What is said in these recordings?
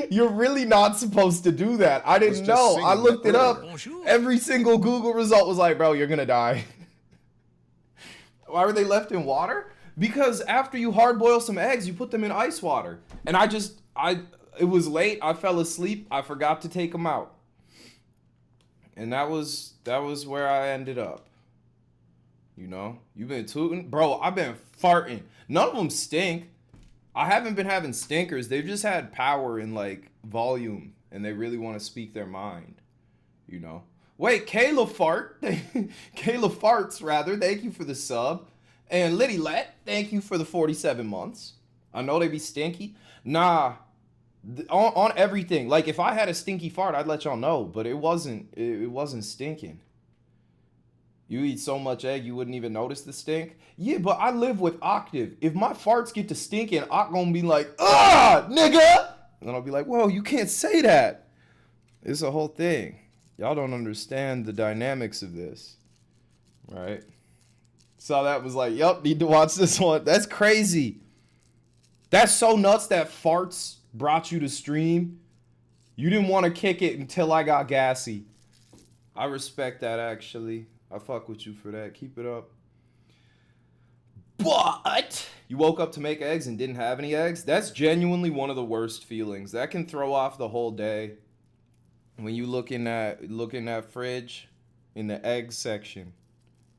You're really not supposed to do that. I didn't know. I looked it up. Every single Google result was like, bro, you're gonna die. Why were they left in water? Because after you hard boil some eggs, you put them in ice water. And it was late. I fell asleep. I forgot to take them out. And that was where I ended up. You know, you've been tooting, bro. I've been farting. None of them stink. I haven't been having stinkers. They've just had power and like volume, and they really want to speak their mind. You know. Wait, Kayla Fart. Kayla Farts rather. Thank you for the sub. And Liddy Let, thank you for the 47 months. I know they be stinky. Nah, on everything. Like if I had a stinky fart, I'd let y'all know, but it wasn't stinking. You eat so much egg, you wouldn't even notice the stink? Yeah, but I live with Octave. If my farts get to stinking, I'm gonna be like, ah, nigga! And then I'll be like, whoa, you can't say that. It's a whole thing. Y'all don't understand the dynamics of this, right? So that was like, yup, need to watch this one. That's crazy. That's so nuts that farts brought you to stream. You didn't want to kick it until I got gassy. I respect that, actually. I fuck with you for that. Keep it up. But you woke up to make eggs and didn't have any eggs? That's genuinely one of the worst feelings. That can throw off the whole day. When you look in that fridge, in the egg section,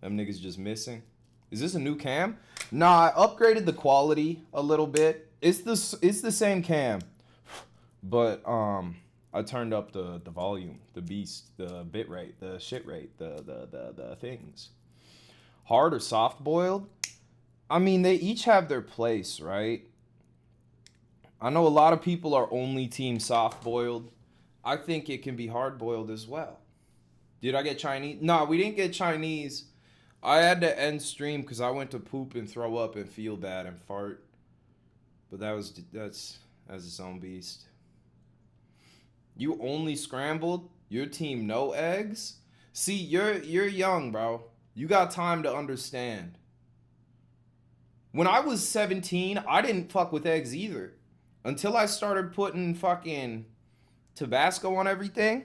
them niggas just missing. Is this a new cam? Nah, I upgraded the quality a little bit. It's the same cam, but I turned up the volume, the beast, the bit rate, the shit rate, the things. Hard or soft boiled? I mean, they each have their place, right? I know a lot of people are only team soft boiled. I think it can be hard boiled as well. Did I get Chinese? No, we didn't get Chinese. I had to end stream because I went to poop and throw up and feel bad and fart. But that's its own beast. You only scrambled? Your team no eggs? See, you're young, bro. You got time to understand. When I was 17, I didn't fuck with eggs either. Until I started putting fucking Tabasco on everything.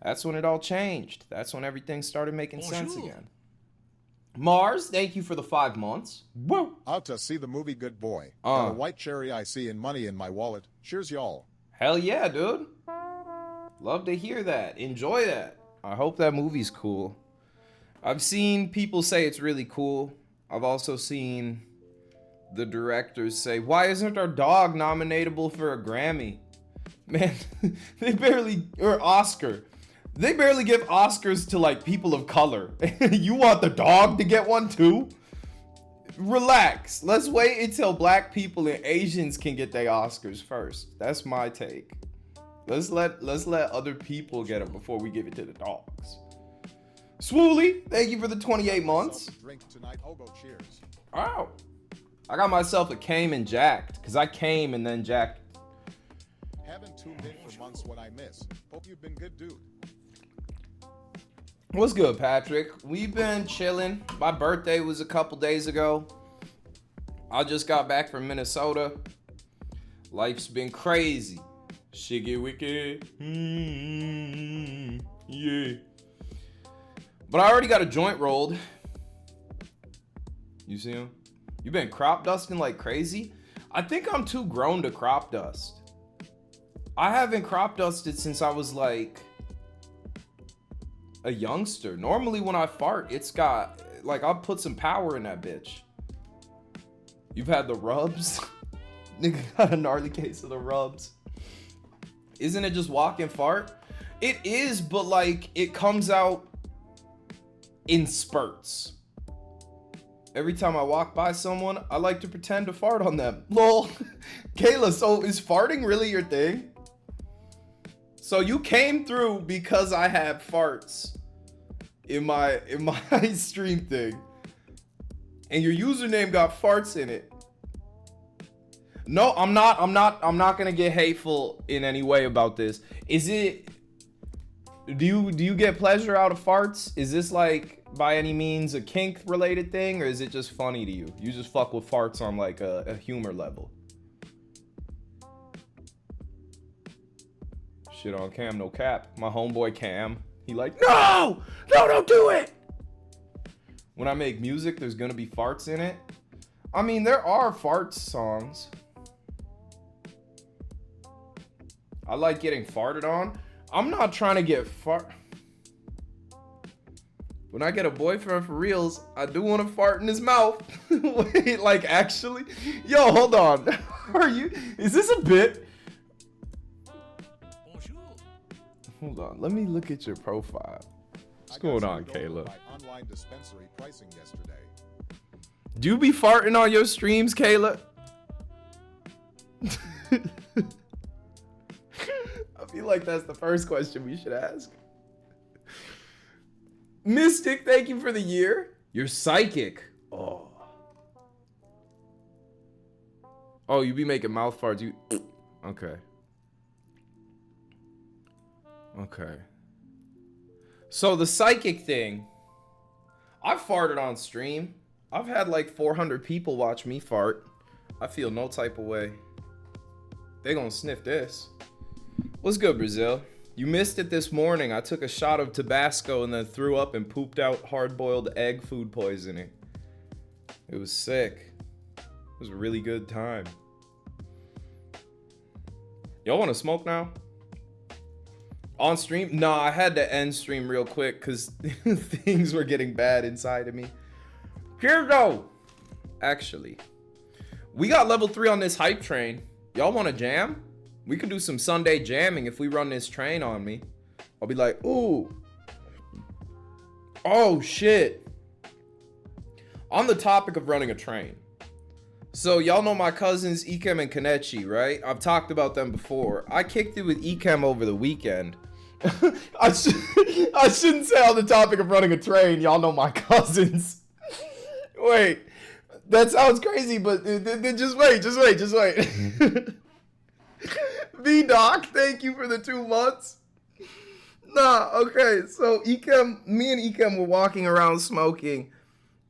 That's when it all changed. That's when everything started making sense again. Mars, thank you for the 5 months. Woo! Out to see the movie Good Boy. Got a white cherry I see and money in my wallet. Cheers, y'all. Hell yeah, dude. Love to hear that. Enjoy that. I hope that movie's cool. I've seen people say it's really cool. I've also seen the directors say, why isn't our dog nominatable for a Grammy? Man, or Oscar. They barely give Oscars to like people of color. You want the dog to get one too? Relax. Let's wait until black people and Asians can get their Oscars first. That's my take. Let's let other people get them before we give it to the dogs. Swooly, thank you for the 28 months. Drink tonight. Hobo, cheers. Wow. I got myself a came and jacked because I came and then jacked. Haven't tuned in for months when I miss. Hope you've been good, dude. What's good, Patrick? We've been chilling. My birthday was a couple days ago. I just got back from Minnesota. Life's been crazy. Shit get wicked. Yeah. But I already got a joint rolled. You see him? You been crop dusting like crazy? I think I'm too grown to crop dust. I haven't crop dusted since I was like a youngster. Normally when I fart, it's got, like, I'll put some power in that bitch. You've had the rubs? Nigga got a gnarly case of the rubs. Isn't it just walk and fart? It is, but like, it comes out in spurts. Every time I walk by someone, I like to pretend to fart on them. Lol. Kayla, so is farting really your thing? So you came through because I had farts in my stream thing. And your username got farts in it. No, I'm not gonna get hateful in any way about this. Is it, do you get pleasure out of farts? Is this like by any means a kink related thing, or is it just funny to you? You just fuck with farts on like a humor level. Shit on Cam, no cap. My homeboy Cam, he like, no, don't do it. When I make music, there's gonna be farts in it. I mean, there are fart songs. I like getting farted on. I'm not trying to get When I get a boyfriend for reals, I do want to fart in his mouth. Wait, like actually? Yo, hold on. Is this a bit? Hold on, let me look at your profile. What's going on, Kayla? Online dispensary pricing yesterday. Do you be farting on your streams, Kayla? I feel like that's the first question we should ask. Mystic, thank you for the year. You're psychic. Oh. Oh, you be making mouth farts. You. Okay. Okay. So the psychic thing, I've farted on stream. I've had like 400 people watch me fart. I feel no type of way. They gonna sniff this. What's good, Brazil? You missed it this morning. I took a shot of Tabasco and then threw up and pooped out hard-boiled egg food poisoning. It was sick. It was a really good time. Y'all want to smoke now? On stream? Nah, I had to end stream real quick because things were getting bad inside of me. Here go. Actually, we got level 3 on this hype train. Y'all want to jam? We could do some Sunday jamming if we run this train on me. I'll be like, ooh. Oh, shit. On the topic of running a train. So y'all know my cousins Ikem and Kanechi, right? I've talked about them before. I kicked it with Ikem over the weekend. I shouldn't say on the topic of running a train. Y'all know my cousins. Wait. That sounds crazy, but just wait. V-Doc, thank you for the 2 months. Nah, okay, so Ikem, me and Ikem were walking around smoking,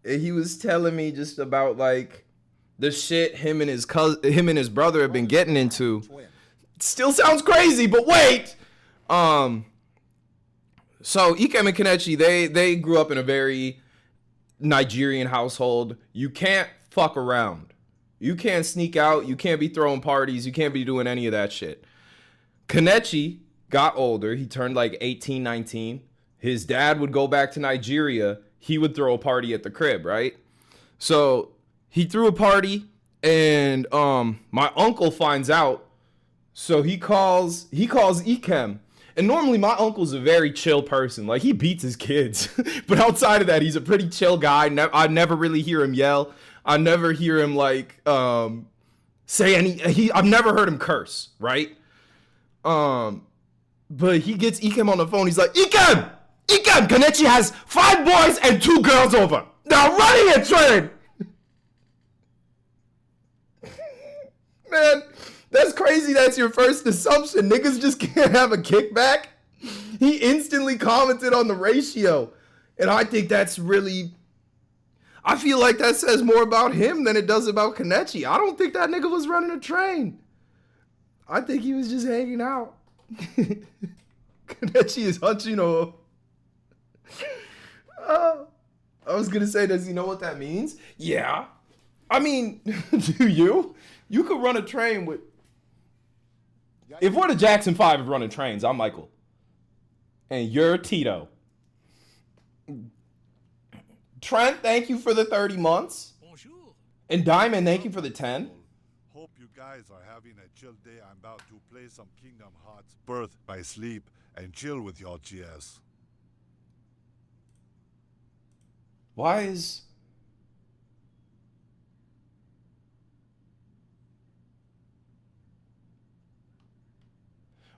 and he was telling me just about like the shit him and his brother have been getting into. Still sounds crazy, but wait. So Ikem and Kanechi, they grew up in a very Nigerian household. You can't fuck around. You can't sneak out. You can't be throwing parties. You can't be doing any of that shit. Kanechi got older. He turned like 18, 19. His dad would go back to Nigeria. He would throw a party at the crib, right? So he threw a party and my uncle finds out. So he calls Ikem. And normally my uncle's a very chill person. Like he beats his kids. But outside of that, he's a pretty chill guy. I never really hear him yell. I never hear him like say I've never heard him curse, right? But he gets Ikem on the phone. He's like, Ikem, Kanechi has 5 boys and 2 girls over. Now running a train. Man, that's crazy. That's your first assumption. Niggas just can't have a kickback. He instantly commented on the ratio. And I think that's really... I feel like that says more about him than it does about Kanechi. I don't think that nigga was running a train. I think he was just hanging out. Kanechi is Hachino. I was going to say, does he know what that means? Yeah. I mean, do you? You could run a train with... If we're the Jackson 5 of running trains, I'm Michael. And you're Tito. Trent, thank you for the 30 months. Bonjour. And Diamond, thank you for the 10. Hope you guys are having a chill day. I'm about to play some Kingdom Hearts Birth by Sleep and chill with your GS. Why is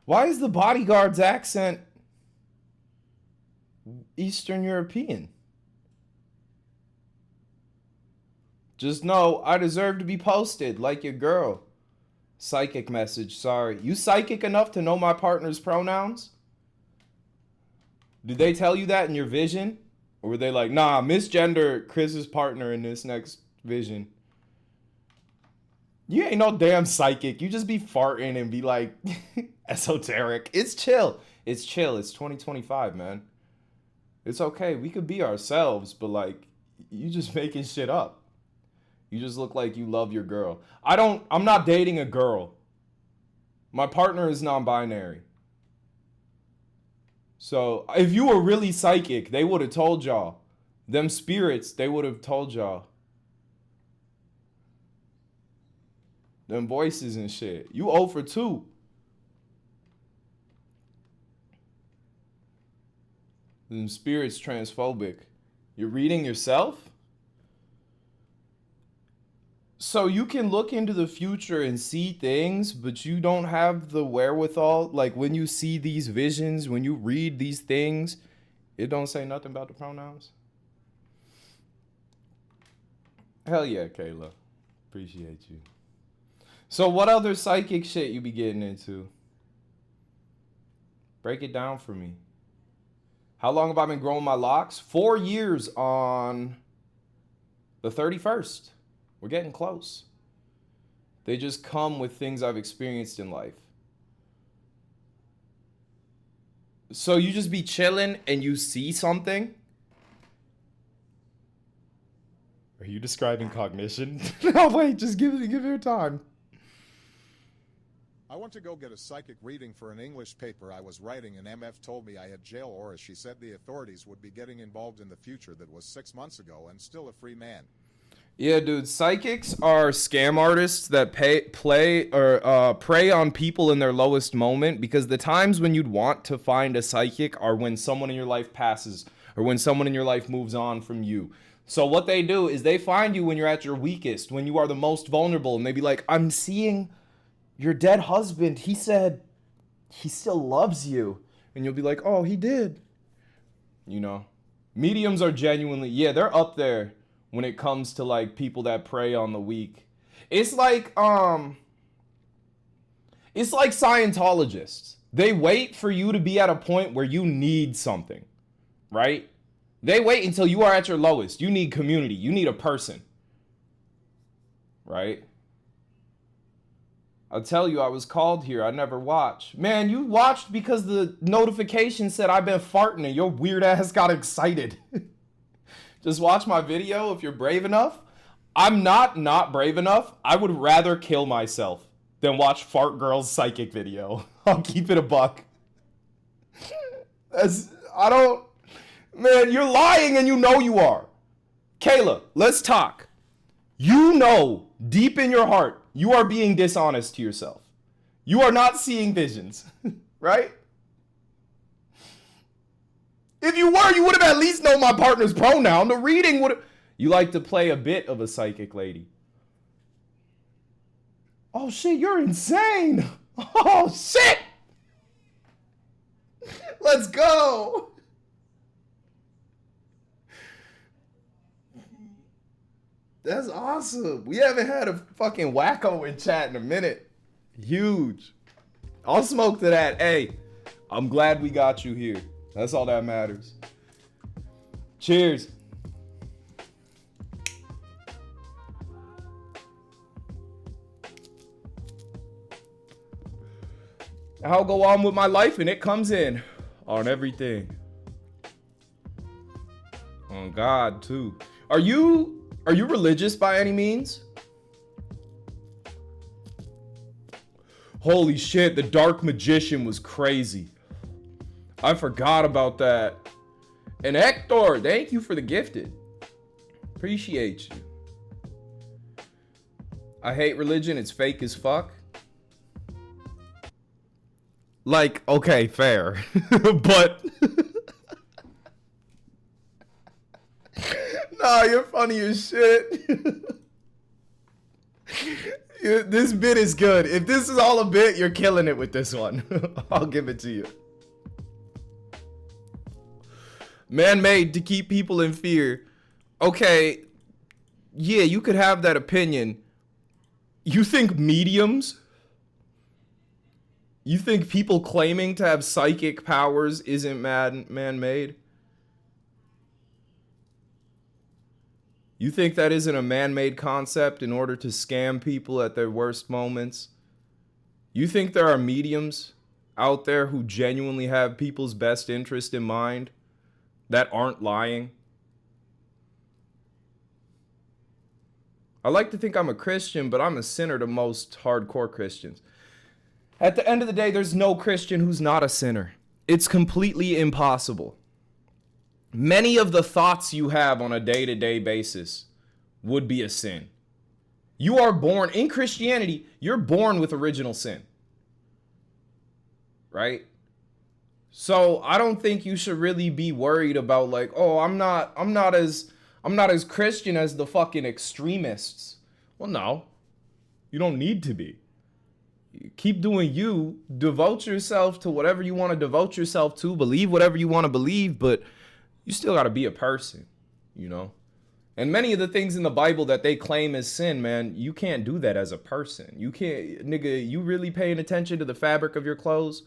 the bodyguard's accent Eastern European? Just know I deserve to be posted like your girl. Psychic message, sorry. You psychic enough to know my partner's pronouns? Did they tell you that in your vision? Or were they like, nah, misgender Chris's partner in this next vision? You ain't no damn psychic. You just be farting and be like esoteric. It's chill. It's chill. It's 2025, man. It's okay. We could be ourselves, but like, you just making shit up. You just look like you love your girl. I'm not dating a girl. My partner is non-binary. So if you were really psychic, they would have told y'all. Them spirits, they would have told y'all. Them voices and shit. You 0 for 2. Them spirits transphobic. You're reading yourself? So you can look into the future and see things, but you don't have the wherewithal. Like when you see these visions, when you read these things, it don't say nothing about the pronouns. Hell yeah, Kayla. Appreciate you. So what other psychic shit you be getting into? Break it down for me. How long have I been growing my locks? 4 years on the 31st. We're getting close. They just come with things I've experienced in life. So you just be chilling and you see something? Are you describing cognition? No, wait, just give her time. I went to go get a psychic reading for an English paper I was writing, and MF told me I had jail, or as she said, the authorities would be getting involved in the future. That was 6 months ago, and still a free man. Yeah, dude, psychics are scam artists that prey on people in their lowest moment, because the times when you'd want to find a psychic are when someone in your life passes or when someone in your life moves on from you. So what they do is they find you when you're at your weakest, when you are the most vulnerable, and they be like, I'm seeing your dead husband. He said he still loves you. And you'll be like, oh, he did. You know, mediums are genuinely, yeah, they're up there when it comes to like people that prey on the weak. It's like Scientologists. They wait for you to be at a point where you need something, right? They wait until you are at your lowest. You need community. You need a person, right? I'll tell you, I was called here. I never watched. Man, you watched because the notification said I've been farting and your weird ass got excited. Just watch my video if you're brave enough. I'm not brave enough. I would rather kill myself than watch Fart Girl's psychic video. I'll keep it a buck. Man, you're lying and you know you are. Kayla, let's talk. You know deep in your heart you are being dishonest to yourself. You are not seeing visions, right? If you were, you would have at least known my partner's pronoun. The reading would have... You like to play a bit of a psychic lady. Oh, shit, you're insane. Oh, shit. Let's go. That's awesome. We haven't had a fucking wacko in chat in a minute. Huge. I'll smoke to that. Hey, I'm glad we got you here. That's all that matters. Cheers. I'll go on with my life and it comes in on everything. On God too. Are you religious by any means? Holy shit, the Dark Magician was crazy. I forgot about that. And Hector, thank you for the gifted. Appreciate you. I hate religion. It's fake as fuck. Like, okay, fair. But... Nah, you're funny as shit. This bit is good. If this is all a bit, you're killing it with this one. I'll give it to you. Man-made to keep people in fear. Okay, yeah, you could have that opinion. You think mediums? You think people claiming to have psychic powers isn't man-made? You think that isn't a man-made concept in order to scam people at their worst moments? You think there are mediums out there who genuinely have people's best interest in mind that aren't lying? I like to think I'm a Christian, but I'm a sinner to most hardcore Christians. At the end of the day, there's no Christian who's not a sinner. It's completely impossible. Many of the thoughts you have on a day-to-day basis would be a sin. You are born, in Christianity, you're born with original sin. Right? So I don't think you should really be worried about like, oh, I'm not as Christian as the fucking extremists. Well, no. You don't need to be. Keep doing you. Devote yourself to whatever you want to devote yourself to. Believe whatever you want to believe, but you still got to be a person, you know? And many of the things in the Bible that they claim as sin, man, you can't do that as a person. You can't, nigga, you really paying attention to the fabric of your clothes?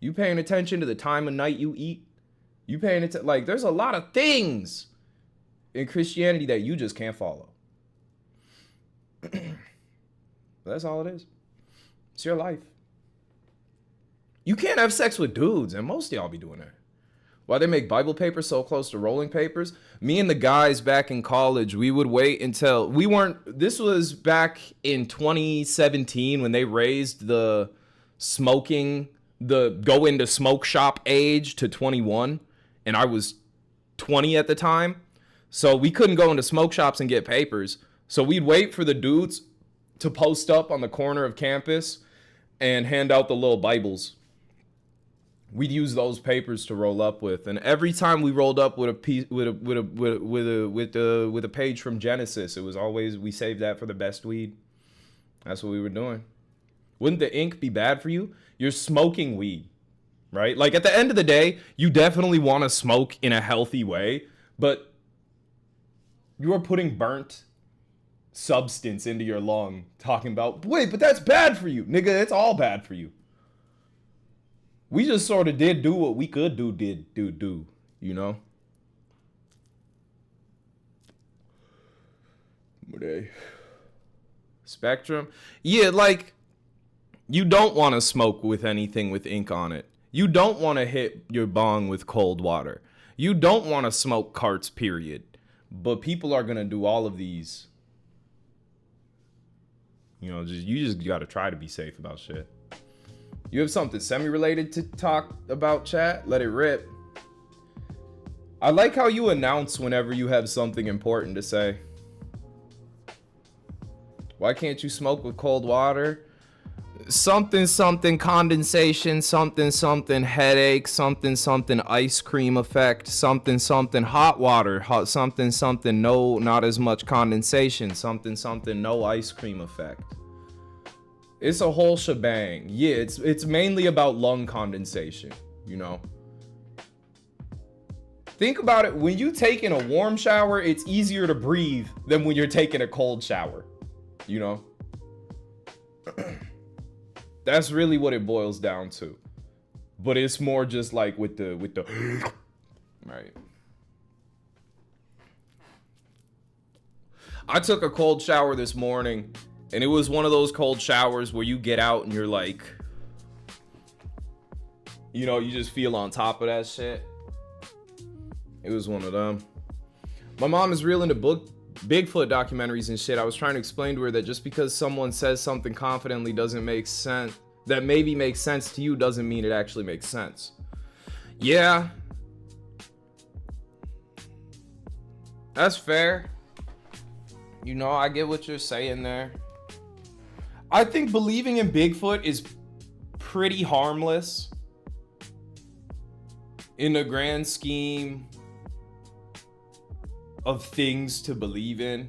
You paying attention to the time of night you eat? You paying attention, like, there's a lot of things in Christianity that you just can't follow. That's all it is. It's your life. You can't have sex with dudes, and most of y'all be doing that. Why they make Bible papers so close to rolling papers? Me and the guys back in college, we would wait until this was back in 2017 when they raised the go into smoke shop age to 21, and I was 20 at the time. So we couldn't go into smoke shops and get papers. So we'd wait for the dudes to post up on the corner of campus and hand out the little Bibles. We'd use those papers to roll up with, and every time we rolled up with a piece with a page from Genesis, it was always we saved that for the best weed. That's what we were doing. Wouldn't the ink be bad for you? You're smoking weed, right? Like at the end of the day, you definitely want to smoke in a healthy way, but you are putting burnt substance into your lung, talking about, wait, but that's bad for you. Nigga, it's all bad for you. We just sort of did what we could do, you know? Spectrum? Yeah, like, you don't want to smoke with anything with ink on it. You don't want to hit your bong with cold water. You don't want to smoke carts, period. But people are going to do all of these. You know, you just got to try to be safe about shit. You have something semi-related to talk about, chat? Let it rip. I like how you announce whenever you have something important to say. Why can't you smoke with cold water? Something condensation, something headache, something ice cream effect, something hot water, something no, not as much condensation, something no ice cream effect. It's a whole shebang. Yeah, it's mainly about lung condensation, you know. Think about it. When you take in a warm shower, it's easier to breathe than when you're taking a cold shower, you know. That's really what it boils down to. But it's more just like with the right. I took a cold shower this morning, and it was one of those cold showers where you get out and you're like, you know, you just feel on top of that shit. It was one of them. My mom is real into Bigfoot documentaries and shit. I was trying to explain to her that just because someone says something confidently doesn't make sense, that maybe makes sense to you doesn't mean it actually makes sense. Yeah. That's fair. You know, I get what you're saying there. I think believing in Bigfoot is pretty harmless in the grand scheme of things to believe in.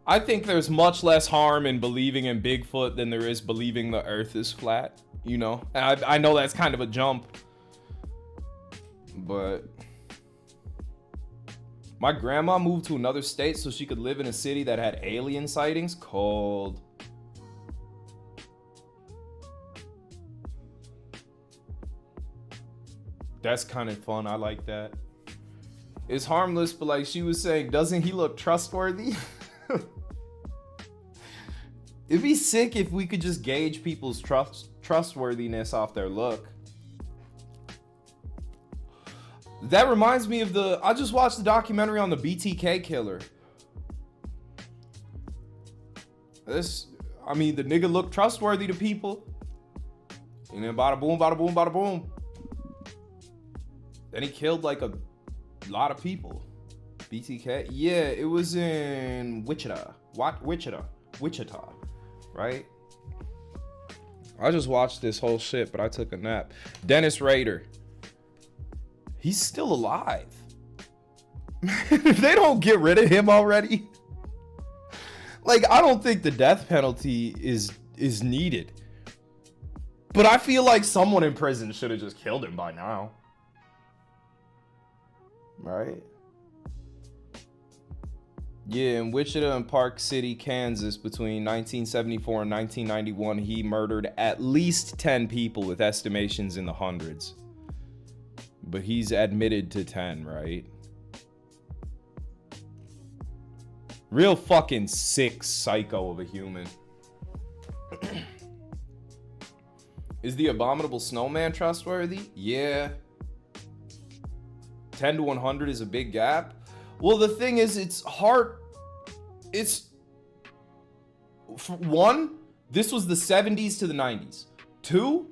I think there's much less harm in believing in Bigfoot than there is believing the earth is flat, you know? I know that's kind of a jump, but my grandma moved to another state so she could live in a city that had alien sightings. Cold. That's kind of fun. I like that. is harmless, but like she was saying, doesn't he look trustworthy? It'd be sick if we could just gauge people's trustworthiness off their look. That reminds me of I just watched the documentary on the BTK killer. The nigga looked trustworthy to people. And then bada boom, bada boom, bada boom. Then he killed like a lot of people. BTK? Yeah, it was in Wichita. Wichita, right? I just watched this whole shit, but I took a nap. Dennis Rader. He's still alive. If they don't get rid of him already. Like, I don't think the death penalty is needed. But I feel like someone in prison should have just killed him by now. Right? Yeah, in Wichita and Park City, Kansas, between 1974 and 1991, he murdered at least 10 people with estimations in the hundreds. But he's admitted to 10, right? Real fucking sick psycho of a human. Is the abominable snowman trustworthy? Yeah. 10 to 100 is a big gap. Well, the thing is, it's hard. For one, this was the 70s to the 90s. Two,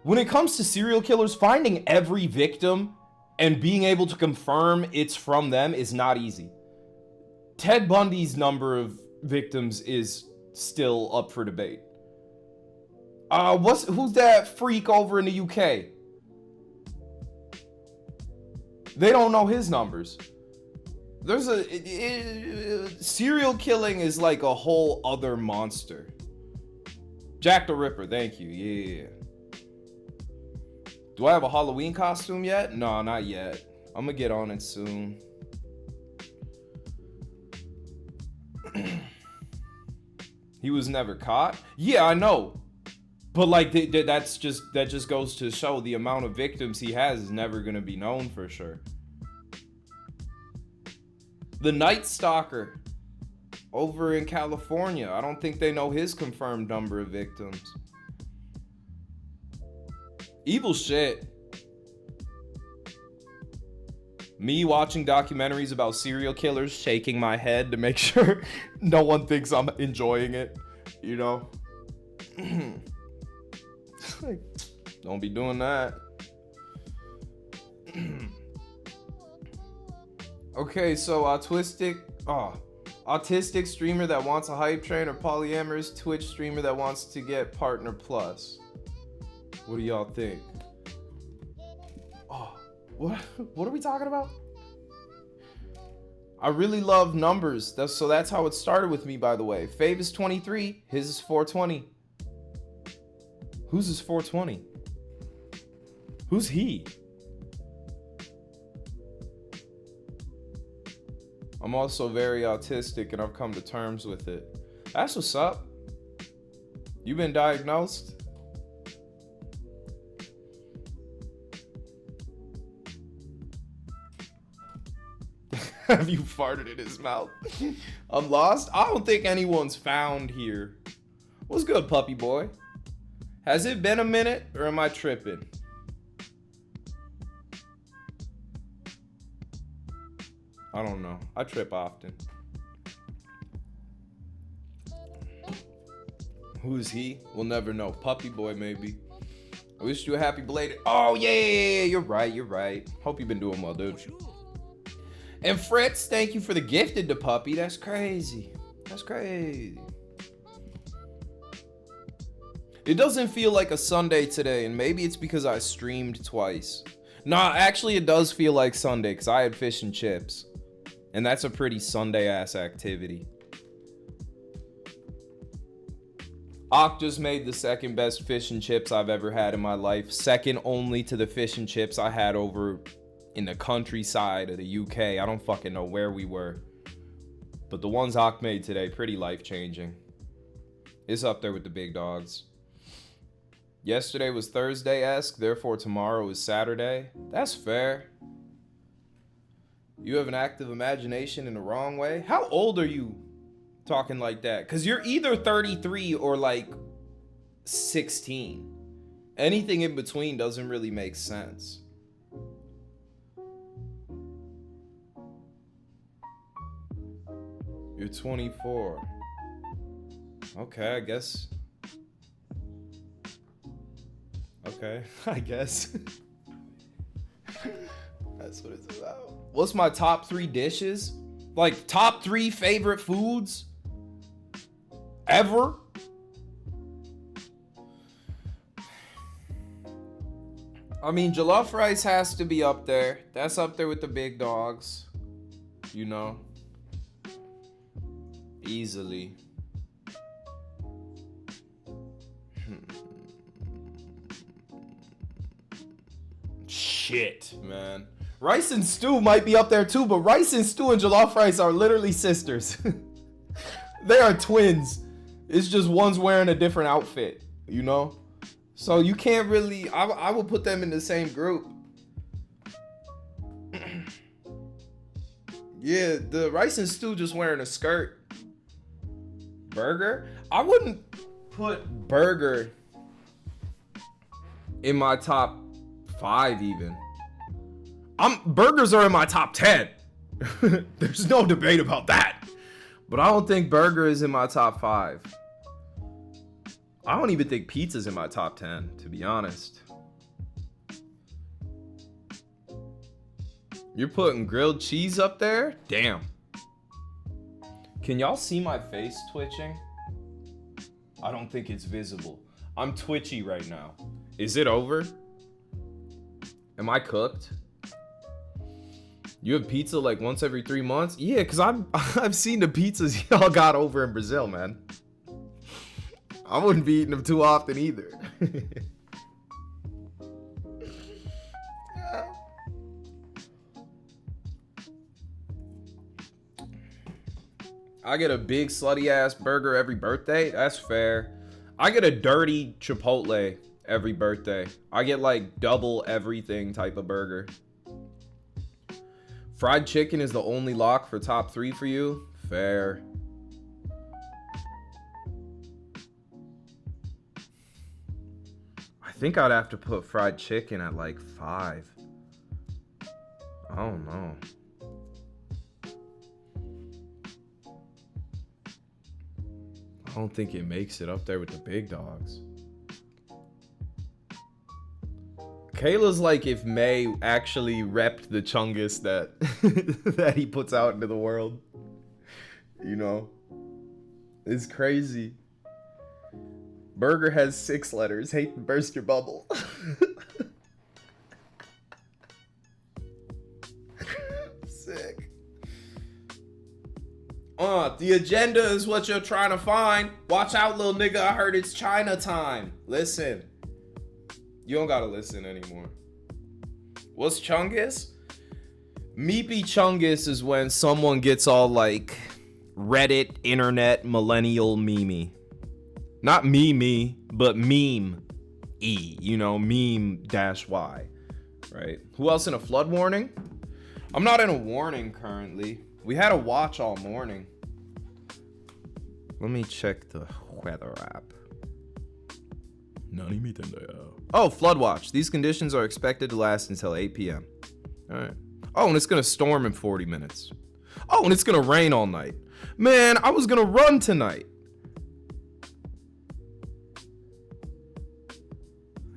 when it comes to serial killers, finding every victim and being able to confirm it's from them is not easy. Ted Bundy's number of victims is still up for debate. Who's that freak over in the UK? They don't know his numbers. There's serial killing is like a whole other monster. Jack the Ripper, thank you. Yeah. Do I have a Halloween costume yet? No, not yet. I'm gonna get on it soon. He was never caught? Yeah, I know. But like that just goes to show the amount of victims he has is never gonna be known for sure. The Night Stalker over in California. I don't think they know his confirmed number of victims. Evil shit. Me watching documentaries about serial killers, shaking my head to make sure no one thinks I'm enjoying it, you know? Don't be doing that. Okay, so autistic streamer that wants a hype train or polyamorous Twitch streamer that wants to get partner plus. What do y'all think? Oh, what are we talking about? I really love numbers. That's how it started with me, by the way. Fave is 23, his is 420. Whose is 420? Who's he? I'm also very autistic and I've come to terms with it. That's what's up. You been diagnosed? Have you farted in his mouth? I'm lost? I don't think anyone's found here. What's good, puppy boy? Has it been a minute or am I tripping? I don't know. I trip often. Who is he? We'll never know. Puppy boy, maybe. I wish you a happy belated. Oh, yeah. You're right. Hope you've been doing well, dude. And Fritz, thank you for the gifted to puppy. That's crazy. It doesn't feel like a Sunday today, and maybe it's because I streamed twice. Nah, actually it does feel like Sunday because I had fish and chips. And that's a pretty Sunday-ass activity. Ock just made the second best fish and chips I've ever had in my life. Second only to the fish and chips I had over in the countryside of the UK. I don't fucking know where we were. But the ones Ock made today, pretty life-changing. It's up there with the big dogs. Yesterday was Thursday-esque, therefore tomorrow is Saturday. That's fair. You have an active imagination in the wrong way. How old are you talking like that? Because you're either 33 or like 16. Anything in between doesn't really make sense. You're 24. Okay, I guess. Okay, I guess. That's what it's about. What's my top 3 dishes? Like, top 3 favorite foods ever? I mean, jollof rice has to be up there. That's up there with the big dogs. You know? Easily. Shit, man. Rice and stew might be up there too, but rice and stew and jollof rice are literally sisters. They are twins. It's just one's wearing a different outfit, you know? So you can't really, I will put them in the same group. Yeah, the rice and stew just wearing a skirt. Burger? I wouldn't put burger in my top 5 even. Burgers are in my top 10. There's no debate about that. But I don't think burger is in my top 5. I don't even think pizza's in my top 10, to be honest. You're putting grilled cheese up there? Damn. Can y'all see my face twitching? I don't think it's visible. I'm twitchy right now. Is it over? Am I cooked? You have pizza like once every 3 months? Yeah, because I've seen the pizzas y'all got over in Brazil, man. I wouldn't be eating them too often either. I get a big slutty ass burger every birthday. That's fair. I get a dirty Chipotle every birthday. I get like double everything type of burger. Fried chicken is the only lock for top 3 for you. Fair. I think I'd have to put fried chicken at like 5. I don't know. I don't think it makes it up there with the big dogs. Kayla's like if May actually repped the chungus that that he puts out into the world. You know? It's crazy. Burger has 6 letters. Hate to burst your bubble. Sick. The agenda is what you're trying to find. Watch out, little nigga. I heard it's China time. Listen. You don't gotta listen anymore. What's chungus? Meepy chungus is when someone gets all like Reddit, internet, millennial memey. Not me, but meme E, you know, meme-y, right? Who else in a flood warning? I'm not in a warning currently. We had a watch all morning. Let me check the weather app. Oh, flood watch. These conditions are expected to last until 8 p.m. All right. Oh, and it's going to storm in 40 minutes. Oh, and it's going to rain all night. Man, I was going to run tonight.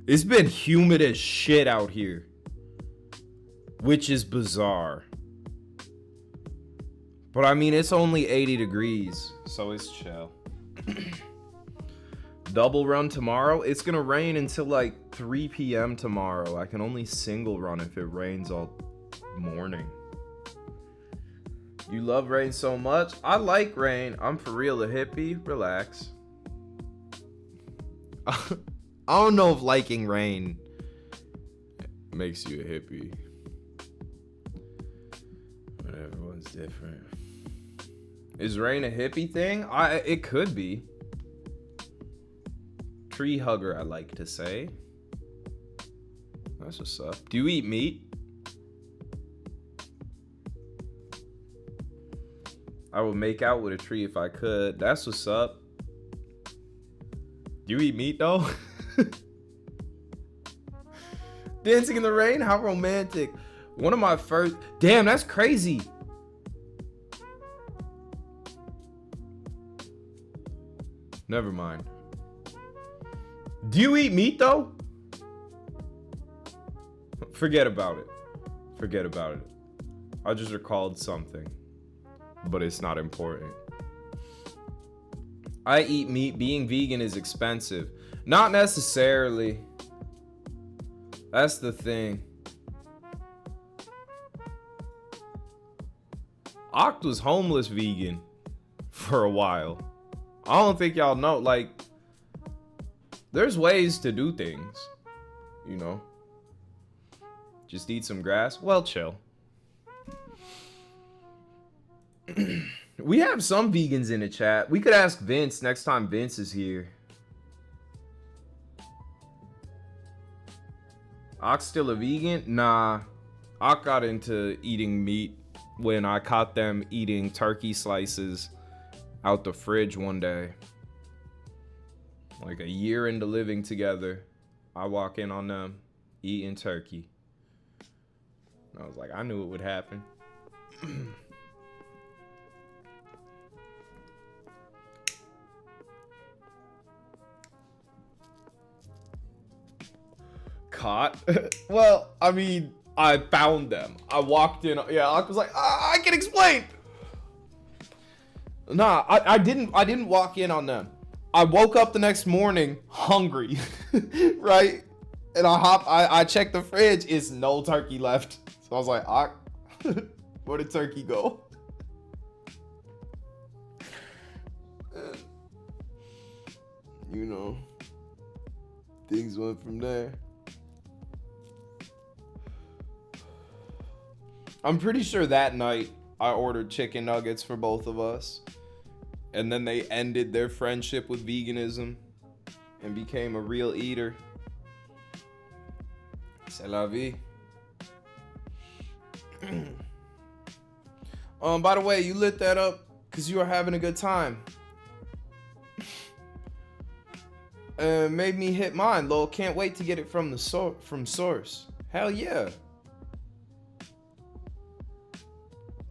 It's been humid as shit out here, which is bizarre. But I mean, it's only 80 degrees, so it's chill. Double run tomorrow. It's gonna rain until like 3 p.m. tomorrow. I can only single run if it rains all morning. You love rain so much? I like rain. I'm for real a hippie. Relax. I don't know if liking rain makes you a hippie. But everyone's different. Is rain a hippie thing? It could be. Tree hugger, I like to say. That's what's up. Do you eat meat? I would make out with a tree if I could. That's what's up. Do you eat meat though? Dancing in the rain? How romantic. One of my first... Damn, that's crazy. Never mind. Do you eat meat though? Forget about it. Forget about it. I just recalled something, but it's not important. I eat meat. Being vegan is expensive. Not necessarily. That's the thing. Oct was homeless vegan for a while. I don't think y'all know, like, there's ways to do things, you know. Just eat some grass. Well, chill. We have some vegans in the chat. We could ask Vince next time Vince is here. Ock still a vegan? Nah. Ock got into eating meat when I caught them eating turkey slices out the fridge one day. Like a year into living together, I walk in on them eating turkey. And I was like, I knew it would happen. Caught? Well, I mean, I found them. I walked in. Yeah, I was like, I can explain. Nah, I didn't walk in on them. I woke up the next morning hungry, right? And I checked the fridge. It's no turkey left. So I was like, where did turkey go? You know, things went from there. I'm pretty sure that night I ordered chicken nuggets for both of us. And then they ended their friendship with veganism and became a real eater. C'est la vie. By the way, you lit that up because you were having a good time. Made me hit mine, lol. Can't wait to get it from the source. Hell yeah.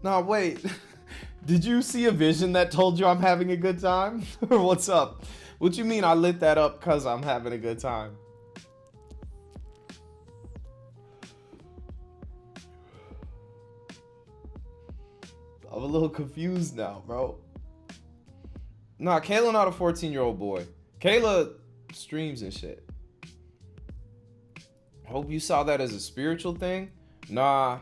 Nah, wait. Did you see a vision that told you I'm having a good time? Or what's up? What you mean I lit that up because I'm having a good time? I'm a little confused now, bro. Nah, Kayla not a 14-year-old boy. Kayla streams and shit. Hope you saw that as a spiritual thing. Nah.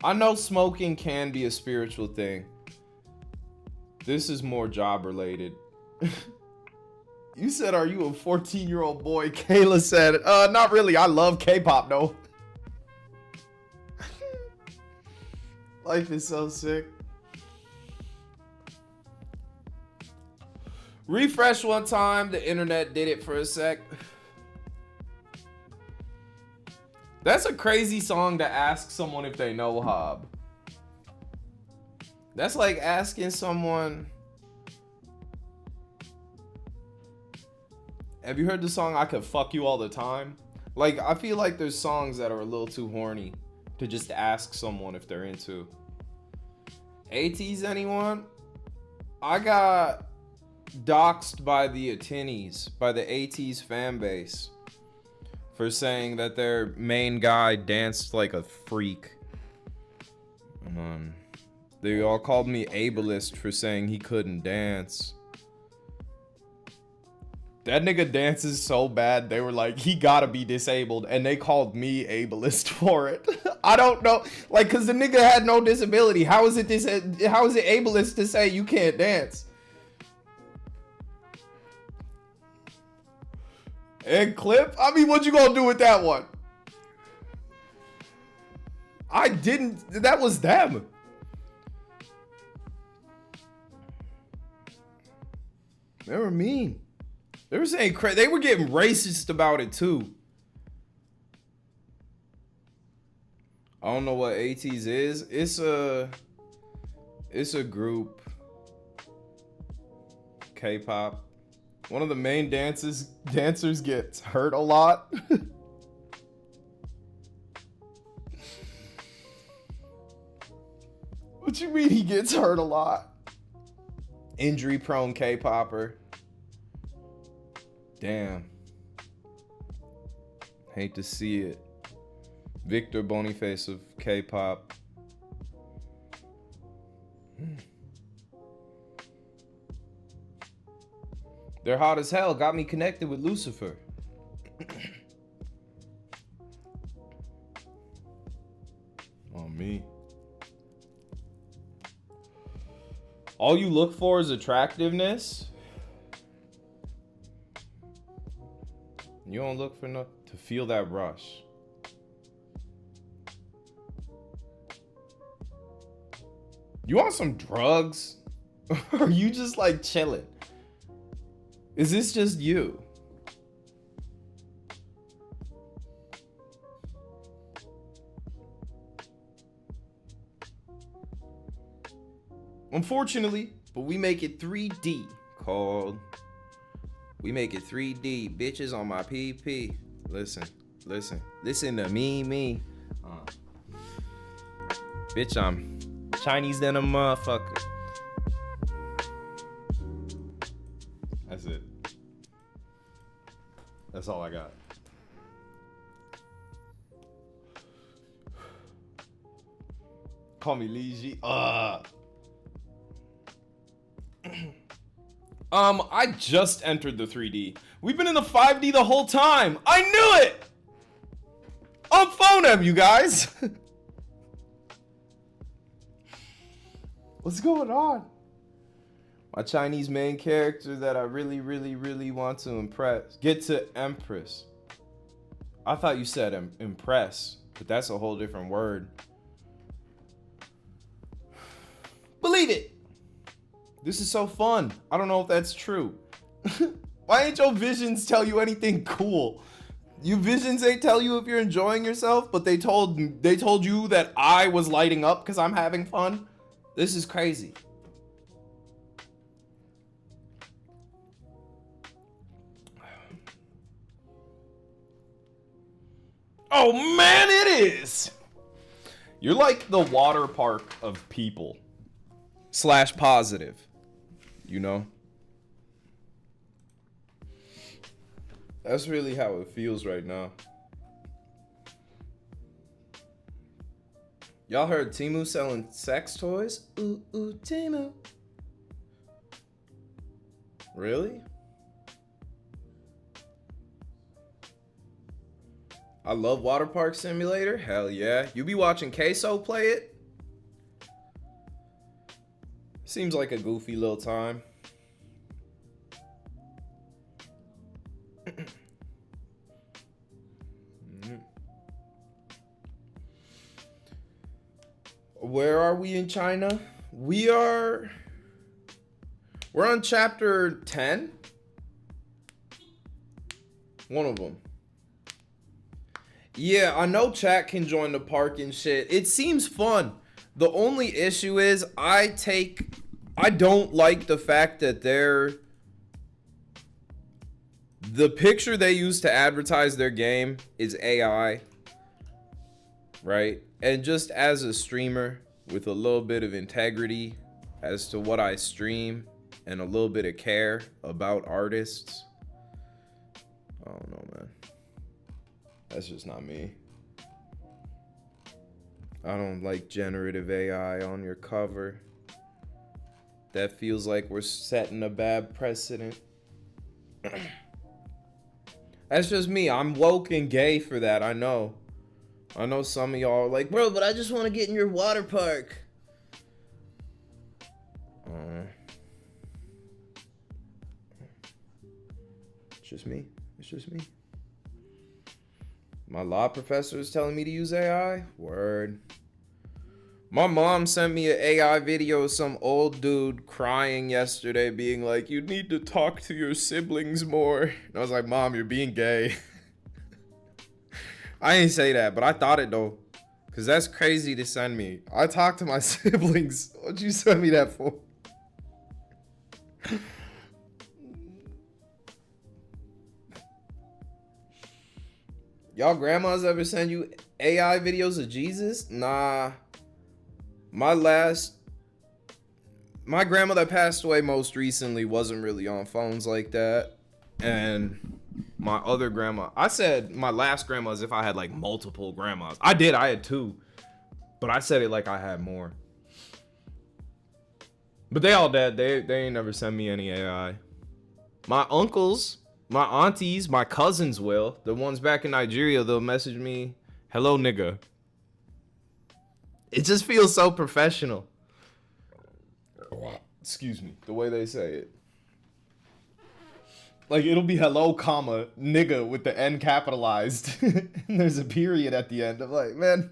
I know smoking can be a spiritual thing. This is more job related. You said, are you a 14-year-old boy? Kayla said, not really. I love K-pop though. Life is so sick. Refresh one time. The internet did it for a sec. That's a crazy song to ask someone if they know Hob. That's like asking someone... Have you heard the song I Could Fuck You All the Time? Like, I feel like there's songs that are a little too horny to just ask someone if they're into. ATs, anyone? I got doxxed by the Atinnies, by the ATs fan base, for saying that their main guy danced like a freak. They all called me ableist for saying he couldn't dance. That nigga dances so bad, they were like, he gotta be disabled, and they called me ableist for it. I don't know, like, cause the nigga had no disability. How is it ableist to say you can't dance? And clip? I mean, what you gonna do with that one? I didn't, that was them. They were mean. They were saying they were getting racist about it too. I don't know what ATEEZ is. It's a group. K-pop. One of the main dancers gets hurt a lot. What you mean he gets hurt a lot? Injury prone K-popper. Damn. Hate to see it. Victor Boniface of K-pop. They're hot as hell. Got me connected with Lucifer. On me. All you look for is attractiveness. You don't look for nothing to feel that rush. You want some drugs? Or are you just like chilling? Is this just you? Unfortunately, but we make it 3D. Called. We make it 3D. Bitches on my PP. Listen to me. Bitch, I'm Chinese than a motherfucker. That's it. That's all I got. Call me Lee G. I just entered the 3D. We've been in the 5D the whole time. I knew it! On phone, you guys. What's going on? My Chinese main character that I really want to impress. Get to Empress. I thought you said impress, but that's a whole different word. Believe it. This is so fun. I don't know if that's true. Why ain't your visions tell you anything cool? You visions ain't tell you if you're enjoying yourself, but they told you that I was lighting up because I'm having fun. This is crazy. Oh man, it is. You're like the water park of people. / positive. You know? That's really how it feels right now. Y'all heard Temu selling sex toys? Ooh, Temu. Really? I love Water Park Simulator. Hell yeah. You be watching Queso play it? Seems like a goofy little time. Where are we in China? We're on chapter 10. One of them. Yeah, I know chat can join the park and shit. It seems fun. The only issue is I don't like the fact that the picture they use to advertise their game is AI, right? And just as a streamer with a little bit of integrity as to what I stream and a little bit of care about artists, I don't know, man. That's just not me. I don't like generative AI on your cover. That feels like we're setting a bad precedent. That's just me. I'm woke and gay for that. I know some of y'all are like, bro, but I just want to get in your water park. It's just me. It's just me. My law professor is telling me to use AI. Word. My mom sent me an AI video of some old dude crying yesterday, being like, you need to talk to your siblings more. And I was like, Mom, you're being gay. I ain't say that, but I thought it though. Cause that's crazy to send me. I talk to my siblings. What'd you send me that for? Y'all grandmas ever send you AI videos of Jesus? Nah. My grandma that passed away most recently wasn't really on phones like that. And my other grandma, I said my last grandma as if I had like multiple grandmas. I did, I had 2. But I said it like I had more. But they all dead. They ain't never sent me any AI. My uncles, my aunties, my cousins will. The ones back in Nigeria, they'll message me, hello nigga. It just feels so professional. Excuse me, the way they say it. Like it'll be hello, comma, nigga with the N capitalized. And there's a period at the end. I'm like, man,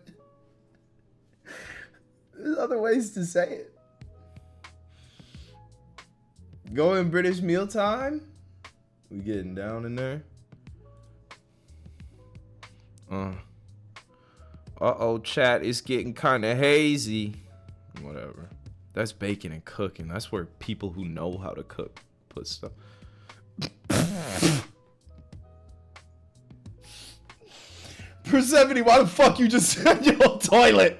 there's other ways to say it. Going British mealtime? We getting down in there? Uh-oh, chat, it's getting kind of hazy. Whatever. That's baking and cooking. That's where people who know how to cook put stuff. Persephone, why the fuck you just said your toilet?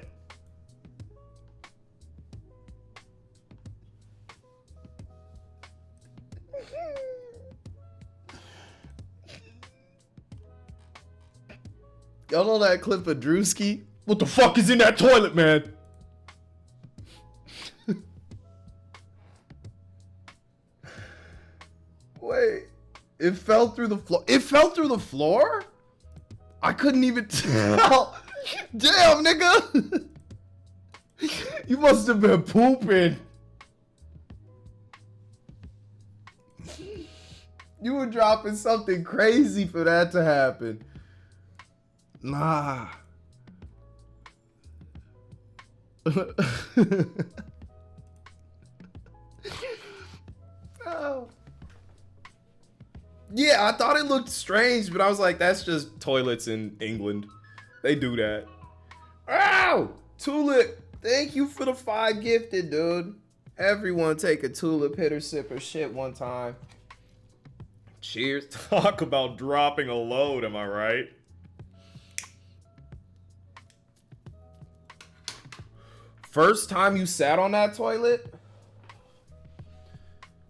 Y'all know that clip of Drewski? What the fuck is in that toilet, man? Wait, it fell through the floor. It fell through the floor? I couldn't even tell. Damn, nigga. You must have been pooping. You were dropping something crazy for that to happen. Nah. Oh. Yeah, I thought it looked strange, but I was like, that's just toilets in England. They do that. Ow! Tulip, thank you for the 5 gifted, dude. Everyone take a tulip, hit or sip or shit one time. Cheers. Talk about dropping a load, am I right? First time you sat on that toilet?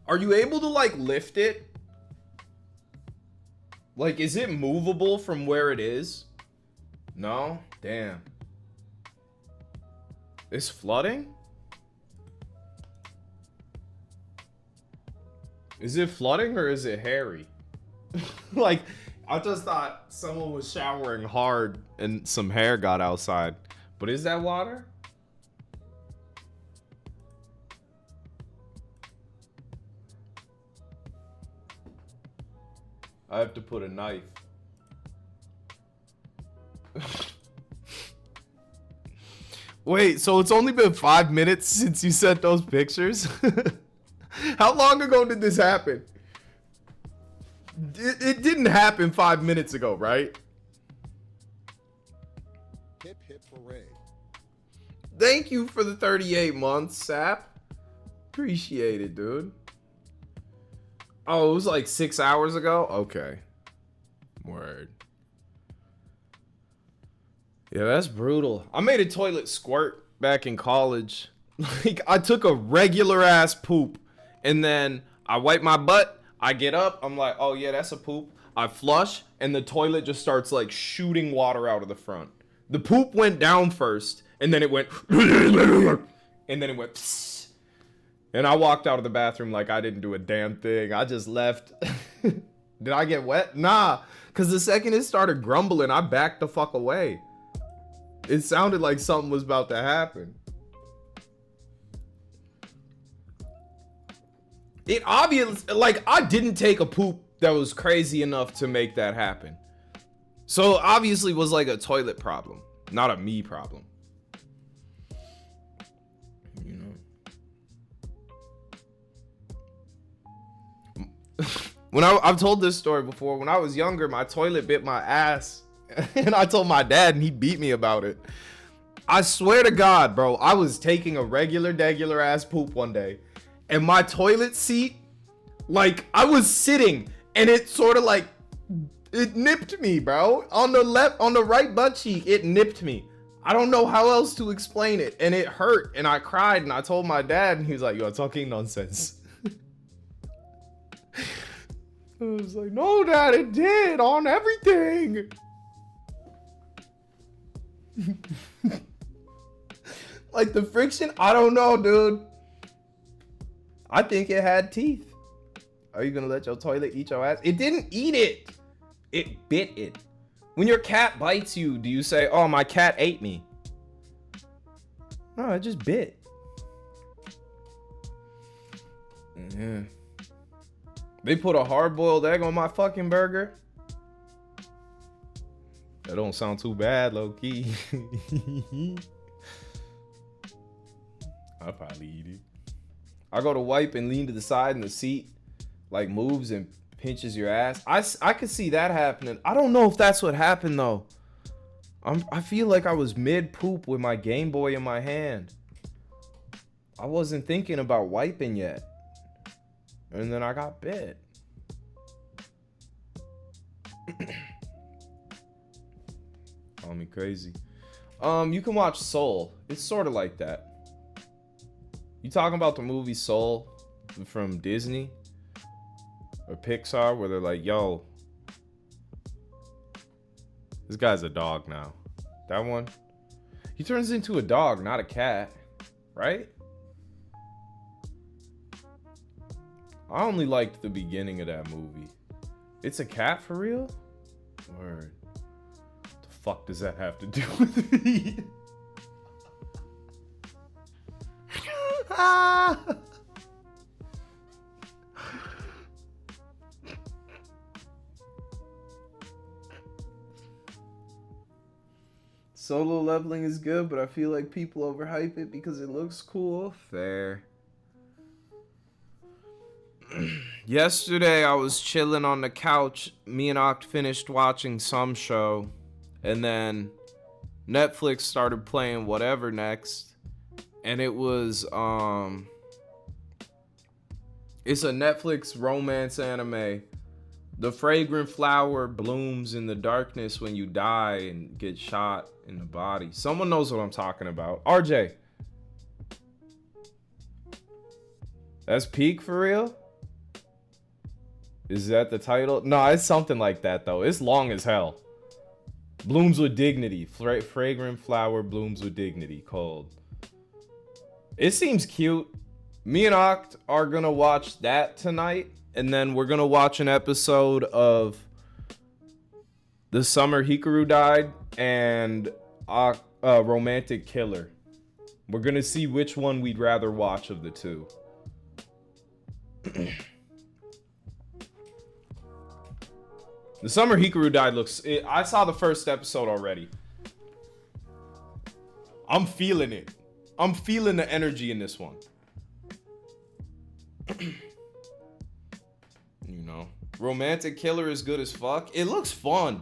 Are you able to like lift it? Like, is it movable from where it is? No? Damn. It's flooding? Is it flooding or is it hairy? Like, I just thought someone was showering hard and some hair got outside. But is that water? I have to put a knife. Wait, so it's only been 5 minutes since you sent those pictures? How long ago did this happen? It didn't happen 5 minutes ago, right? Hip hip hooray. Thank you for the 38 months, Sap. Appreciate it, dude. Oh, it was like 6 hours ago? Okay. Word. Yeah, that's brutal. I made a toilet squirt back in college. Like, I took a regular ass poop and then I wipe my butt. I get up. I'm like, oh yeah, that's a poop. I flush and the toilet just starts like shooting water out of the front. The poop went down first and then it went and then it went psst. And I walked out of the bathroom like I didn't do a damn thing. I just left. Did I get wet? Nah. Because the second it started grumbling, I backed the fuck away. It sounded like something was about to happen. It obviously, like, I didn't take a poop that was crazy enough to make that happen. So obviously it was like a toilet problem, not a me problem. I've told this story before. When I was younger, my toilet bit my ass, and I told my dad, and he beat me about it. I swear to God, bro, I was taking a regular ass poop one day, and my toilet seat, like, I was sitting, and it sort of like, it nipped me, bro. On the right butt cheek, it nipped me. I don't know how else to explain it, and it hurt, and I cried, and I told my dad, and he was like, "You're talking nonsense." I was like, "No, Dad, it did on everything." Like the friction, I don't know, dude. I think it had teeth. Are you gonna let your toilet eat your ass? It didn't eat it. It bit it. When your cat bites you, do you say, "Oh, my cat ate me"? No, it just bit. Yeah. They put a hard-boiled egg on my fucking burger. That don't sound too bad, low-key. I'll probably eat it. I go to wipe and lean to the side and the seat like moves and pinches your ass. I could see that happening. I don't know if that's what happened though. I feel like I was mid-poop with my Game Boy in my hand. I wasn't thinking about wiping yet. And then I got bit. Call me crazy. You can watch Soul. It's sort of like that. You talking about the movie Soul from Disney or Pixar, where they're like, "Yo, this guy's a dog now." That one? He turns into a dog, not a cat, right? I only liked the beginning of that movie. It's a cat for real? Word. What the fuck does that have to do with me? Solo leveling is good, but I feel like people overhype it because it looks cool. Fair. Yesterday I was chilling on the couch. Me and Oct finished watching some show, and then Netflix started playing whatever next, and it was it's a Netflix romance anime. The fragrant flower blooms in the darkness when you die and get shot in the body. Someone knows what I'm talking about. RJ. That's Peak for real? Is that the title? No, it's something like that though. It's long as hell. Blooms with dignity. Fragrant flower blooms with dignity. Cold. It seems cute. Me and Oct are gonna watch that tonight, and then we're gonna watch an episode of The Summer Hikaru Died and Romantic Killer. We're gonna see which one we'd rather watch of the two. The Summer Hikaru Died I saw the first episode already. I'm feeling it. I'm feeling the energy in this one. You know, Romantic Killer is good as fuck. It looks fun.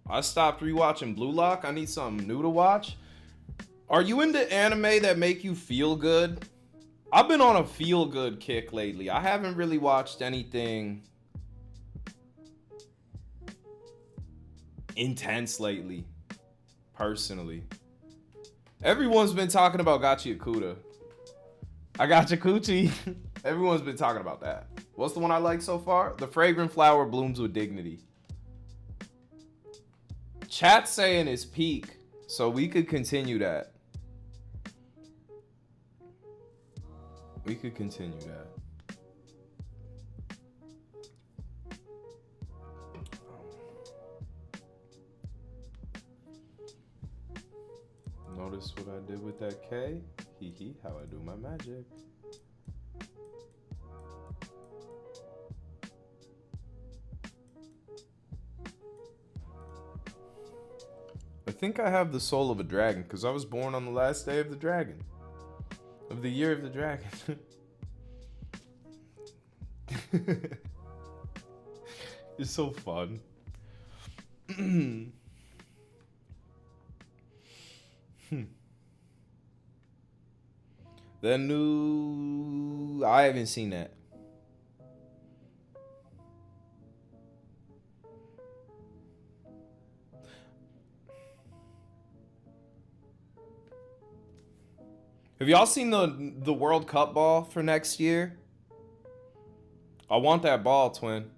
I stopped rewatching Blue Lock. I need something new to watch. Are you into anime that make you feel good? I've been on a feel good kick lately. I haven't really watched anything intense lately, personally. Everyone's been talking about Gachi Akuta. I got your coochie. Everyone's been talking about that. What's the one I like so far? The Fragrant Flower Blooms with Dignity. Chat's saying it's Peak, so we could continue that. We could continue that. Notice what I did with that K? Hee hee, how I do my magic. I think I have the soul of a dragon because I was born on the last day of the dragon. Of the year of the dragon. It's so fun. The new... I haven't seen that. Have y'all seen the World Cup ball for next year? I want that ball, twin.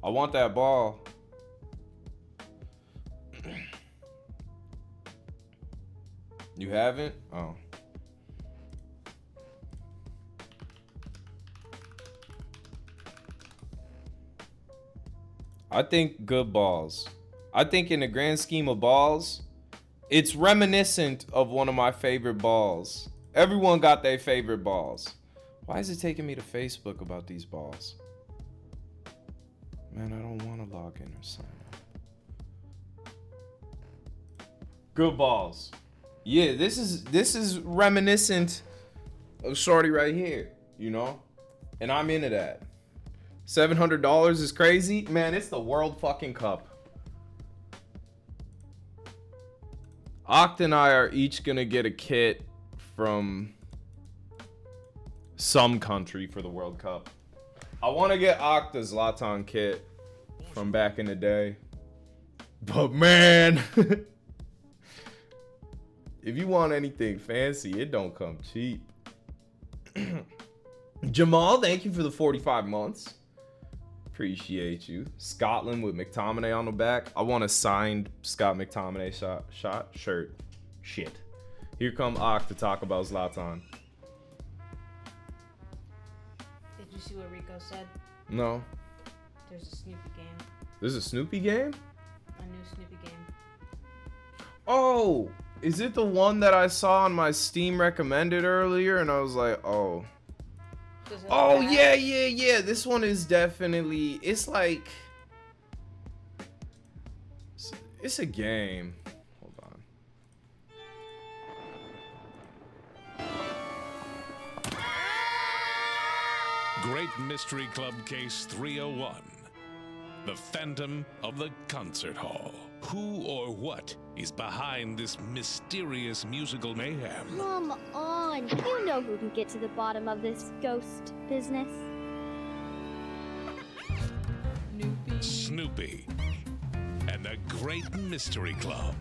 I want that ball. You haven't? Oh. I think good balls. I think in the grand scheme of balls, it's reminiscent of one of my favorite balls. Everyone got their favorite balls. Why is it taking me to Facebook about these balls? Man, I don't want to log in or sign up. Good balls. Yeah, this is reminiscent of shorty right here, you know? And I'm into that. $700 is crazy. Man, it's the World fucking Cup. Oct and I are each gonna get a kit from some country for the World Cup. I want to get Oct a Zlatan kit from back in the day. But man, if you want anything fancy, it don't come cheap. Jamal, thank you for the 45 months. Appreciate you. Scotland with McTominay on the back. I want a signed Scott McTominay shirt. Shit. Here come Ock to talk about Zlatan. Did you see what Rico said? No. There's a Snoopy game. There's a Snoopy game? A new Snoopy game. Oh, is it the one that I saw on my Steam recommended earlier? And I was like, oh. Oh, yeah. This one is definitely, it's like, it's a game. Hold on. Great Mystery Club Case 301. The Phantom of the Concert Hall. Who or what is behind this mysterious musical mayhem? Come on, you know who can get to the bottom of this ghost business. Snoopy and the Great Mystery Club.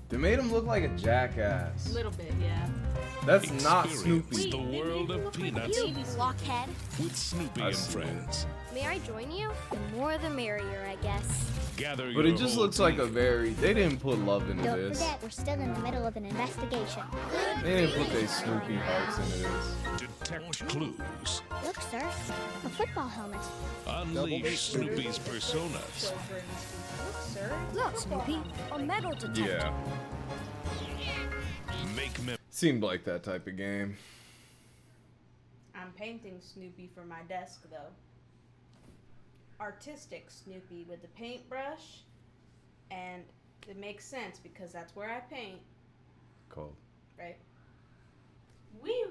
They made him look like a jackass. A little bit, yeah. That's not Experience Snoopy. the world of peanuts You blockhead. with Snoopy and friends. May I join you? The more the merrier, I guess. Gather But your it just whole looks like a team. very, they didn't put love into Don't this. forget, we're still in the middle of an investigation. They didn't put their Snoopy hearts into this. Detect clues. Look, sir, a football helmet. Unleash Snoopy's personas. Look, Snoopy, a metal detector. Yeah. Make mem- Seemed like that type of game. I'm painting Snoopy for my desk, though. Artistic Snoopy with the paintbrush, and it makes sense because that's where I paint, Cool. right? Wee!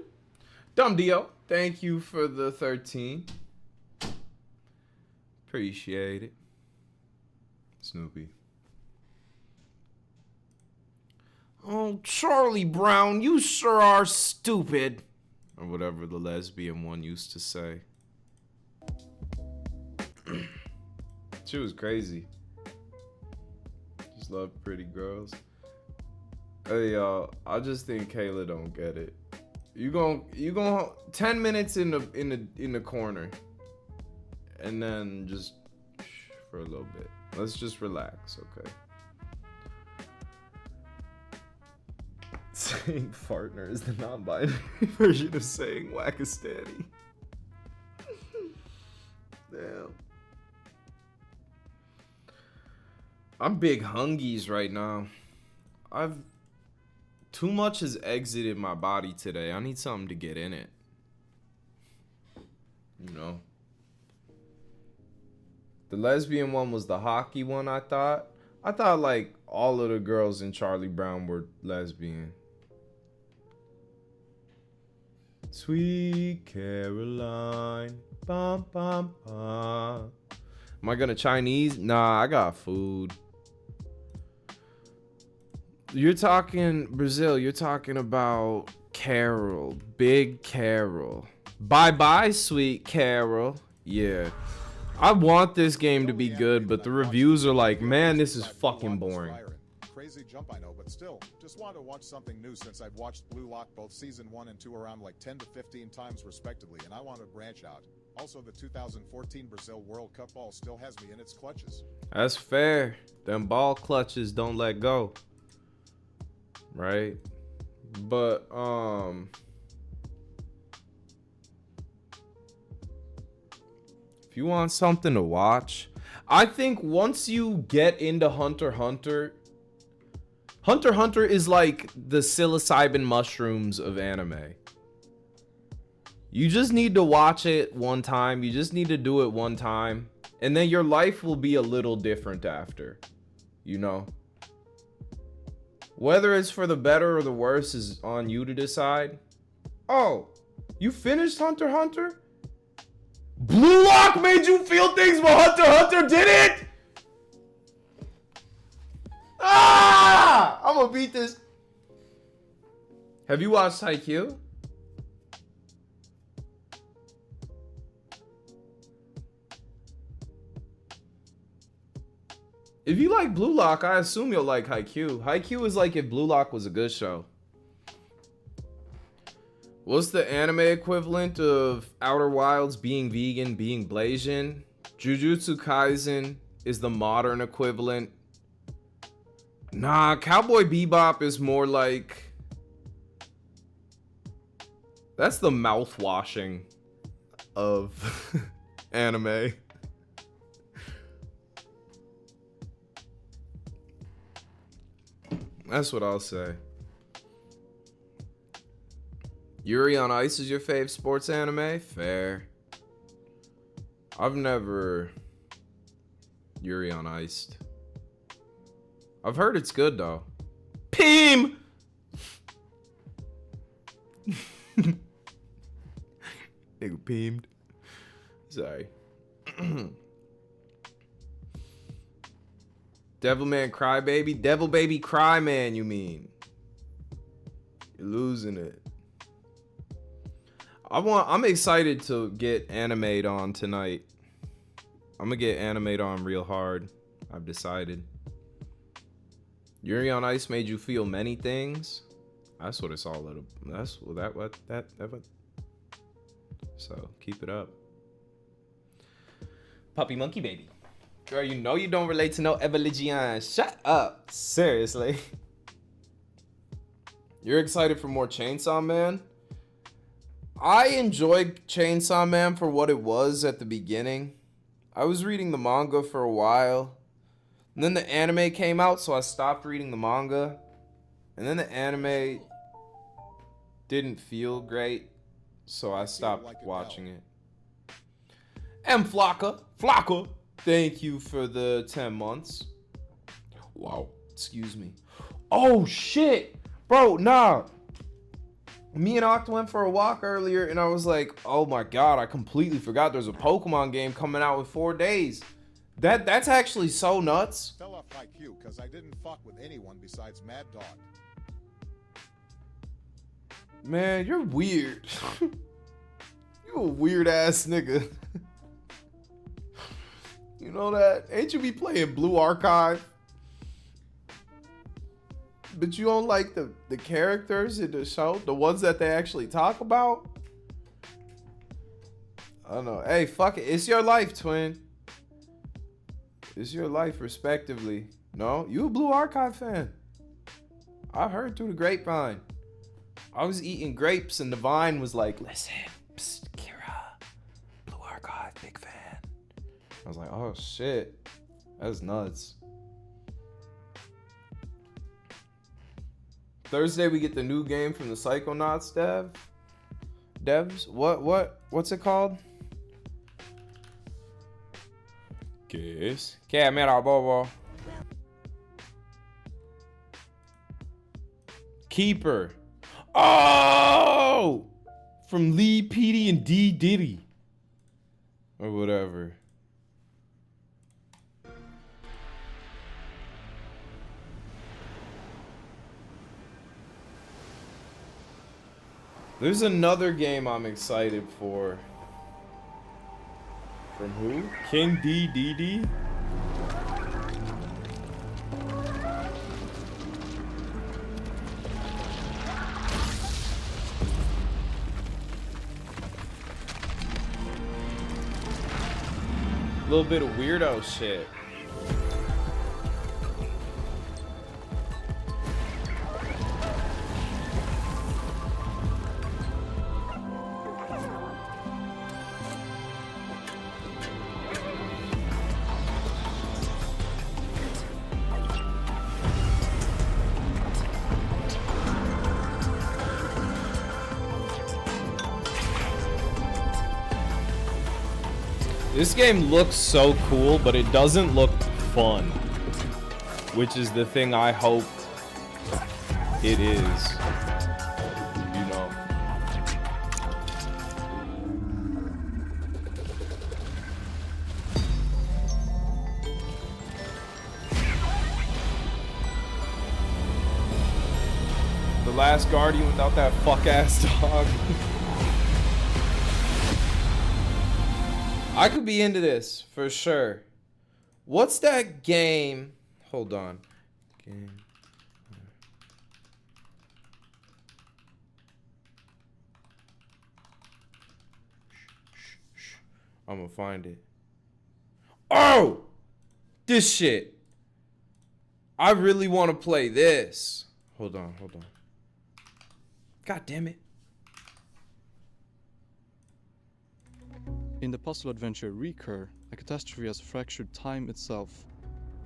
Dumb Dio, thank you for the 13. Appreciate it. Snoopy. Oh, Charlie Brown, you sure are stupid. Or whatever the lesbian one used to say. She was crazy. Just love pretty girls. Hey y'all, I just think Kayla don't get it. You gon' 10 minutes in the corner, and then just for a little bit. Let's just relax, okay? Saying partner is the non-binary version of saying Wakastani. Damn. I'm big hungies right now. Too much has exited my body today. I need something to get in it. You know? The lesbian one was the hockey one, I thought. I thought like all of the girls in Charlie Brown were lesbian. Sweet Caroline. Bum, bum, bum. Am I gonna Chinese? Nah, I got food. You're talking Brazil. You're talking about Carol. Big Carol. Bye-bye, sweet Carol. Yeah. I want this game to be good, but the reviews are like, man, this is fucking boring. Crazy jump, I know, but still, just want to watch something new since I've watched Blue Lock both season 1 and 2 around like 10 to 15 times respectively, and I want to branch out. Also, the 2014 Brazil World Cup ball still has me in its clutches. That's fair. Them ball clutches don't let go. Right? But, if you want something to watch, I think once you get into Hunter x Hunter, Hunter x Hunter is like the psilocybin mushrooms of anime. You just need to watch it one time. You just need to do it one time. And then your life will be a little different after. You know? Whether it's for the better or the worse is on you to decide. Oh, you finished Hunter x Hunter? Blue Lock made you feel things, but Hunter x Hunter didn't? Ah! I'm gonna beat this. Have you watched Haikyuu? If you like Blue Lock, I assume you'll like Haikyuu. Haikyuu is like if Blue Lock was a good show. What's the anime equivalent of Outer Wilds being vegan, being Blasian? Jujutsu Kaisen is the modern equivalent. Nah, Cowboy Bebop is more like... That's the mouth-washing of anime. That's what I'll say. Yuri on Ice is your fave sports anime? Fair. I've never Yuri on Ice. I've heard it's good though. Peem! Nigga peemed. Sorry. Devilman Crybaby? Devil Baby Cryman, you mean? You're losing it. I'm excited to get Animate on tonight. I'm gonna get Animate on real hard. I've decided. Yuri on Ice made you feel many things. That's what it's all about. That's what. So keep it up. Puppy Monkey Baby. Girl, you know you don't relate to no Evelygian. Shut up. Seriously. You're excited for more Chainsaw Man? I enjoyed Chainsaw Man for what it was at the beginning. I was reading the manga for a while. And then the anime came out, so I stopped reading the manga. And then the anime didn't feel great, so I stopped watching it. And Flocka, thank you for the 10 months. Wow, excuse me. Oh, shit. Bro, nah. Me and Octa went for a walk earlier, and I was like, oh my god, I completely forgot there's a Pokemon game coming out with 4 days. That's actually so nuts. Fell off Haikyuu because I didn't fuck with anyone besides Mad Dog. Man, you're weird. You a weird ass nigga. You know that? Ain't you be playing Blue Archive? But you don't like the characters in the show? The ones that they actually talk about? I don't know. Hey, fuck it. It's your life, twin. It's your life, respectively. No? You a Blue Archive fan. I heard through the grapevine. I was eating grapes and the vine was like, listen, psst, Kira, Blue Archive, big fan. I was like, oh shit. That's nuts. Thursday we get the new game from the Psychonauts devs. What's it called? Guess. Camera bobo. Keeper. Oh! from Lee, Petey, and D Diddy. Or whatever. There's another game I'm excited for. From who? King D D D? A little bit of weirdo shit. This game looks so cool, but it doesn't look fun, which is the thing I hope it is, you know. The Last Guardian without that fuck-ass dog. I could be into this for sure. What's that game? Hold on. Game. I'm gonna find it. Oh! This shit. I really want to play this. Hold on, hold on. God damn it. In the puzzle adventure Recur, a catastrophe has fractured time itself,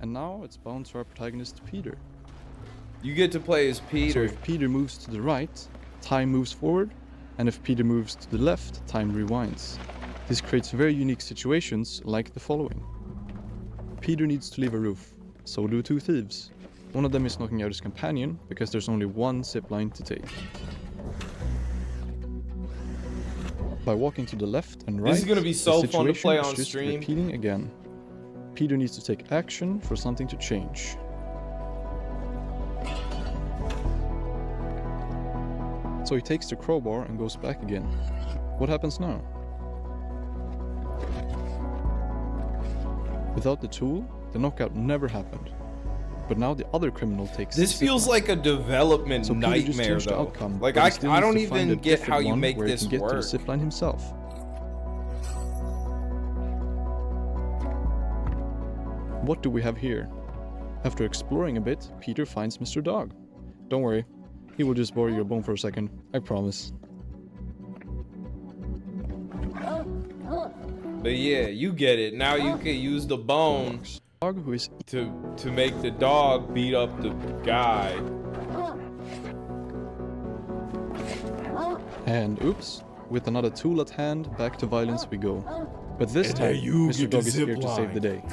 and now it's bound to our protagonist Peter. You get to play as Peter. So if Peter moves to the right, time moves forward, and if Peter moves to the left, time rewinds. This creates very unique situations like the following. Peter needs to leave a roof, so do two thieves. One of them is knocking out his companion because there's only one zipline to take. By walking to the left and right, this is gonna be so the fun to play situation on is just stream. repeating again. Peter needs to take action for something to change. So he takes the crowbar and goes back again. What happens now? Without the tool, the knockout never happened. But now the other criminal takes This the feels zipline. like a development So Peter just nightmare, changed the though. outcome, Like but he still I needs don't to find even a get how different you one make where he this can get work. to the zipline himself. What do we have here? After exploring a bit, Peter finds Mr. Dog. Don't worry, he will just borrow your bone for a second, I promise. But yeah, you get it. Now you can use the bone Dog who is to make the dog beat up the guy. And oops, with another tool at hand, back to violence we go. But this And time, now you Mr. get Dog the is here zip to save line. the day.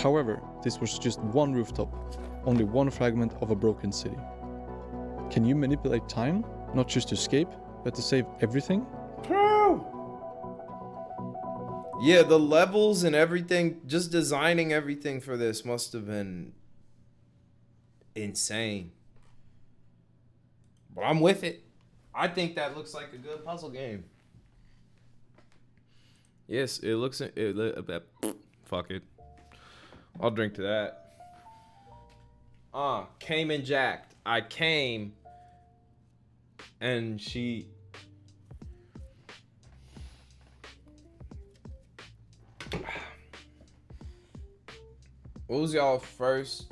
However, this was just one rooftop, only one fragment of a broken city. Can you manipulate time, not just to escape, but to save everything? Yeah, the levels and everything, just designing everything for this must have been insane. But I'm with it. I think that looks like a good puzzle game. Yes, it looks. Fuck it. I'll drink to that. Came and jacked. I came, and she. What was y'all first?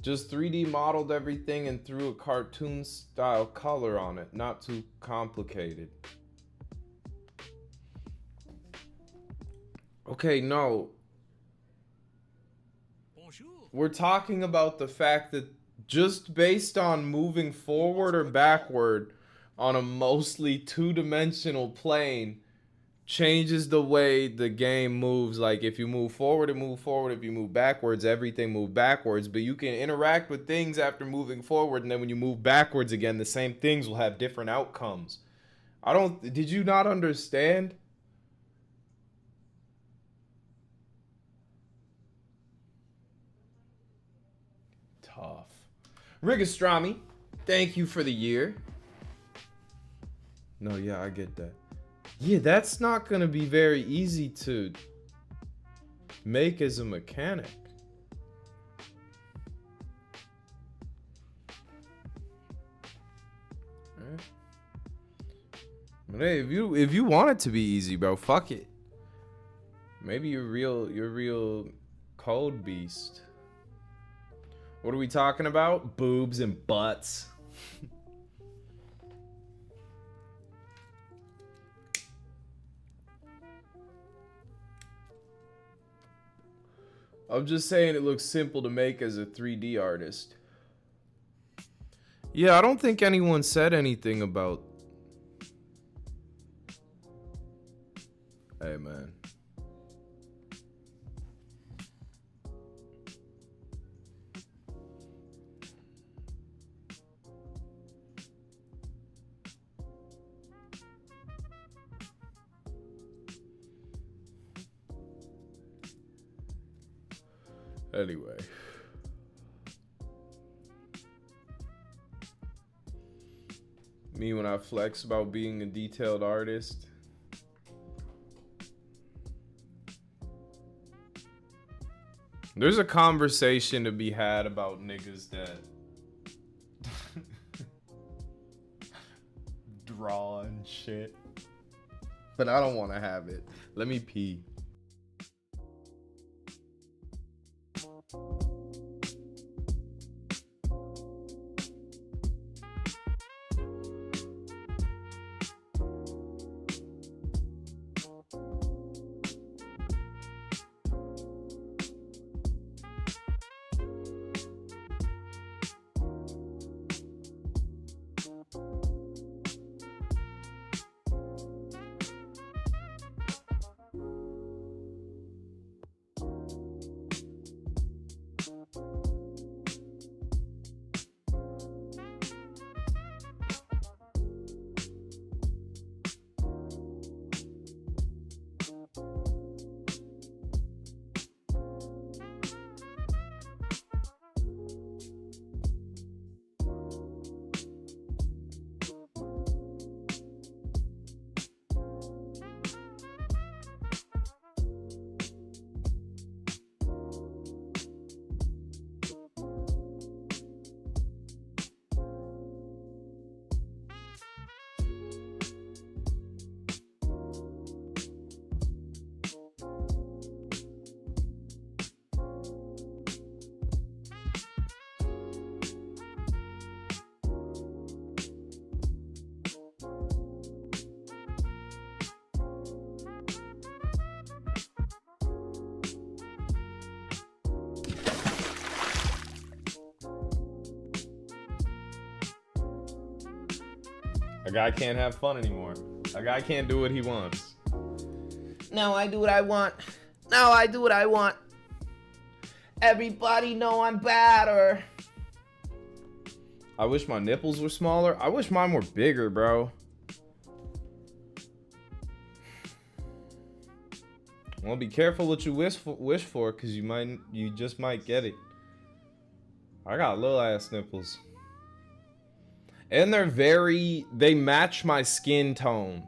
Just 3D modeled everything and threw a cartoon style color on it. Not too complicated. Okay, no. We're talking about the fact that just based on moving forward or backward on a mostly two-dimensional plane, changes the way the game moves. Like if you move forward, it move forward. If you move backwards, everything move backwards. But you can interact with things after moving forward, and then when you move backwards again, the same things will have different outcomes. Did you not understand? Tough. Rigastrami, thank you for the year. No, yeah, I get that. Yeah, that's not gonna be very easy to make as a mechanic. Alright. But hey, if you want it to be easy, bro, fuck it. Maybe you're real cold beast. What are we talking about? Boobs and butts. I'm just saying it looks simple to make as a 3D artist. Yeah, I don't think anyone said anything about... Hey, man. Anyway. Me when I flex about being a detailed artist. There's a conversation to be had about niggas that draw and shit. But I don't want to have it. Let me pee. A guy can't have fun anymore. A guy can't do what he wants. No, I do what I want. No, I do what I want. Everybody know I'm bad, or... I wish my nipples were smaller. I wish mine were bigger, bro. Well, be careful what you wish for, cause you just might get it. I got little ass nipples. And they match my skin tone.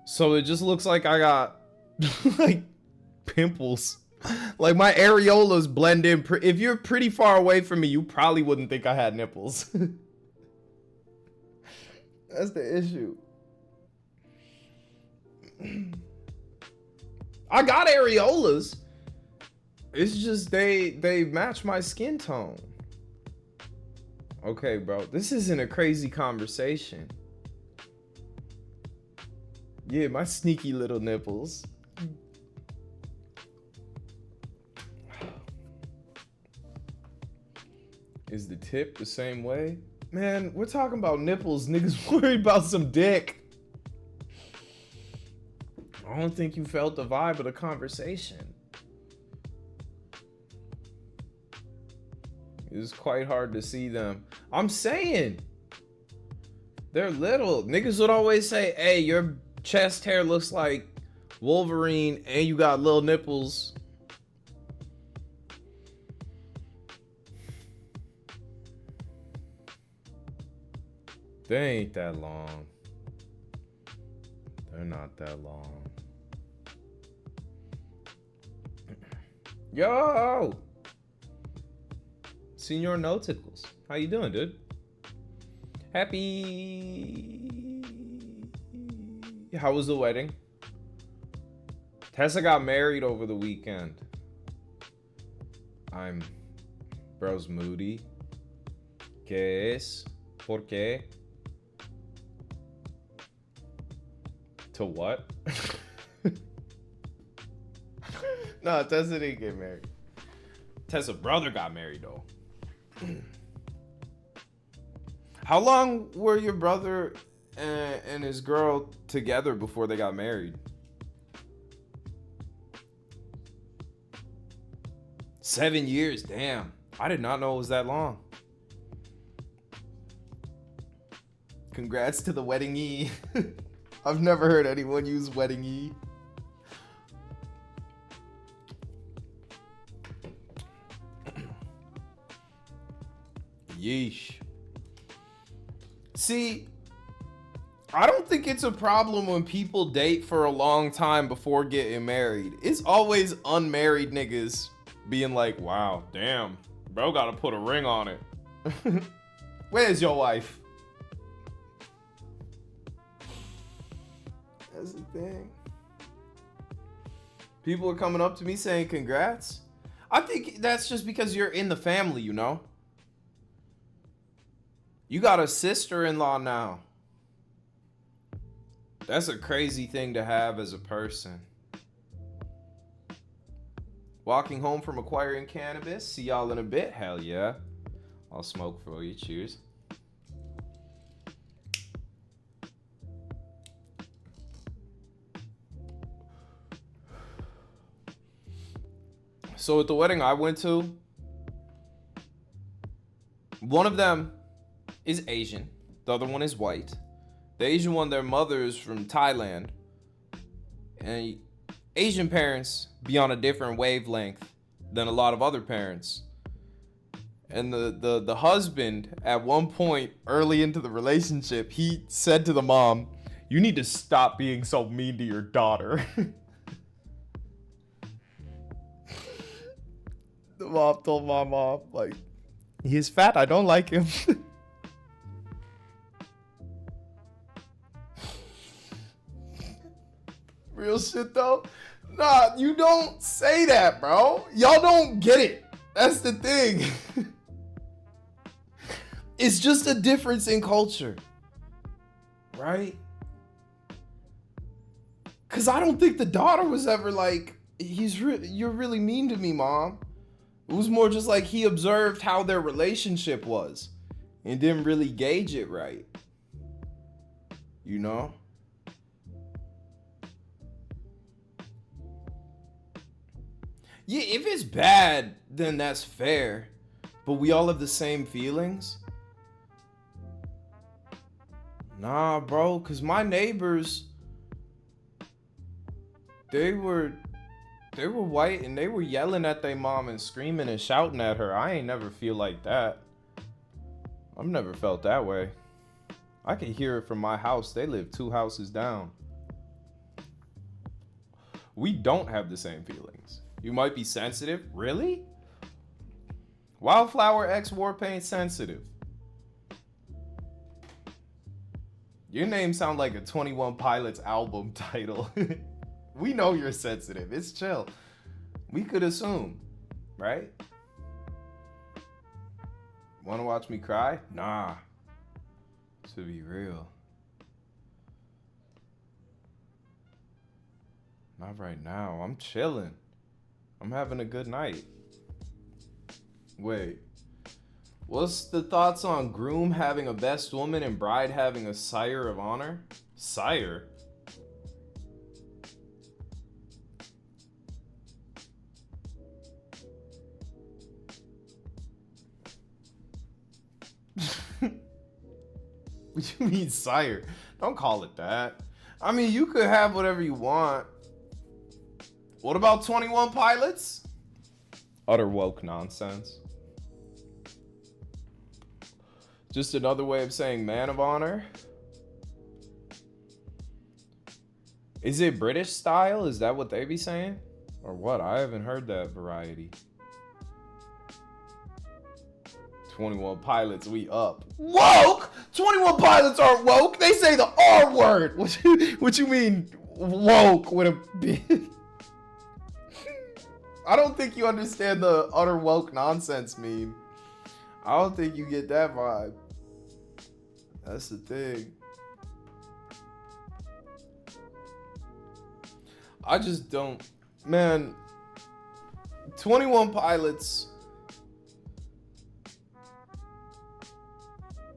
So it just looks like I got like pimples. Like my areolas blend in. If you're pretty far away from me, you probably wouldn't think I had nipples. That's the issue. I got areolas. It's just they match my skin tone. Okay, bro. This isn't a crazy conversation. Yeah, my sneaky little nipples. Is the tip the same way? Man, we're talking about nipples. Niggas worried about some dick. I don't think you felt the vibe of the conversation. It's quite hard to see them. I'm saying, they're little. Niggas would always say, hey, your chest hair looks like Wolverine and you got little nipples. They ain't that long. They're not that long. Yo! Senor Noticals. How you doing, dude? Happy... How was the wedding? Tessa got married over the weekend. Bro's moody. ¿Qué es? ¿Por qué? To what? No, Tessa didn't get married. Tessa's brother got married though. How long were your brother and his girl together before they got married? 7 years, damn. I did not know it was that long. Congrats to the wedding-y. I've never heard anyone use wedding-y. Yeesh. See, I don't think it's a problem when people date for a long time before getting married. It's always unmarried niggas being like, wow, damn, bro gotta put a ring on it. Where's your wife? That's the thing. People are coming up to me saying congrats. I think that's just because you're in the family, you know? You got a sister-in-law now. That's a crazy thing to have as a person. Walking home from acquiring cannabis. See y'all in a bit. Hell yeah. I'll smoke for you. Cheers. So at the wedding I went to, one of them is Asian. The other one is white. The Asian one, their mother is from Thailand. And Asian parents be on a different wavelength than a lot of other parents. And the husband, at one point early into the relationship, he said to the mom, "You need to stop being so mean to your daughter." The mom told my mom, like, "He's fat, I don't like him." Real shit though. Nah, you don't say that, bro. Y'all don't get it. That's the thing. It's just a difference in culture, right? Cause I don't think the daughter was ever like, you're really mean to me, mom. It was more just like he observed how their relationship was and didn't really gauge it right. You know? Yeah, if it's bad, then that's fair. But we all have the same feelings. Nah, bro, cause my neighbors, they were white and they were yelling at their mom and screaming and shouting at her. I ain't never feel like that. I've never felt that way. I can hear it from my house. They live 2 houses down. We don't have the same feelings. You might be sensitive. Really? Wildflower X Warpaint sensitive. Your name sound like a 21 Pilots album title. We know you're sensitive. It's chill. We could assume, right? Wanna watch me cry? Nah. To be real. Not right now. I'm chilling. I'm having a good night. Wait. What's the thoughts on groom having a best woman and bride having a sire of honor? Sire? What you mean, sire? Don't call it that. I mean, you could have whatever you want. What about 21 Pilots? Utter woke nonsense. Just another way of saying man of honor. Is it British style? Is that what they be saying? Or what? I haven't heard that variety. 21 Pilots, we up. Woke? 21 Pilots aren't woke. They say the R word. What you mean woke with a B? I don't think you understand the utter woke nonsense meme. I don't think you get that vibe. That's the thing. I just don't. Man, 21 Pilots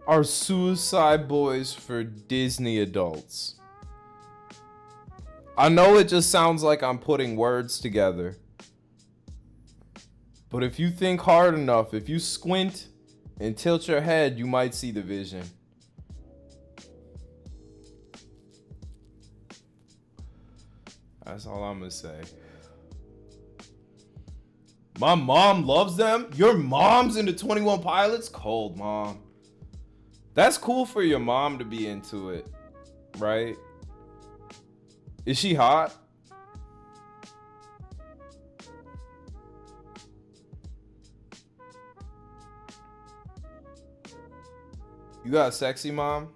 are suicide boys for Disney adults. I know it just sounds like I'm putting words together. But if you think hard enough, if you squint and tilt your head, you might see the vision. That's all I'm gonna say. My mom loves them? Your mom's into 21 Pilots? Cold, mom. That's cool for your mom to be into it, right? Is she hot? You got a sexy mom?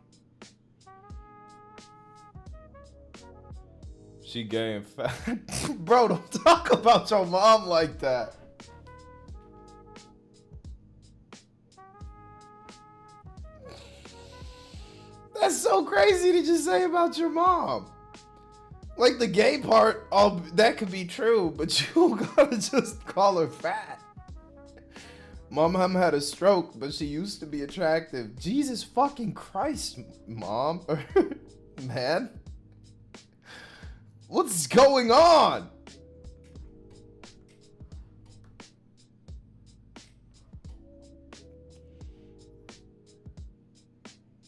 She gay and fat. Bro, don't talk about your mom like that. That's so crazy to just say about your mom. Like the gay part, that could be true, but you gotta just call her fat. My mom had a stroke, but she used to be attractive. Jesus fucking Christ, mom. Man. What's going on?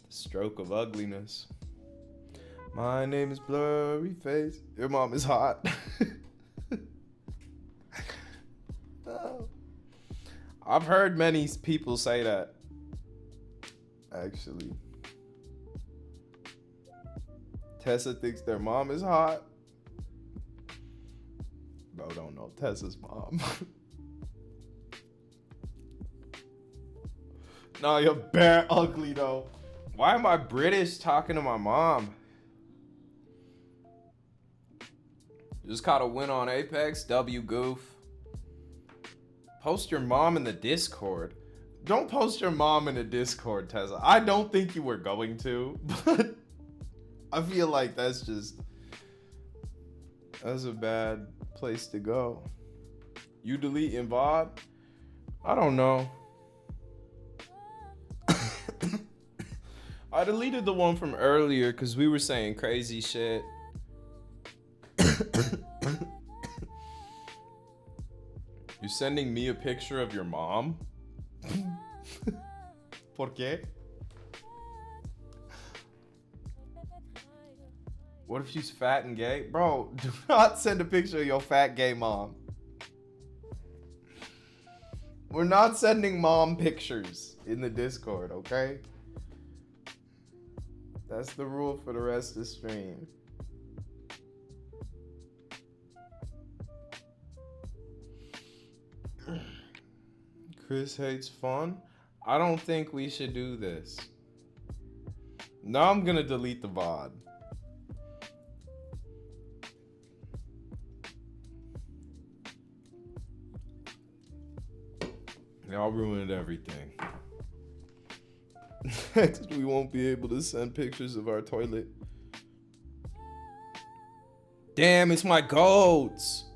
Stroke of ugliness. My name is Blurry Face. Your mom is hot. Oh. I've heard many people say that. Actually. Tessa thinks their mom is hot. Bro, don't know Tessa's mom. No, you're bare ugly though. Why am I British talking to my mom? Just caught a win on Apex. W goof. Post your mom in the Discord. Don't post your mom in the Discord, Tessa. I don't think you were going to, but I feel like that's a bad place to go. You deleting VOD? I don't know. I deleted the one from earlier because we were saying crazy shit. You're sending me a picture of your mom? ¿Por qué? What if she's fat and gay? Bro, do not send a picture of your fat gay mom. We're not sending mom pictures in the Discord, okay? That's the rule for the rest of the stream. Chris hates fun. I don't think we should do this. Now I'm gonna delete the VOD. Y'all ruined everything. Next, we won't be able to send pictures of our toilet. Damn, it's my goats.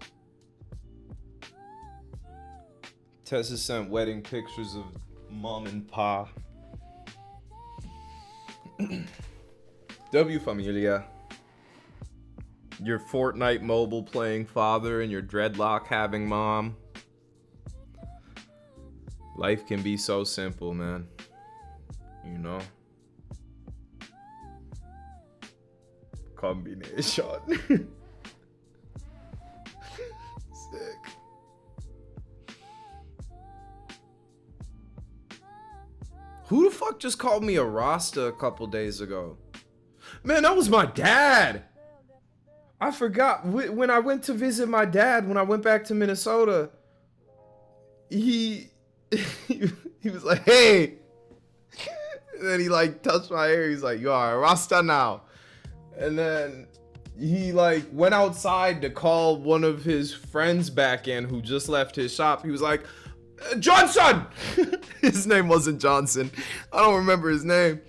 Tessa sent wedding pictures of mom and pa. W familia. Your Fortnite mobile playing father and your dreadlock having mom. Life can be so simple, man. You know? combination. Sick. Who the fuck just called me a Rasta a couple days ago? Man, that was my dad. I forgot when I went to visit my dad when I went back to Minnesota. He was like, "Hey," and then he like touched my hair. He's like, "You are a Rasta now," and then he like went outside to call one of his friends back in who just left his shop. He was like, "Johnson." His name wasn't Johnson. I don't remember his name,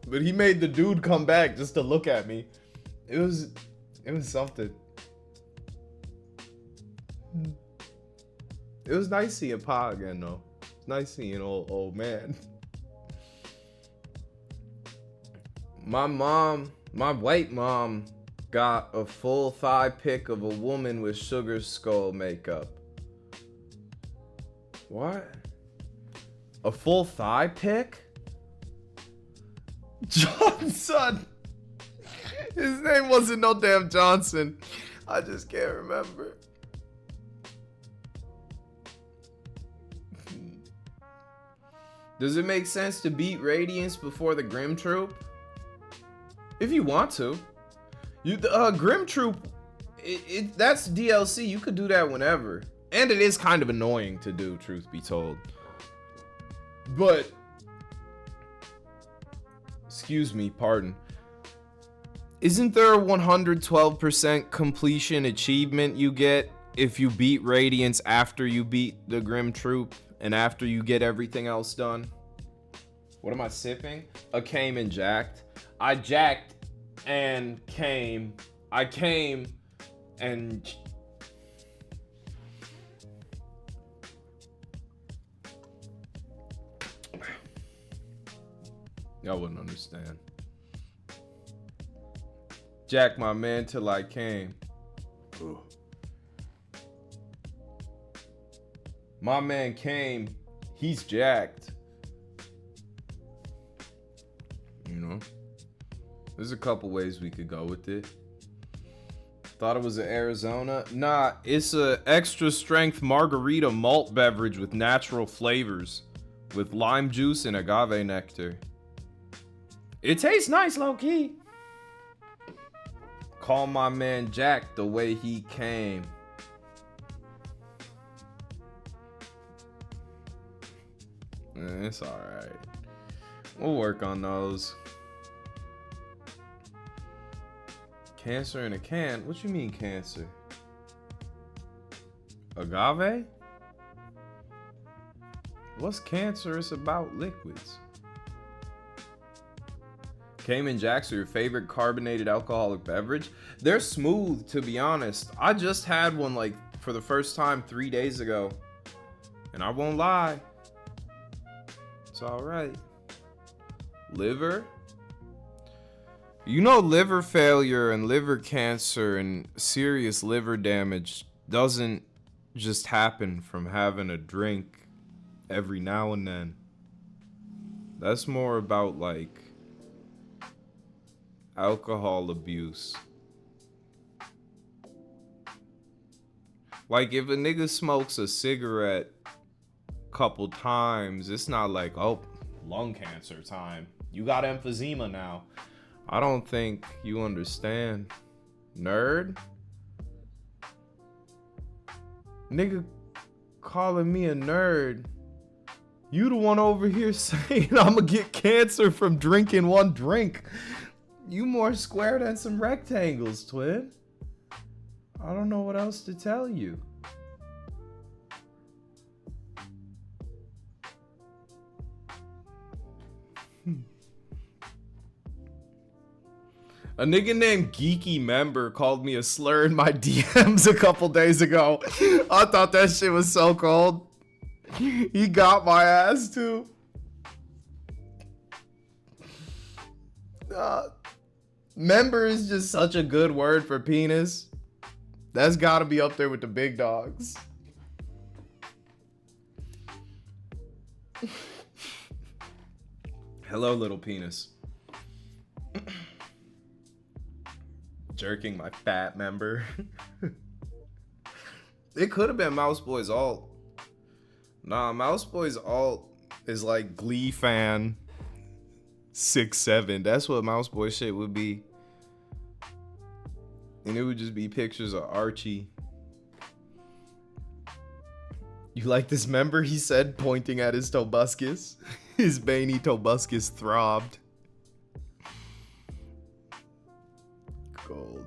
but he made the dude come back just to look at me. It was something. It was nice seeing Pa again, though. It's nice seeing old man. My white mom, got a full thigh pic of a woman with sugar skull makeup. What? A full thigh pic? Johnson! His name wasn't no damn Johnson. I just can't remember. Does it make sense to beat Radiance before the Grim Troop? If you want to. Grim Troop, that's DLC. You could do that whenever. And it is kind of annoying to do, truth be told. But, excuse me, pardon. Isn't there a 112% completion achievement you get if you beat Radiance after you beat the Grim Troop and after you get everything else done? What am I sipping? A came and jacked. I jacked and came. I came and... Y'all wouldn't understand. Jack my man till I came. Ugh. My man came. He's jacked. You know? There's a couple ways we could go with it. Thought it was an Arizona. Nah, it's a extra strength margarita malt beverage with natural flavors. With lime juice and agave nectar. It tastes nice, low-key. Call my man Jack the way he came. It's alright. We'll work on those. Cancer in a can? What you mean cancer? Agave? What's cancerous about liquids? Cayman Jacks are your favorite carbonated alcoholic beverage? They're smooth, to be honest. I just had one like for the first time 3 days ago. And I won't lie. It's alright. Liver? You know, liver failure and liver cancer and serious liver damage doesn't just happen from having a drink every now and then. That's more about like alcohol abuse. Like if a nigga smokes a cigarette a couple times, it's not like, oh, lung cancer time. You got emphysema now. I don't think you understand. Nerd? Nigga calling me a nerd. You the one over here saying I'ma get cancer from drinking one drink. You more square than some rectangles, twin. I don't know what else to tell you. A nigga named Geeky Member called me a slur in my DMs a couple days ago. I thought that shit was so cold. He got my ass too. Member is just such a good word for penis. That's gotta be up there with the big dogs. Hello, little penis. Jerking my fat member. It could have been Mouse Boy's alt. Nah, Mouse Boy's alt is like Glee fan 6-7. That's what Mouse Boy shit would be. And it would just be pictures of Archie. You like this member? He said, pointing at his tobuscus. His veiny tobuscus throbbed. Gold.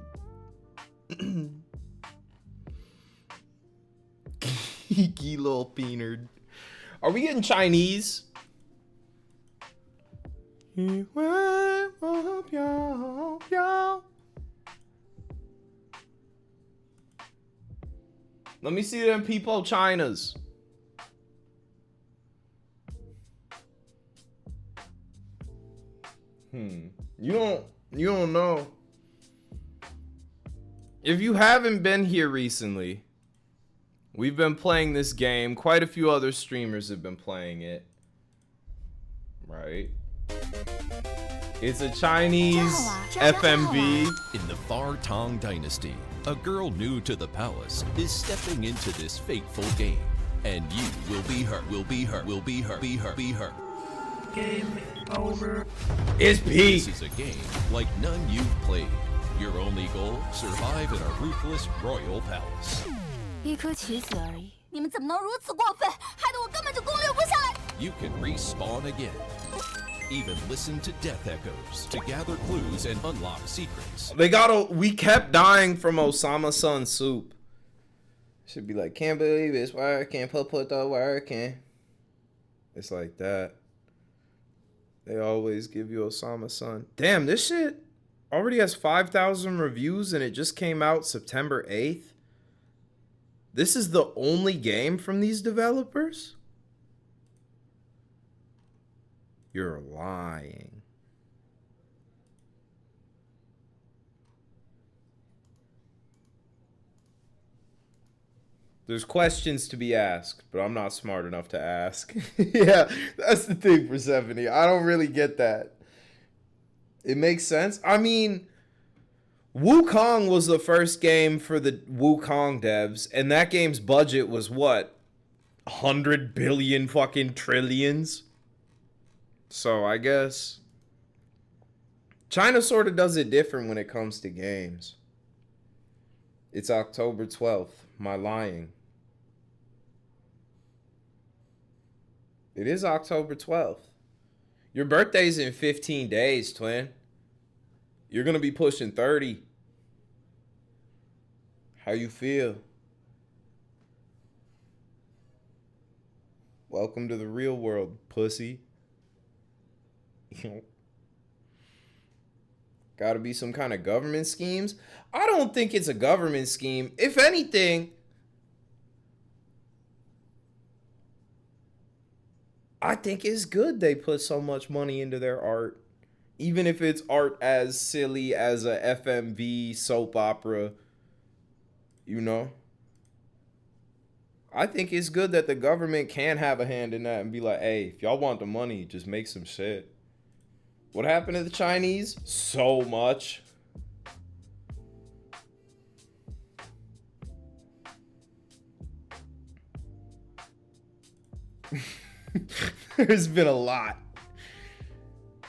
Geeky little peenard. Are we getting Chinese? Let me see them people Chinas. You don't know. If you haven't been here recently, we've been playing this game. Quite a few other streamers have been playing it. Right? It's a Chinese FMV. In the Far Tang Dynasty, a girl new to the palace is stepping into this fateful game. And you will be her, will be her, will be her, be her, be her. Game over. It's peak. This is a game like none you've played. Your only goal, survive in a ruthless royal palace. 一颗棋子而已，你们怎么能如此过分，害得我根本就攻略不下来。You can respawn again. Even listen to death echoes to gather clues and unlock secrets. We kept dying from Osama-san soup. Should be like, can't believe it's working, put the working. It's like that. They always give you Osama-san. Damn, this shit already has 5,000 reviews and it just came out September 8th. This is the only game from these developers? You're lying. There's questions to be asked, but I'm not smart enough to ask. Yeah, that's the thing for 70. I don't really get that. It makes sense. I mean, Wukong was the first game for the Wukong devs, and that game's budget was what? 100 billion fucking trillions? So I guess China sort of does it different when it comes to games. It's October 12th. Am I lying? It is October 12th. Your birthday's in 15 days, twin. You're going to be pushing 30. How you feel? Welcome to the real world, pussy. Gotta be some kind of government schemes? I don't think it's a government scheme. If anything, I think it's good they put so much money into their art. Even if it's art as silly as a FMV soap opera, you know? I think it's good that the government can have a hand in that and be like, hey, if y'all want the money, just make some shit. What happened to the Chinese? So much. There's been a lot.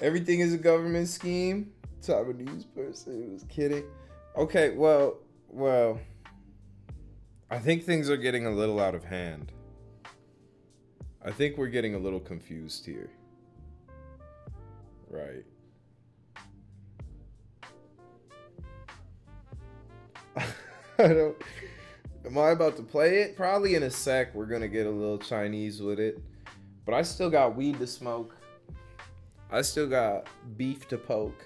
Everything is a government scheme. Taiwanese person was kidding. Okay, well, I think things are getting a little out of hand. I think we're getting a little confused here. Right. I don't... Am I about to play it? Probably in a sec we're gonna get a little Chinese with it. But I still got weed to smoke. I still got beef to poke.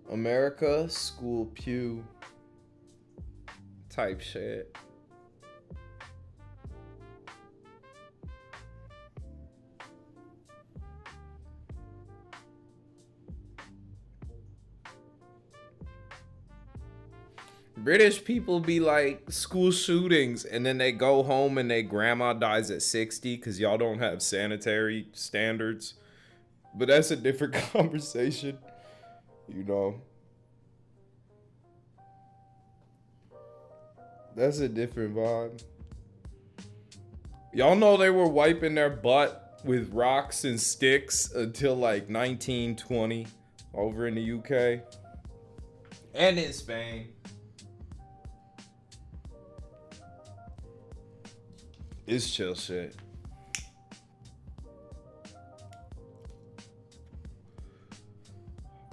America, school pew. Type shit. British people be like school shootings and then they go home and their grandma dies at 60 because y'all don't have sanitary standards. But that's a different conversation, you know. That's a different vibe. Y'all know they were wiping their butt with rocks and sticks until like 1920 over in the UK and in Spain. It's chill shit.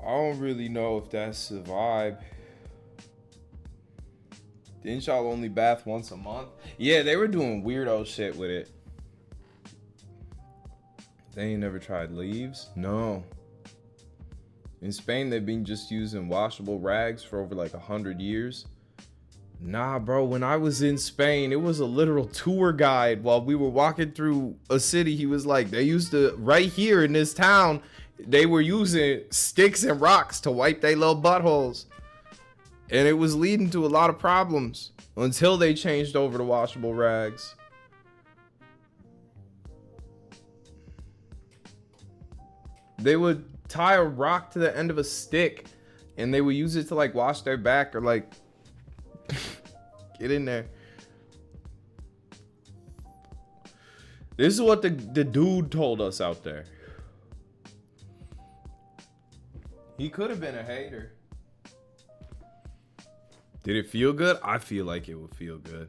I don't really know if that's the vibe. Didn't y'all only bath once a month? Yeah, they were doing weirdo shit with it. They ain't never tried leaves? No. In Spain, they've been just using washable rags for over like 100 years. Nah, bro, when I was in Spain, it was a literal tour guide while we were walking through a city. He was like, they used to, right here in this town, they were using sticks and rocks to wipe their little buttholes. And it was leading to a lot of problems until they changed over to washable rags. They would tie a rock to the end of a stick and they would use it to like wash their back or like get in there. This is what the dude told us out there. He could have been a hater. Did it feel good? I feel like it would feel good.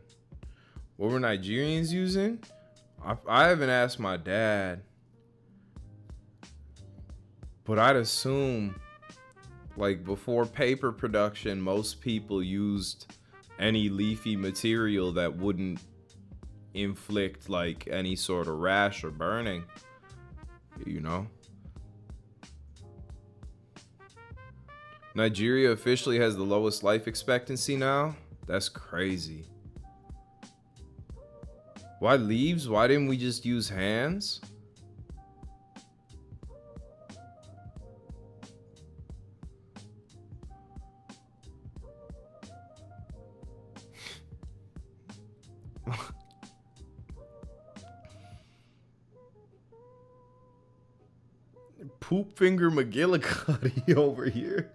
What were Nigerians using? I haven't asked my dad. But I'd assume, like, before paper production, most people used any leafy material that wouldn't inflict, like, any sort of rash or burning. You know? Nigeria officially has the lowest life expectancy now? That's crazy. Why leaves? Why didn't we just use hands? Poop finger McGillicuddy over here.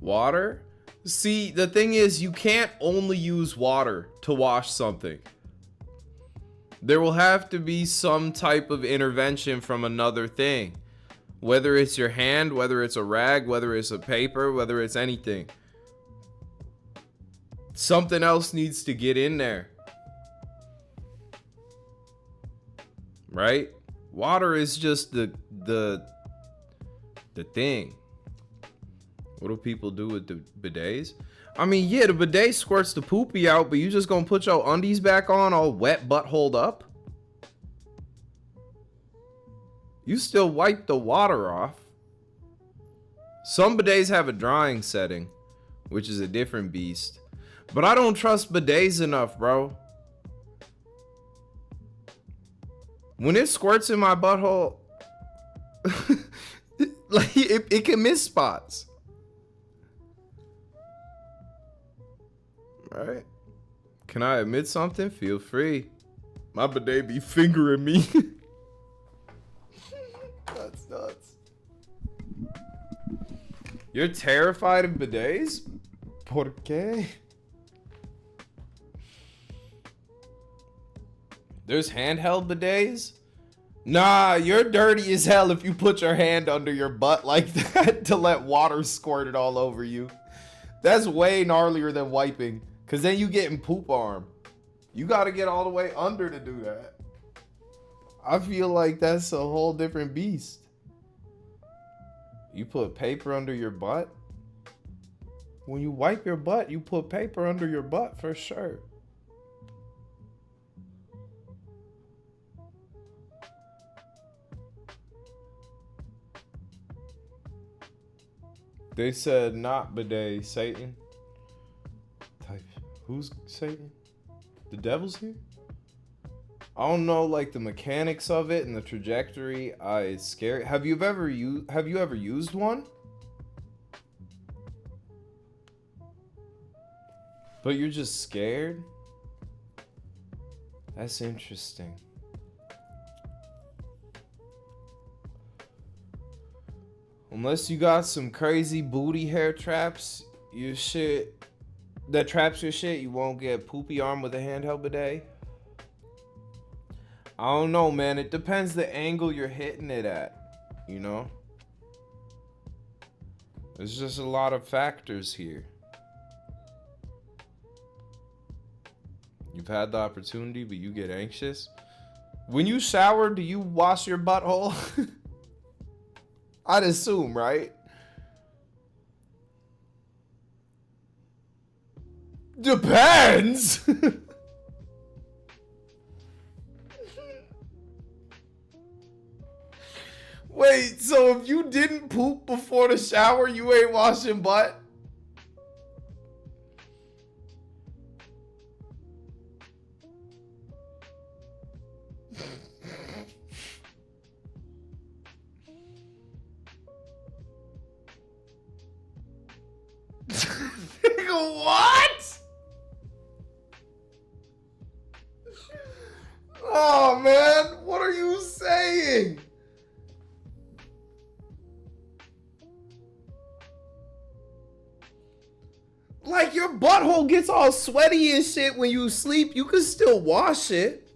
Water? See, the thing is, you can't only use water to wash something. There will have to be some type of intervention from another thing. Whether it's your hand, whether it's a rag, whether it's a paper, whether it's anything. Something else needs to get in there. Right? Water is just the thing. What do people do with the bidets? I mean, yeah, the bidet squirts the poopy out, but you just gonna put your undies back on all wet butthole up? You still wipe the water off. Some bidets have a drying setting, which is a different beast. But I don't trust bidets enough, bro. When it squirts in my butthole, like it can miss spots. All right. Can I admit something? Feel free. My bidet be fingering me. That's nuts. You're terrified of bidets? ¿Por qué? There's handheld bidets? Nah, you're dirty as hell if you put your hand under your butt like that to let water squirt it all over you. That's way gnarlier than wiping. Cause then you get in poop arm. You gotta get all the way under to do that. I feel like that's a whole different beast. You put paper under your butt? When you wipe your butt, you put paper under your butt for sure. They said not bidet, Satan. Type. Who's Satan? The devil's here? I don't know, like the mechanics of it and the trajectory. It's scary. Have you ever used one? But you're just scared? That's interesting. Unless you got some crazy booty hair traps, your shit that traps your shit, you won't get poopy arm with a handheld bidet. I don't know, man. It depends the angle you're hitting it at, you know? There's just a lot of factors here. You've had the opportunity, but you get anxious. When you shower, do you wash your butthole? I'd assume, right? Depends. Wait, so if you didn't poop before the shower, you ain't washing butt? What? Oh man, what are you saying? Like your butthole gets all sweaty and shit when you sleep, you can still wash it.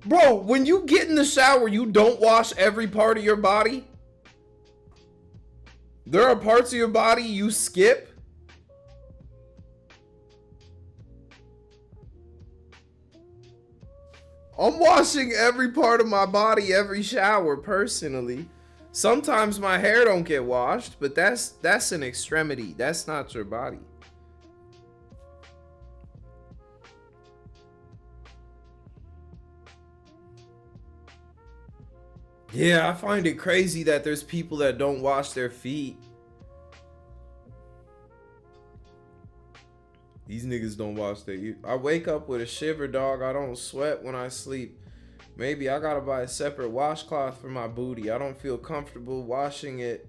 Bro, when you get in the shower, you don't wash every part of your body? There are parts of your body you skip? I'm washing every part of my body every shower personally. Sometimes my hair don't get washed, but that's an extremity. That's not your body. Yeah, I find it crazy that there's people that don't wash their feet. These niggas don't wash their... I wake up with a shiver, dog. I don't sweat when I sleep. Maybe I gotta buy a separate washcloth for my booty. I don't feel comfortable washing it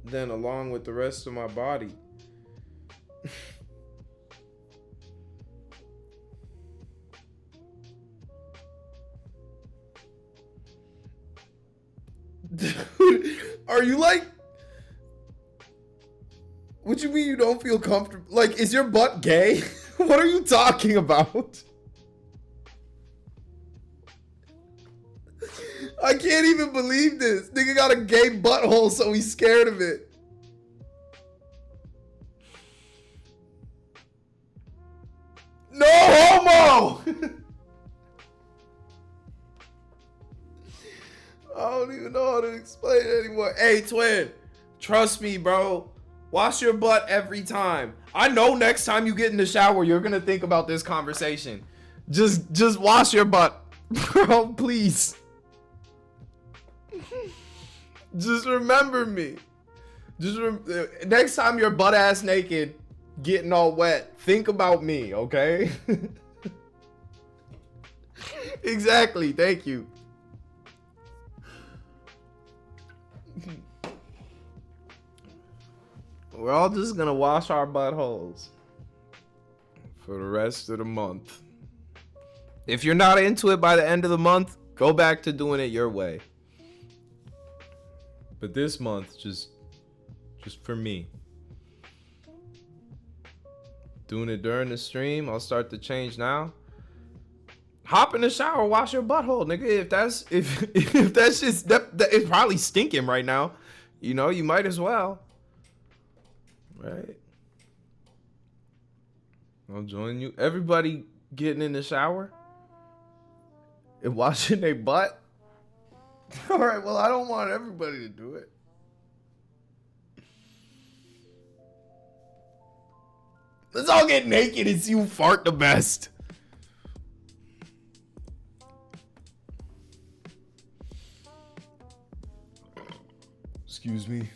then along with the rest of my body. Dude, are you like... What you mean you don't feel comfortable? Like, is your butt gay? What are you talking about? I can't even believe this. Nigga got a gay butthole, so he's scared of it. No homo! I don't even know how to explain it anymore. Hey, twin, trust me, bro. Wash your butt every time. I know next time you get in the shower, you're gonna think about this conversation. Just wash your butt, bro, please. Just remember me. Next time you're butt ass naked, getting all wet, think about me, okay? Exactly. Thank you. We're all just gonna wash our buttholes for the rest of the month. If you're not into it by the end of the month, go back to doing it your way. But this month, just for me. Doing it during the stream, I'll start to change now. Hop in the shower, wash your butthole, nigga. If that's just that it's probably stinking right now, you know, you might as well. Right? I'll join you. Everybody getting in the shower and washing their butt. All right, well, I don't want everybody to do it. Let's all get naked and see who fart the best. Excuse me.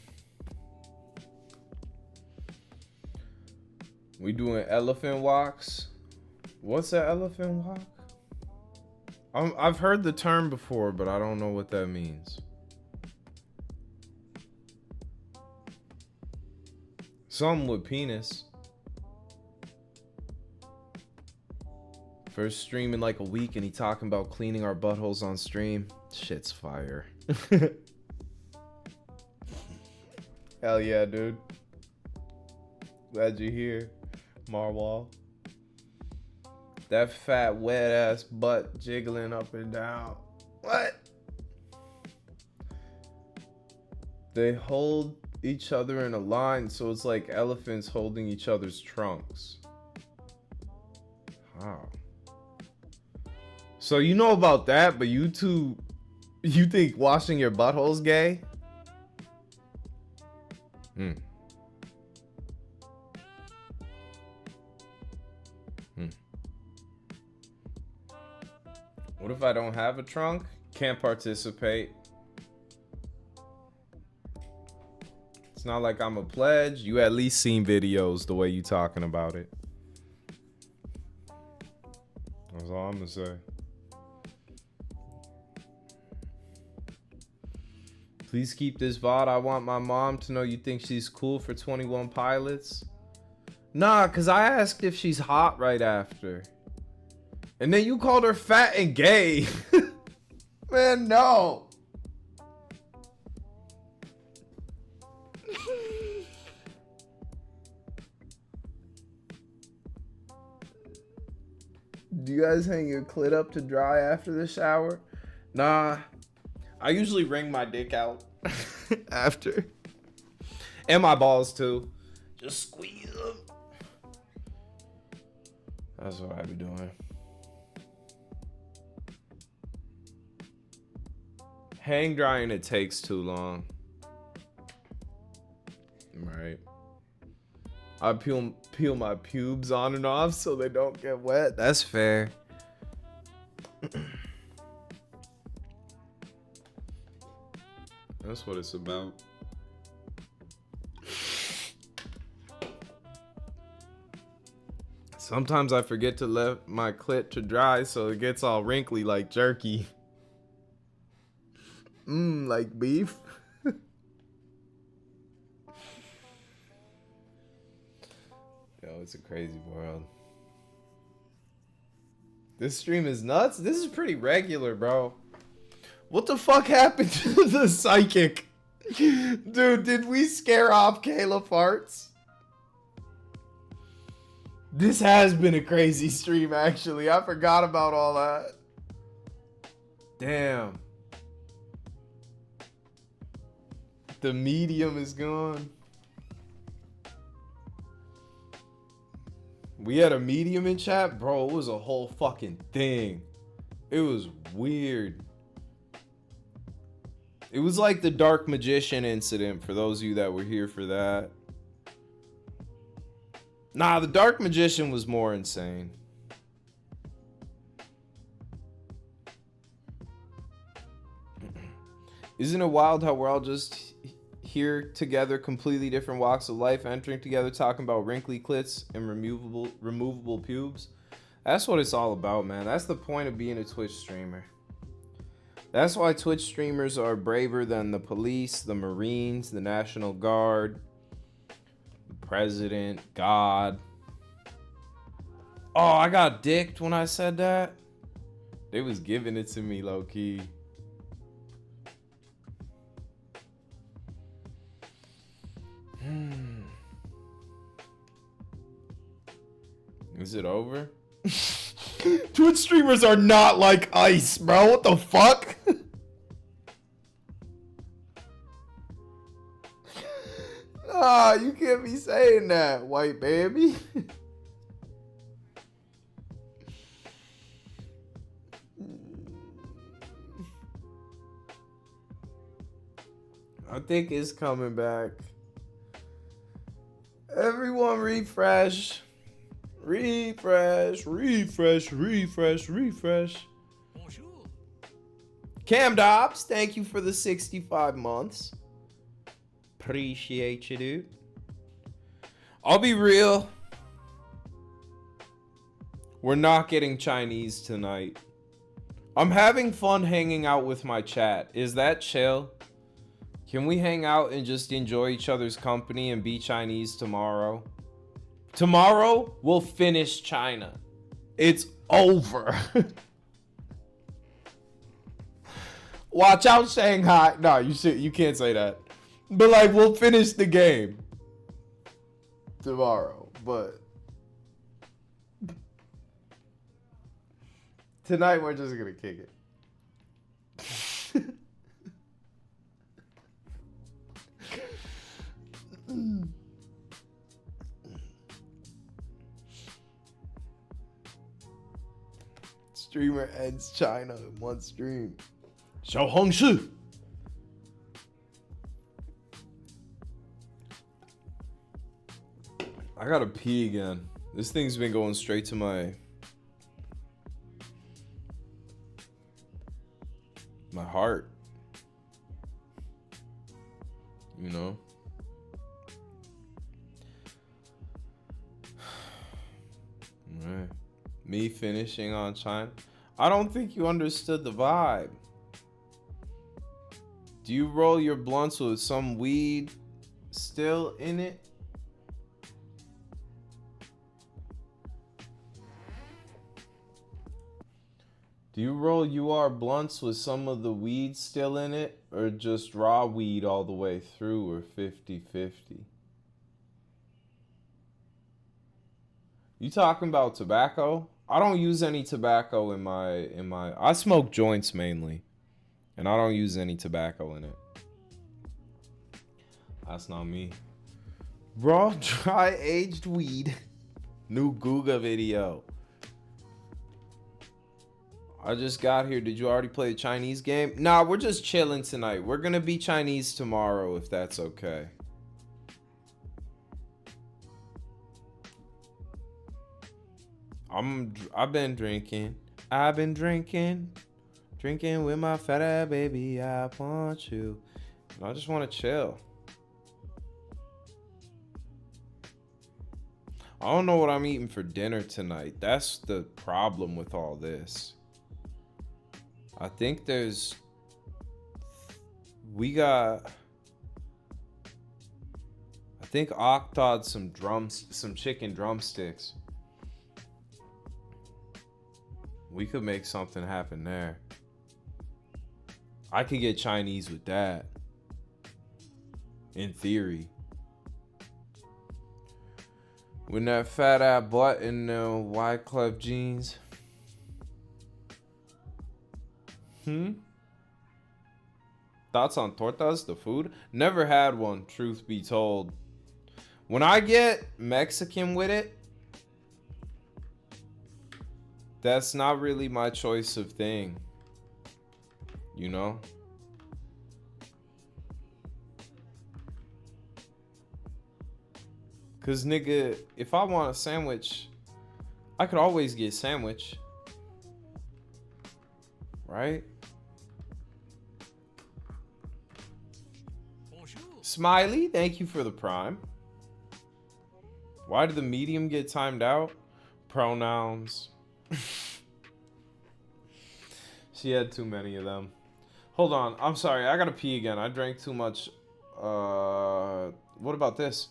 We doing elephant walks. What's an elephant walk? I've heard the term before, but I don't know what that means. Something with penis. First stream in like a week and he talking about cleaning our buttholes on stream. Shit's fire. Hell yeah, dude. Glad you're here, Marwal. That fat, wet ass butt jiggling up and down. What? They hold each other in a line, so it's like elephants holding each other's trunks. Wow. So you know about that, but you think washing your butthole's gay? What if I don't have a trunk? Can't participate. It's not like I'm a pledge. You at least seen videos the way you talking about it. That's all I'm gonna say. Please keep this VOD. I want my mom to know you think she's cool for 21 Pilots. Nah, cause I asked if she's hot right after. And then you called her fat and gay. Man, no. Do you guys hang your clit up to dry after the shower? Nah. I usually wring my dick out after. And my balls too. Just squeeze them. That's what I be doing. Hang drying, it takes too long. Right. I peel my pubes on and off so they don't get wet. That's fair. That's what it's about. Sometimes I forget to let my clit to dry so it gets all wrinkly like jerky. Like beef. Yo, it's a crazy world. This stream is nuts. This is pretty regular, bro. What the fuck happened to the psychic? Dude, did we scare off Kayla Farts? This has been a crazy stream, actually. I forgot about all that. Damn. The medium is gone. We had a medium in chat? Bro, it was a whole fucking thing. It was weird. It was like the Dark Magician incident, for those of you that were here for that. Nah, the Dark Magician was more insane. Isn't it wild how we're all just here together, completely different walks of life, entering together, talking about wrinkly clits and removable pubes? That's what it's all about, man. That's the point of being a Twitch streamer. That's why Twitch streamers are braver than the police, the Marines, the National Guard, the President, God. Oh, I got dicked when I said that. They was giving it to me low-key. Is it over? Twitch streamers are not like ice, bro. What the fuck? Ah, you can't be saying that, white baby. I think it's coming back. Everyone refresh. Refresh. Bonjour. Cam Dobbs, thank you for the 65 months. Appreciate you, dude. I'll be real. We're not getting Chinese tonight. I'm having fun hanging out with my chat. Is that chill? Can we hang out and just enjoy each other's company and be Chinese tomorrow? Tomorrow, we'll finish China. It's over. Watch out, Shanghai. No, you can't say that. But like, we'll finish the game tomorrow. But tonight we're just gonna kick it. Streamer ends China in one stream. 小红书. I gotta pee again. This thing's been going straight to my heart. You know? Alright. Me finishing on China. I don't think you understood the vibe. Do you roll your blunts with some weed still in it? Do you roll UR blunts with some of the weed still in it, or just raw weed all the way through, or 50-50? You talking about tobacco? I don't use any tobacco in my I smoke joints mainly, and I don't use any tobacco in it. That's not me. Raw dry aged weed. New Googa video. I just got here. Did you already play a Chinese game? Nah, we're just chilling tonight. We're gonna be Chinese tomorrow if that's okay. I've been drinking. I've been drinking. Drinking with my fat ass baby. I want you. And I just want to chill. I don't know what I'm eating for dinner tonight. That's the problem with all this. I think I think Octod some chicken drumsticks. We could make something happen there. I could get Chinese with that. In theory. With that fat ass butt and Wyclef jeans. Thoughts on tortas, the food? Never had one, truth be told. When I get Mexican with it, that's not really my choice of thing. You know? Cause nigga, if I want a sandwich, I could always get sandwich. Right? Smiley, thank you for the prime. Why did the medium get timed out? Pronouns. She had too many of them. Hold on, I'm sorry, I gotta pee again. I drank too much. What about this?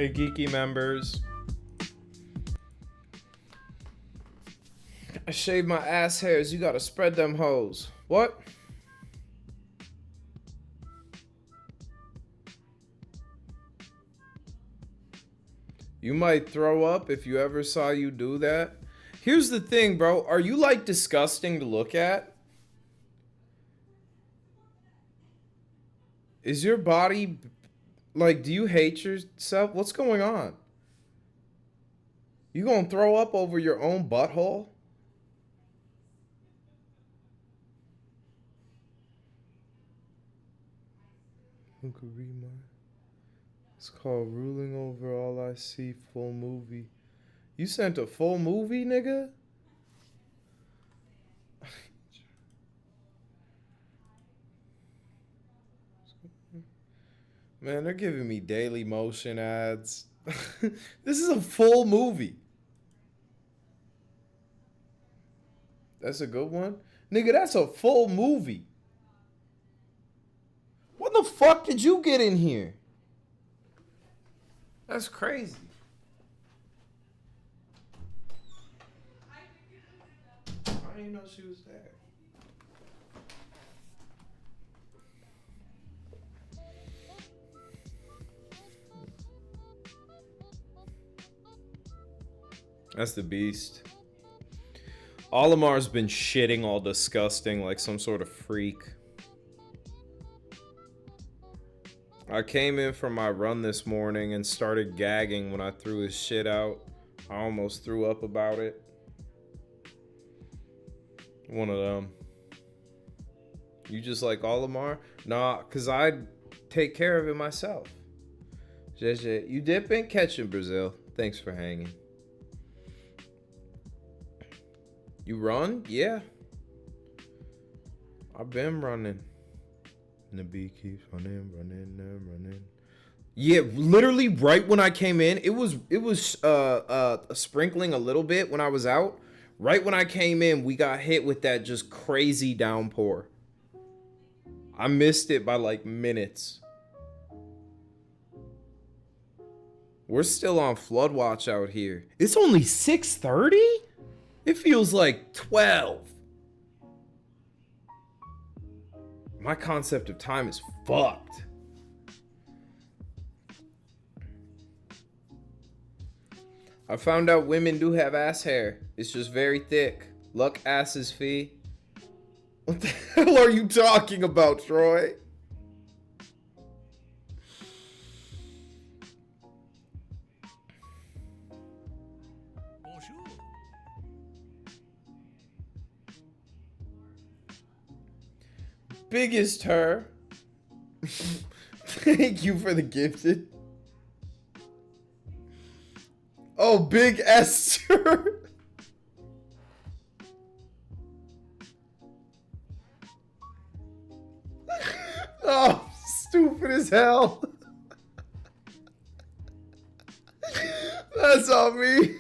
Hey, geeky members. I shaved my ass hairs. You gotta spread them hoes. What? You might throw up if you ever saw you do that. Here's the thing, bro. Are you like disgusting to look at? Is your body like, do you hate yourself? What's going on? You gonna throw up over your own butthole? Who could read my... It's called Ruling Over All I See Full Movie. You sent a full movie, nigga? Man, they're giving me Daily Motion ads. This is a full movie. That's a good one? Nigga, that's a full movie. What the fuck did you get in here? That's crazy. I didn't even know she was there. That's the beast. Olimar's been shitting all disgusting like some sort of freak. I came in from my run this morning and started gagging when I threw his shit out. I almost threw up about it. One of them. You just like Olimar? Nah, cause I take care of it myself. JJ, you dipping? Catching Brazil. Thanks for hanging. You run? Yeah. I've been running. And the bee keeps running. Yeah, literally right when I came in, it was sprinkling a little bit when I was out. Right when I came in, we got hit with that just crazy downpour. I missed it by like minutes. We're still on flood watch out here. It's only 6:30? It feels like 12. My concept of time is fucked. I found out women do have ass hair. It's just very thick. Luck asses fee. What the hell are you talking about, Troy? Bonjour. Biggest her. Thank you for the gifted. Oh, Big Esther. Oh, stupid as hell. That's on me.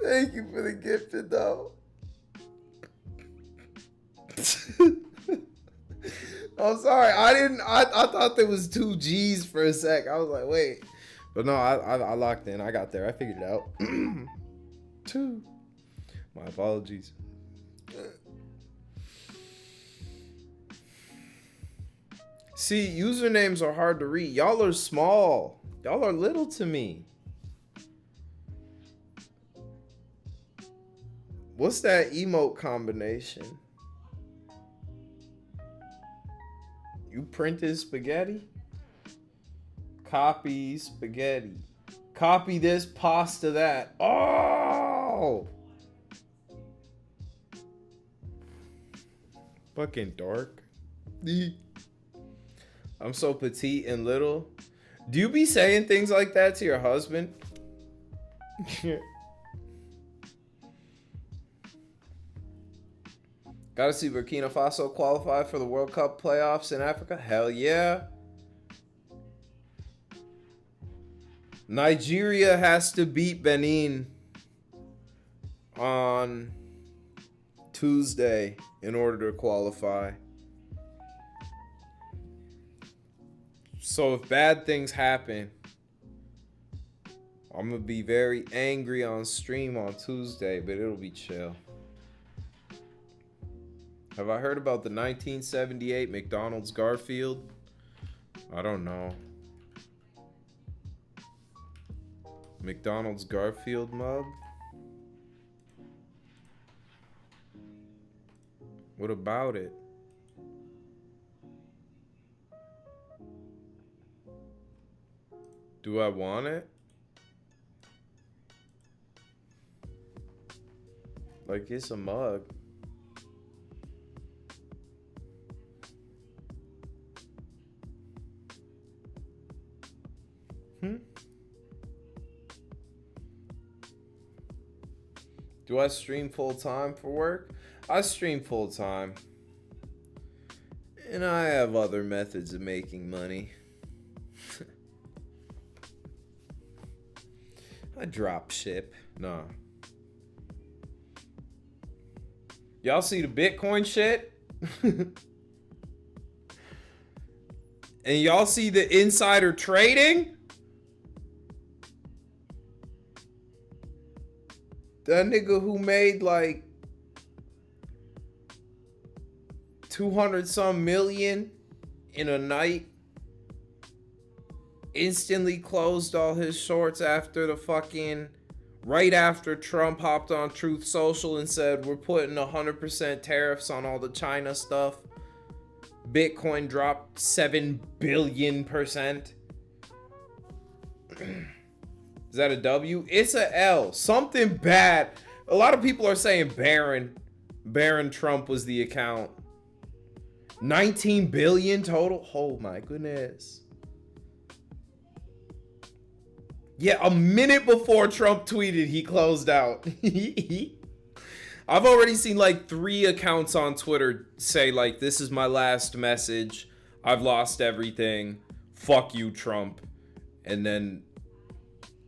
Thank you for the gifted, though. I'm sorry. I thought there was 2 G's for a sec. I was like, wait. But no, I locked in. I got there. I figured it out. 2. My apologies. See, usernames are hard to read. Y'all are small. Y'all are little to me. What's that emote combination? You printed spaghetti? Copy spaghetti. Copy this, pasta that. Oh! Fucking dark. I'm so petite and little. Do you be saying things like that to your husband? Gotta see Burkina Faso qualify for the World Cup playoffs in Africa? Hell yeah. Nigeria has to beat Benin on Tuesday in order to qualify. So if bad things happen, I'm gonna be very angry on stream on Tuesday, but it'll be chill. Have I heard about the 1978 McDonald's Garfield? I don't know. McDonald's Garfield mug? What about it? Do I want it? Like, it's a mug. Do I stream full time for work? I stream full time. And I have other methods of making money. I drop ship. Nah. Y'all see the Bitcoin shit? And y'all see the insider trading? That nigga who made like 200 some million in a night instantly closed all his shorts after the fucking right after Trump hopped on Truth Social and said we're putting 100% tariffs on all the China stuff. Bitcoin dropped 7 billion%. Is that a W? It's a L. Something bad. A lot of people are saying Barron Trump was the account. 19 billion total? Oh my goodness. Yeah, a minute before Trump tweeted, he closed out. I've already seen like 3 accounts on Twitter say like, this is my last message. I've lost everything. Fuck you, Trump. And then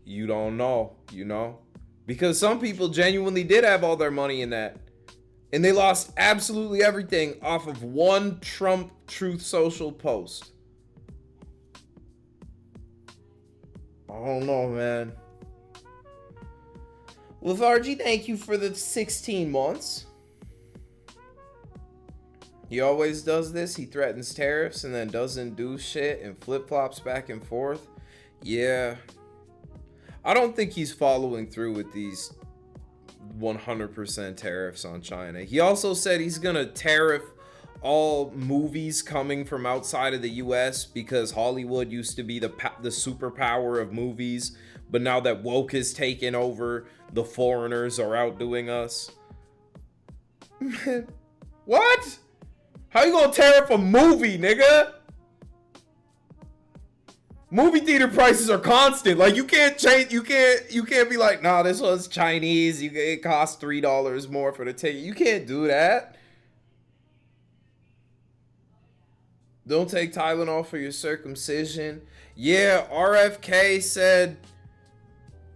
you don't know, you know? Because some people genuinely did have all their money in that. And they lost absolutely everything off of one Trump Truth Social post. I don't know, man. Lethargy, thank you for the 16 months. He always does this. He threatens tariffs and then doesn't do shit and flip-flops back and forth. Yeah. I don't think he's following through with these 100% tariffs on China. He also said he's gonna tariff all movies coming from outside of the US because Hollywood used to be the superpower of movies, but now that woke is taken over, the foreigners are outdoing us. Man, what? How you gonna tariff a movie, nigga? Movie theater prices are constant. Like, you can't change. You can't be like, nah, this one's Chinese. It costs $3 more for the ticket. You can't do that. Don't take Tylenol for your circumcision. Yeah, RFK said.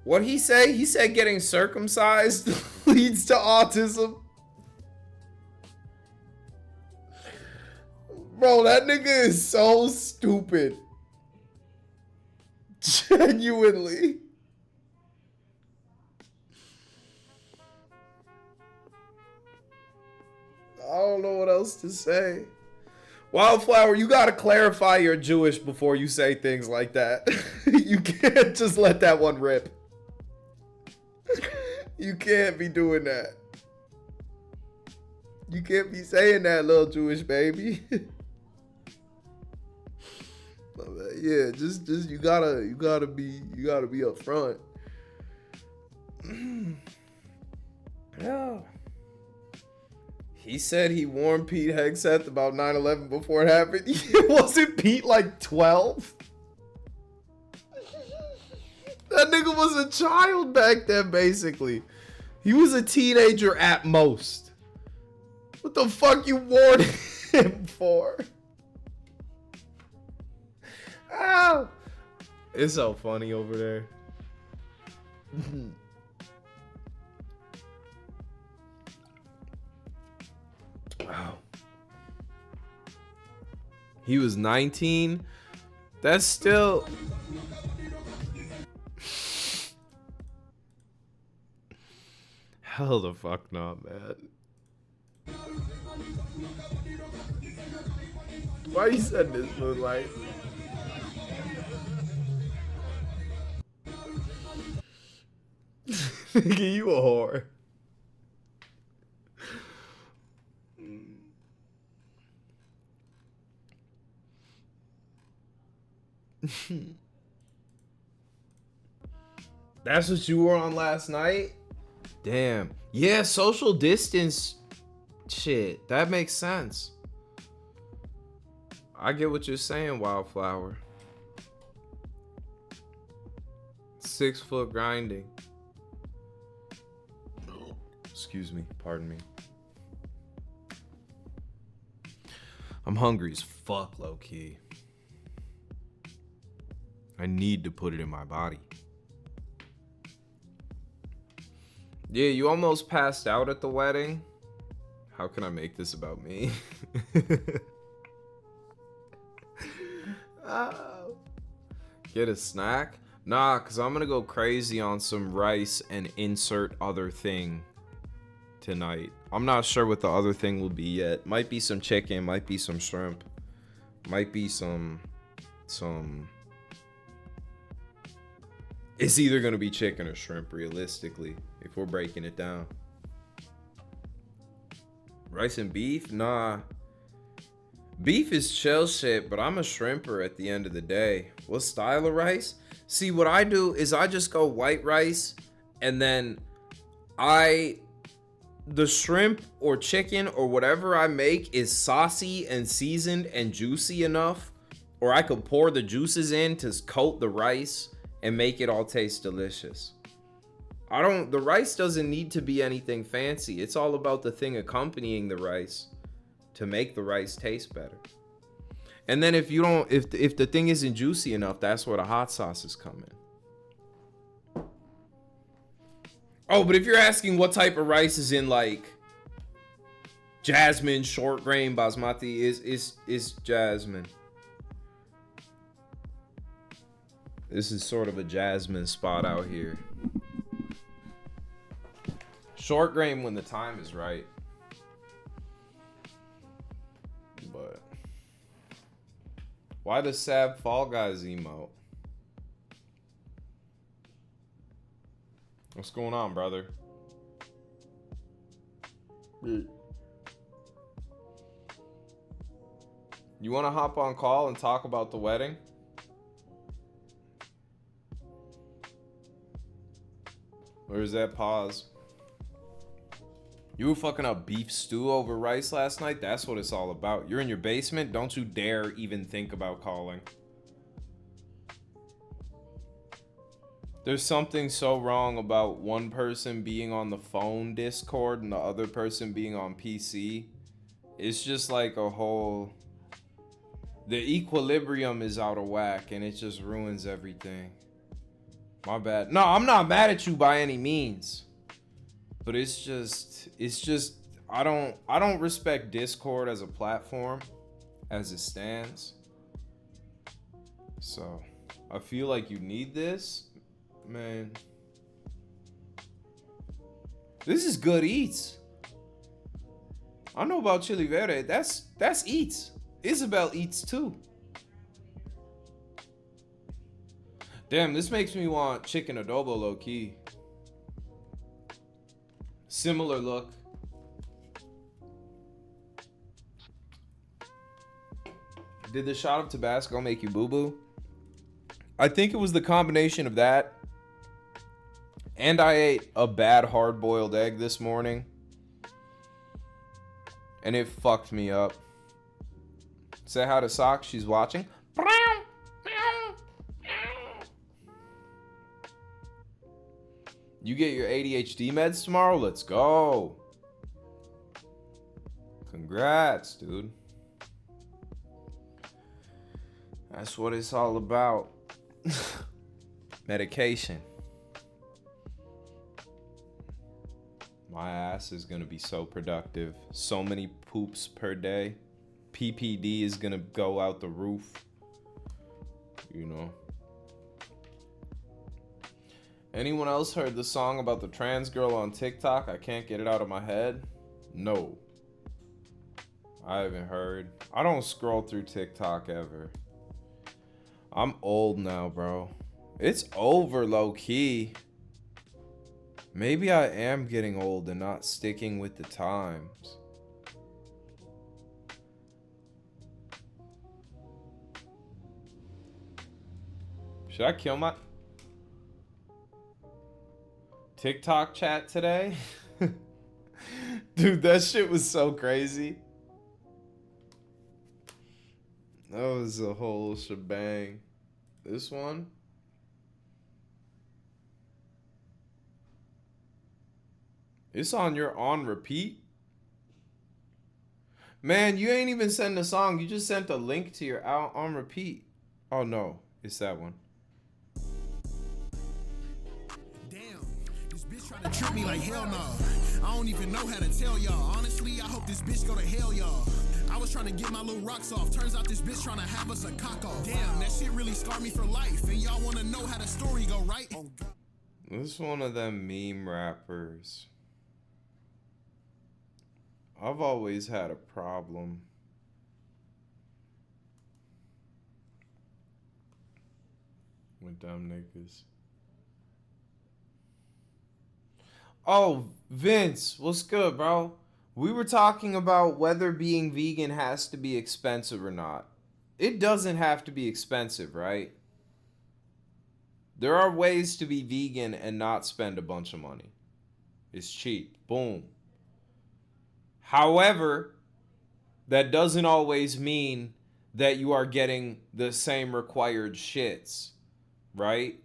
What'd he say? He said getting circumcised leads to autism. Bro, that nigga is so stupid. Genuinely. I don't know what else to say. Wildflower, you gotta clarify you're Jewish before you say things like that. You can't just let that one rip. You can't be doing that. You can't be saying that, little Jewish baby. Yeah, just you gotta be upfront. Yeah. He said he warned Pete Hegseth about 9/11 before it happened. Wasn't Pete like 12? That nigga was a child back then, basically. He was a teenager at most. What the fuck you warned him for? Ow! It's so funny over there. Wow. He was 19 That's still... Hell the fuck no, man. Why you said this, Moonlight? Nigga, you a whore. That's what you were on last night? Damn. Yeah, social distance shit. That makes sense. I get what you're saying, Wildflower. 6 foot grinding. Excuse me. Pardon me. I'm hungry as fuck, low key. I need to put it in my body. Yeah, you almost passed out at the wedding. How can I make this about me? Get a snack? Nah, because I'm going to go crazy on some rice and insert other thing tonight. I'm not sure what the other thing will be yet. Might be some chicken, might be some shrimp. Might be some... It's either going to be chicken or shrimp, realistically, if we're breaking it down. Rice and beef? Nah. Beef is chill shit, but I'm a shrimper at the end of the day. What style of rice? See, what I do is I just go white rice, and then the shrimp or chicken or whatever I make is saucy and seasoned and juicy enough, or I could pour the juices in to coat the rice and make it all taste delicious. The rice doesn't need to be anything fancy. It's all about the thing accompanying the rice to make the rice taste better. And then if the thing isn't juicy enough, that's where the hot sauces come in. Oh, but if you're asking what type of rice is in, like, jasmine, short grain, basmati, is jasmine. This is sort of a jasmine spot out here. Short grain when the time is right. But why does Sab Fall Guys emote? What's going on, brother? You want to hop on call and talk about the wedding? Or is that pause? You were fucking up beef stew over rice last night? That's what it's all about. You're in your basement? Don't you dare even think about calling. There's something so wrong about one person being on the phone Discord and the other person being on PC. It's just like a whole... The equilibrium is out of whack and it just ruins everything. My bad. No, I'm not mad at you by any means. But it's just I don't respect Discord as a platform as it stands. So, I feel like you need this. Man. This is good eats. I know about Chili Verde. That's eats. Isabel eats too. Damn, this makes me want chicken adobo low key. Similar look. Did the shot of Tabasco make you boo-boo? I think it was the combination of that. And I ate a bad hard-boiled egg this morning. And it fucked me up. Say hi to Sock, she's watching. You get your ADHD meds tomorrow? Let's go. Congrats, dude. That's what it's all about. Medication. My ass is gonna be so productive. So many poops per day. PPD is gonna go out the roof. you know. Anyone else heard the song about the trans girl on TikTok? I can't get it out of my head. No. I haven't heard. I don't scroll through TikTok ever. I'm old now, bro. It's over, low key. Maybe I am getting old and not sticking with the times. Should I kill my TikTok chat today? Dude, that shit was so crazy. That was a whole shebang. This one? It's on your on repeat? Man, you ain't even sent a song. You just sent a link to your out on repeat. Oh no, it's that one. Damn, this bitch trying to trip me like hell no. I don't even know how to tell y'all. Honestly, I hope this bitch go to hell, y'all. I was trying to get my little rocks off. Turns out this bitch trying to have us a cock off. Damn, that shit really scarred me for life. And y'all want to know how the story go, right? This is one of them meme rappers. I've always had a problem with them niggas. Oh, Vince, what's good, bro? We were talking about whether being vegan has to be expensive or not. It doesn't have to be expensive, right? There are ways to be vegan and not spend a bunch of money. It's cheap. Boom. However, that doesn't always mean that you are getting the same required shits, right?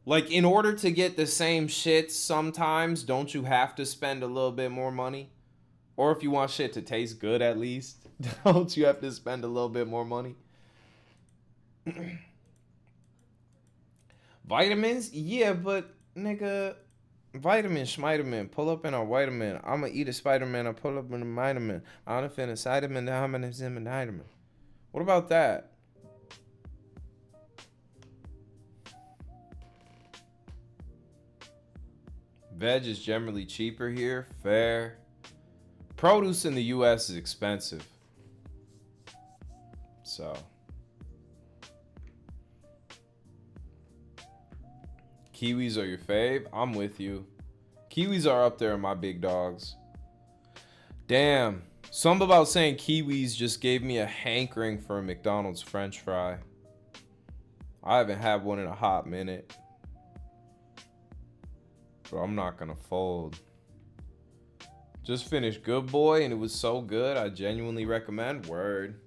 Like, in order to get the same shits, sometimes don't you have to spend a little bit more money? Or if you want shit to taste good, at least, don't you have to spend a little bit more money? Vitamins? Yeah, but nigga, vitamin, schmitamin, pull up in a vitamin. I'ma eat a Spider-Man, I pull up in a vitamin. I don't feel a vitamin. What about that? Veg is generally cheaper here. Fair. Produce in the US is expensive. So. Kiwis are your fave? I'm with you. Kiwis are up there in my big dogs. Damn. Something about saying kiwis just gave me a hankering for a McDonald's French fry. I haven't had one in a hot minute. Bro, I'm not gonna fold. Just finished Good Boy and it was so good. I genuinely recommend. Word.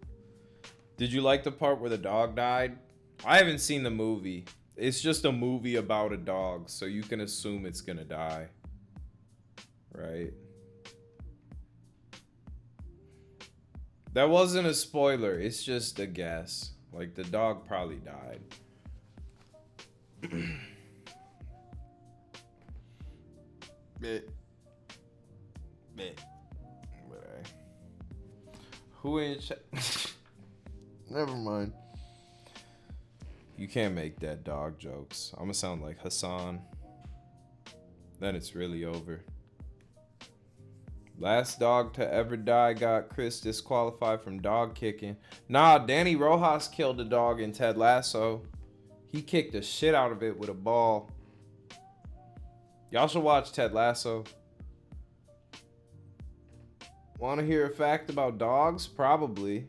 Did you like the part where the dog died? I haven't seen the movie. It's just a movie about a dog, so you can assume it's gonna die. Right? That wasn't a spoiler. It's just a guess. Like, the dog probably died. Bit. But who in chat? Never mind. You can't make dead dog jokes. I'm gonna sound like Hassan. Then it's really over. Last dog to ever die got Chris disqualified from dog kicking. Nah, Danny Rojas killed a dog in Ted Lasso. He kicked the shit out of it with a ball. Y'all should watch Ted Lasso. Want to hear a fact about dogs? Probably.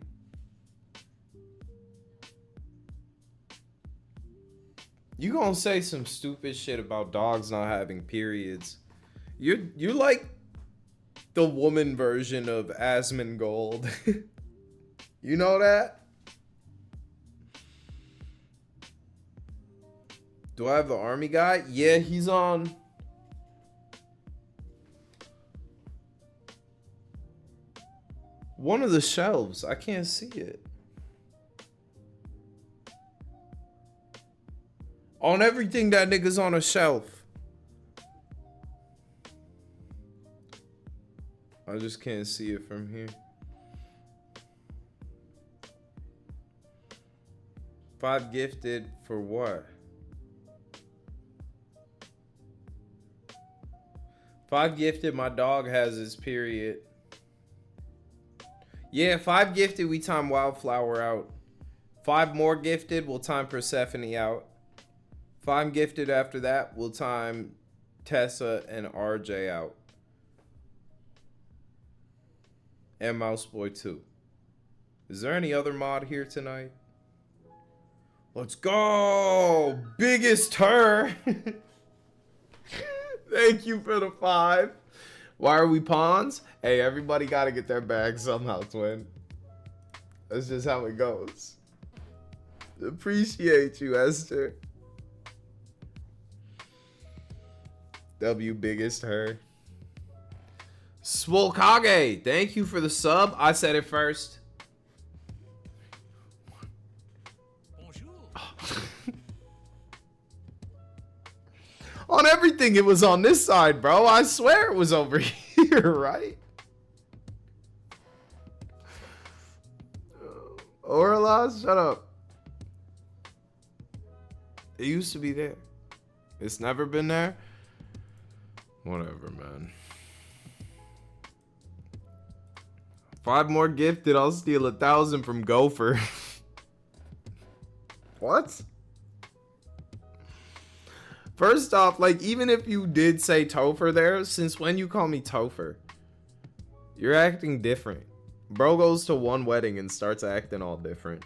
You gonna say some stupid shit about dogs not having periods. You're like the woman version of Asmongold. You know that? Do I have the army guy? Yeah, he's on. One of the shelves. I can't see it. On everything that nigga's on a shelf. I just can't see it from here. 5 gifted for what? 5 gifted, my dog has his period. Yeah, 5 gifted, we time Wildflower out. 5 more gifted, we'll time Persephone out. 5 gifted after that, we'll time Tessa and RJ out. And Mouseboy too. Is there any other mod here tonight? Let's go! Biggest her! Thank you for the 5. Why are we pawns? Hey, everybody gotta get their bag somehow, twin. That's just how it goes. Appreciate you, Esther. W biggest her. Swolkage, thank you for the sub. I said it first. On everything, it was on this side, bro. I swear it was over here, right? Orla, shut up. It used to be there. It's never been there. Whatever, man. 5 more gifted, I'll steal 1,000 from Gopher. What? First off, like, even if you did say Topher there, since when you call me Topher? You're acting different. Bro goes to one wedding and starts acting all different.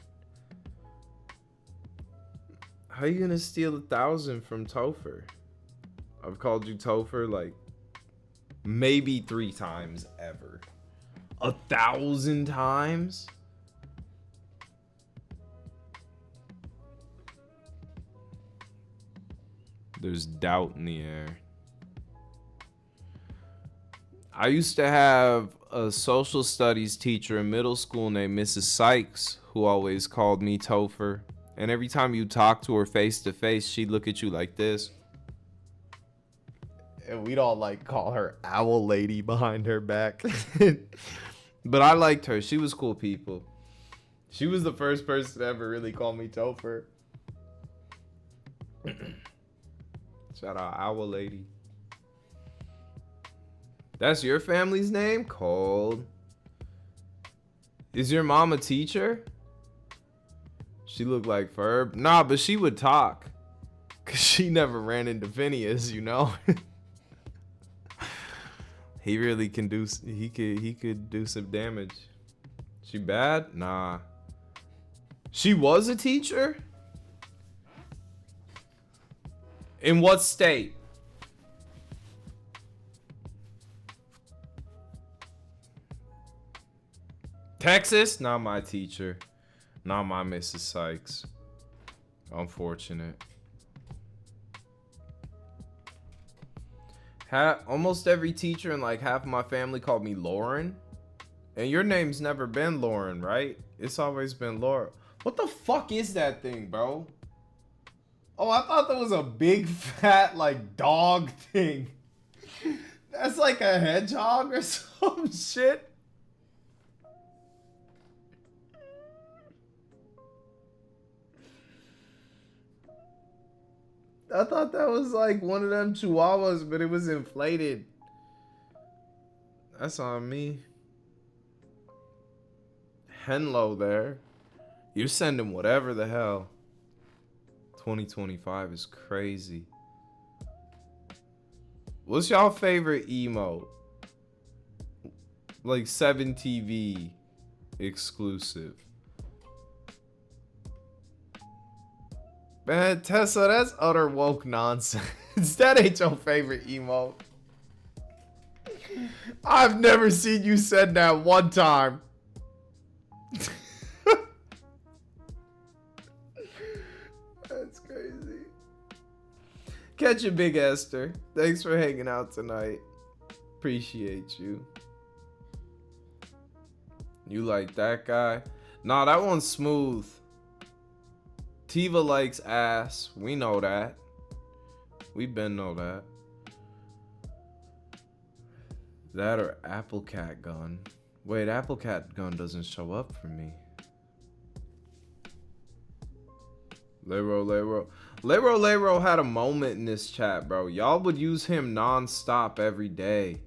How you gonna steal 1,000 from Topher? I've called you Topher like maybe 3 times ever. 1,000 times? There's doubt in the air. I used to have a social studies teacher in middle school named Mrs. Sykes who always called me Topher. And every time you talk to her face to face, she'd look at you like this. And we'd all like call her Owl Lady behind her back. But I liked her. She was cool people. She was the first person to ever really call me Topher. Shout out Owl Lady. That's your family's name? Cold. Is your mom a teacher? She looked like Ferb. Nah, but she would talk. Cause she never ran into Phineas, you know? He really can do, he could do some damage. She bad? Nah. She was a teacher? In what state? Texas? Not my teacher. Not my Mrs. Sykes. Unfortunate. Almost every teacher and like half of my family called me Lauren. And your name's never been Lauren, right? It's always been Laura. What the fuck is that thing, bro? Oh, I thought that was a big fat like dog thing. That's like a hedgehog or some shit. I thought that was like one of them chihuahuas, but it was inflated. That's on me. Henlo there. You're sending whatever the hell. 2025 is crazy. What's y'all favorite emote? Like 7TV exclusive. Man, Tessa, that's utter woke nonsense. That ain't your favorite emote. I've never seen you said that one time. That's crazy. Catch you, Big Esther. Thanks for hanging out tonight. Appreciate you. You like that guy? Nah, that one's smooth. Tiva likes ass. We know that. We been know that. That or Apple Cat Gun. Wait, Apple Cat Gun doesn't show up for me. Lero had a moment in this chat, bro. Y'all would use him non-stop every day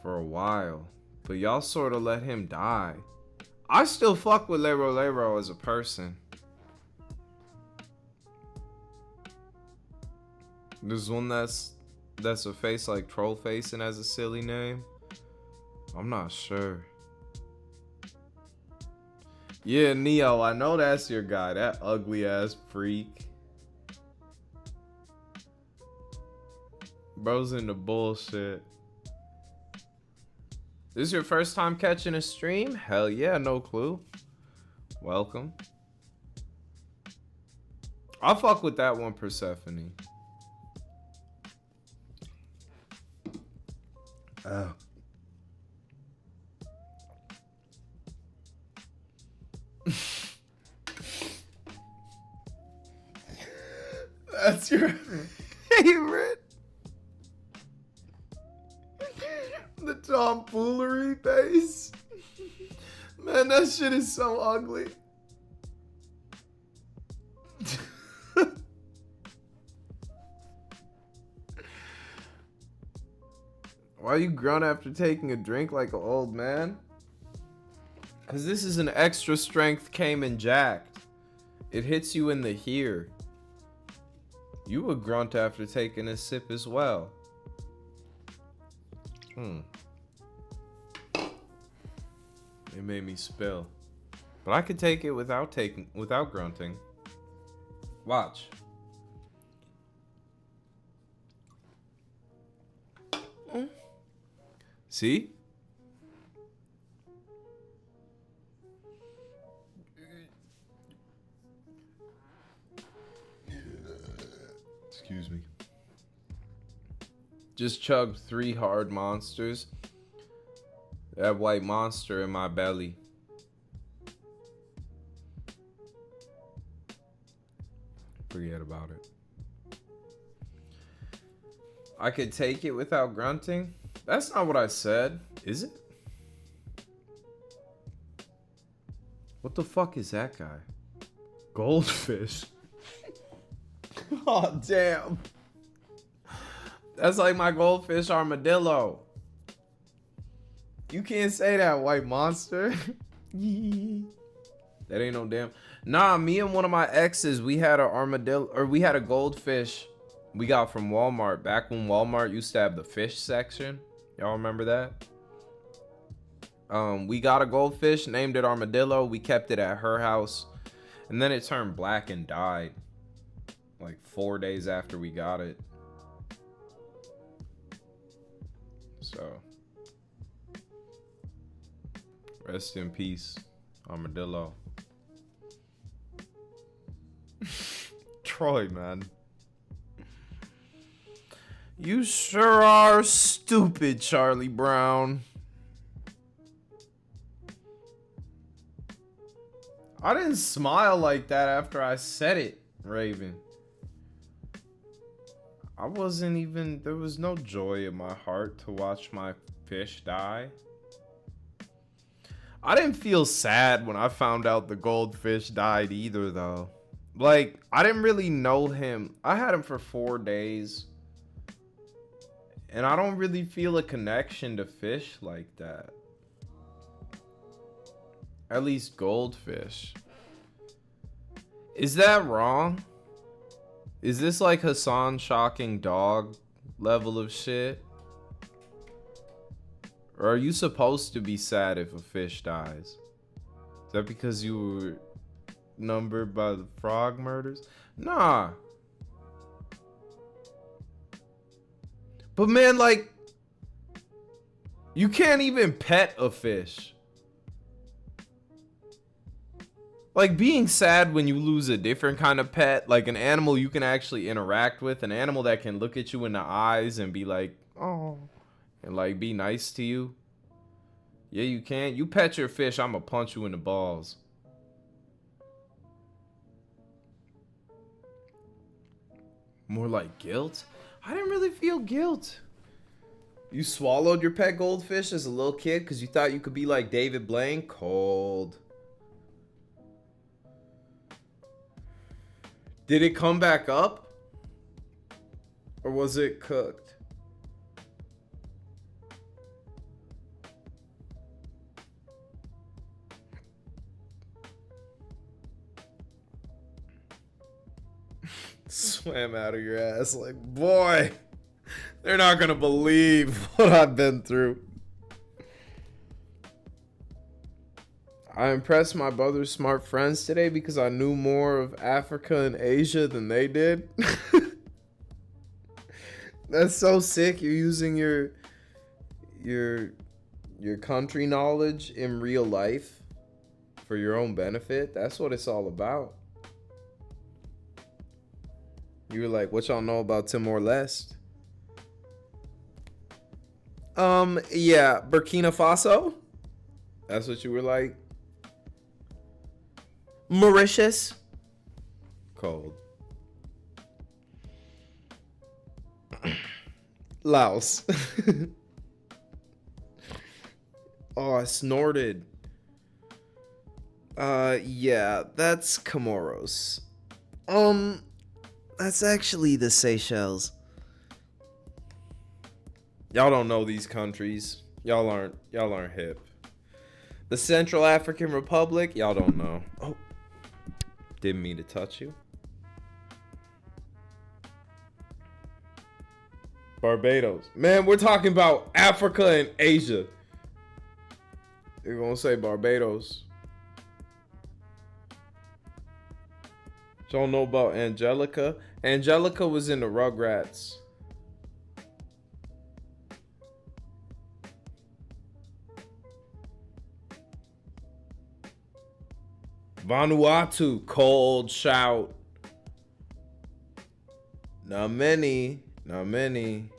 for a while, but y'all sort of let him die. I still fuck with Lero as a person. There's one that's a face like Troll Face and has a silly name. I'm not sure. Yeah, Neo, I know that's your guy. That ugly ass freak. Bro's into bullshit. This is your first time catching a stream? Hell yeah, no clue. Welcome. I'll fuck with that one, Persephone. Oh. That's your favorite? The tomfoolery face? Man, that shit is so ugly. Why you grunt after taking a drink like an old man? Cause this is an extra strength Cayman jacked. It hits you in the here. You would grunt after taking a sip as well. It made me spill. But I could take it without grunting. Watch. See? Excuse me. Just chugged 3 hard monsters. That white monster in my belly. Forget about it. I could take it without grunting? That's not what I said, is it? What the fuck is that guy? Goldfish. Oh, damn. That's like my goldfish armadillo. You can't say that, white monster. That ain't no damn. Nah, me and one of my exes, we had an armadillo, or we had a goldfish we got from Walmart. Back when Walmart used to have the fish section. Y'all remember that? We got a goldfish, named it Armadillo. We kept it at her house. And then it turned black and died. Like 4 days after we got it. So. Rest in peace, Armadillo. Troy, man. You sure are stupid, Charlie Brown. I didn't smile like that after I said it, Raven. I wasn't even... There was no joy in my heart to watch my fish die. I didn't feel sad when I found out the goldfish died either, though. Like, I didn't really know him. I had him for 4 days. And I don't really feel a connection to fish like that. At least goldfish. Is that wrong? Is this like Hassan shocking dog level of shit? Or are you supposed to be sad if a fish dies? Is that because you were numbered by the frog murders? Nah. But man, like, you can't even pet a fish. Like, being sad when you lose a different kind of pet, like an animal you can actually interact with, an animal that can look at you in the eyes and be like, oh, and like be nice to you. Yeah, you can. You pet your fish, I'ma punch you in the balls. More like guilt? I didn't really feel guilt. You swallowed your pet goldfish as a little kid because you thought you could be like David Blaine? Cold. Did it come back up? Or was it cooked? Swam out of your ass like, boy, they're not gonna believe what I've been through. I impressed my brother's smart friends today because I knew more of Africa and Asia than they did. That's so sick. You're using your country knowledge in real life for your own benefit. That's what it's all about. You were like, what y'all know about Timor-Leste? Yeah, Burkina Faso. That's what you were like. Mauritius. Cold. Laos. Oh, I snorted. Yeah, that's Comoros. That's actually the Seychelles. Y'all don't know these countries. Y'all aren't hip. The Central African Republic, y'all don't know. Oh, didn't mean to touch you. Barbados. Man, we're talking about Africa and Asia. You're gonna say Barbados. Don't know about Angelica. Angelica was in the Rugrats. Vanuatu, cold shout. Not many. Not many.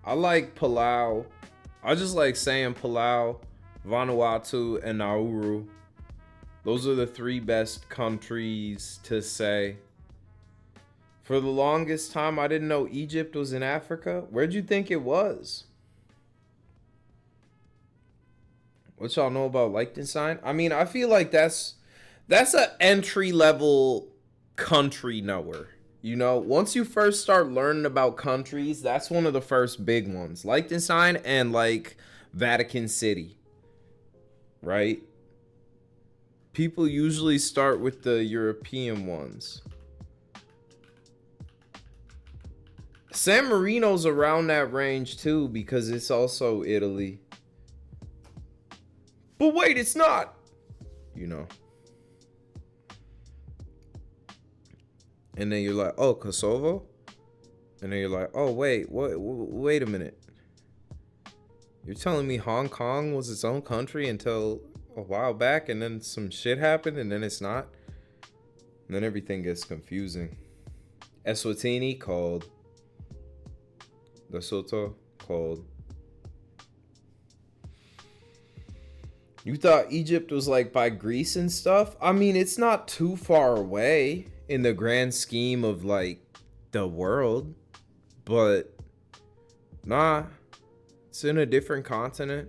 I like Palau. I just like saying Palau, Vanuatu, and Nauru. Those are the 3 best countries to say. For the longest time, I didn't know Egypt was in Africa. Where'd you think it was? What y'all know about Liechtenstein? I mean, I feel like that's an entry-level country knower. You know, once you first start learning about countries, that's one of the first big ones. Liechtenstein and, like, Vatican City. Right? People usually start with the European ones. San Marino's around that range, too, because it's also Italy. But wait, it's not. You know. And then you're like, oh, Kosovo? And then you're like, oh, wait a minute. You're telling me Hong Kong was its own country until a while back, and then some shit happened, and then it's not? And then everything gets confusing. Eswatini, cold. Lesotho, cold. You thought Egypt was like by Greece and stuff? I mean, it's not too far away in the grand scheme of like the world, but nah, it's in a different continent.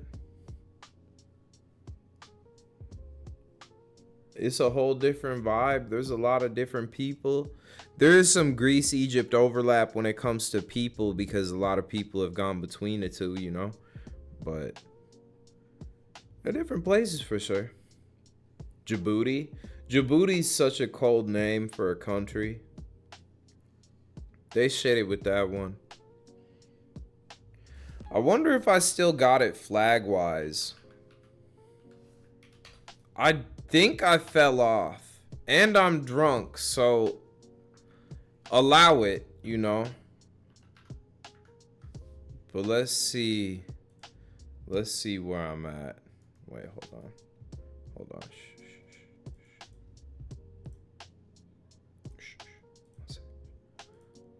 It's a whole different vibe. There's a lot of different people. There is some Greece-Egypt overlap when it comes to people because a lot of people have gone between the two, you know, but they're different places for sure. Djibouti. Djibouti's such a cold name for a country. They shitted with that one. I wonder if I still got it flag-wise. I think I fell off. And I'm drunk, so allow it, you know. But let's see. Let's see where I'm at. Wait, hold on. Hold on. Shh.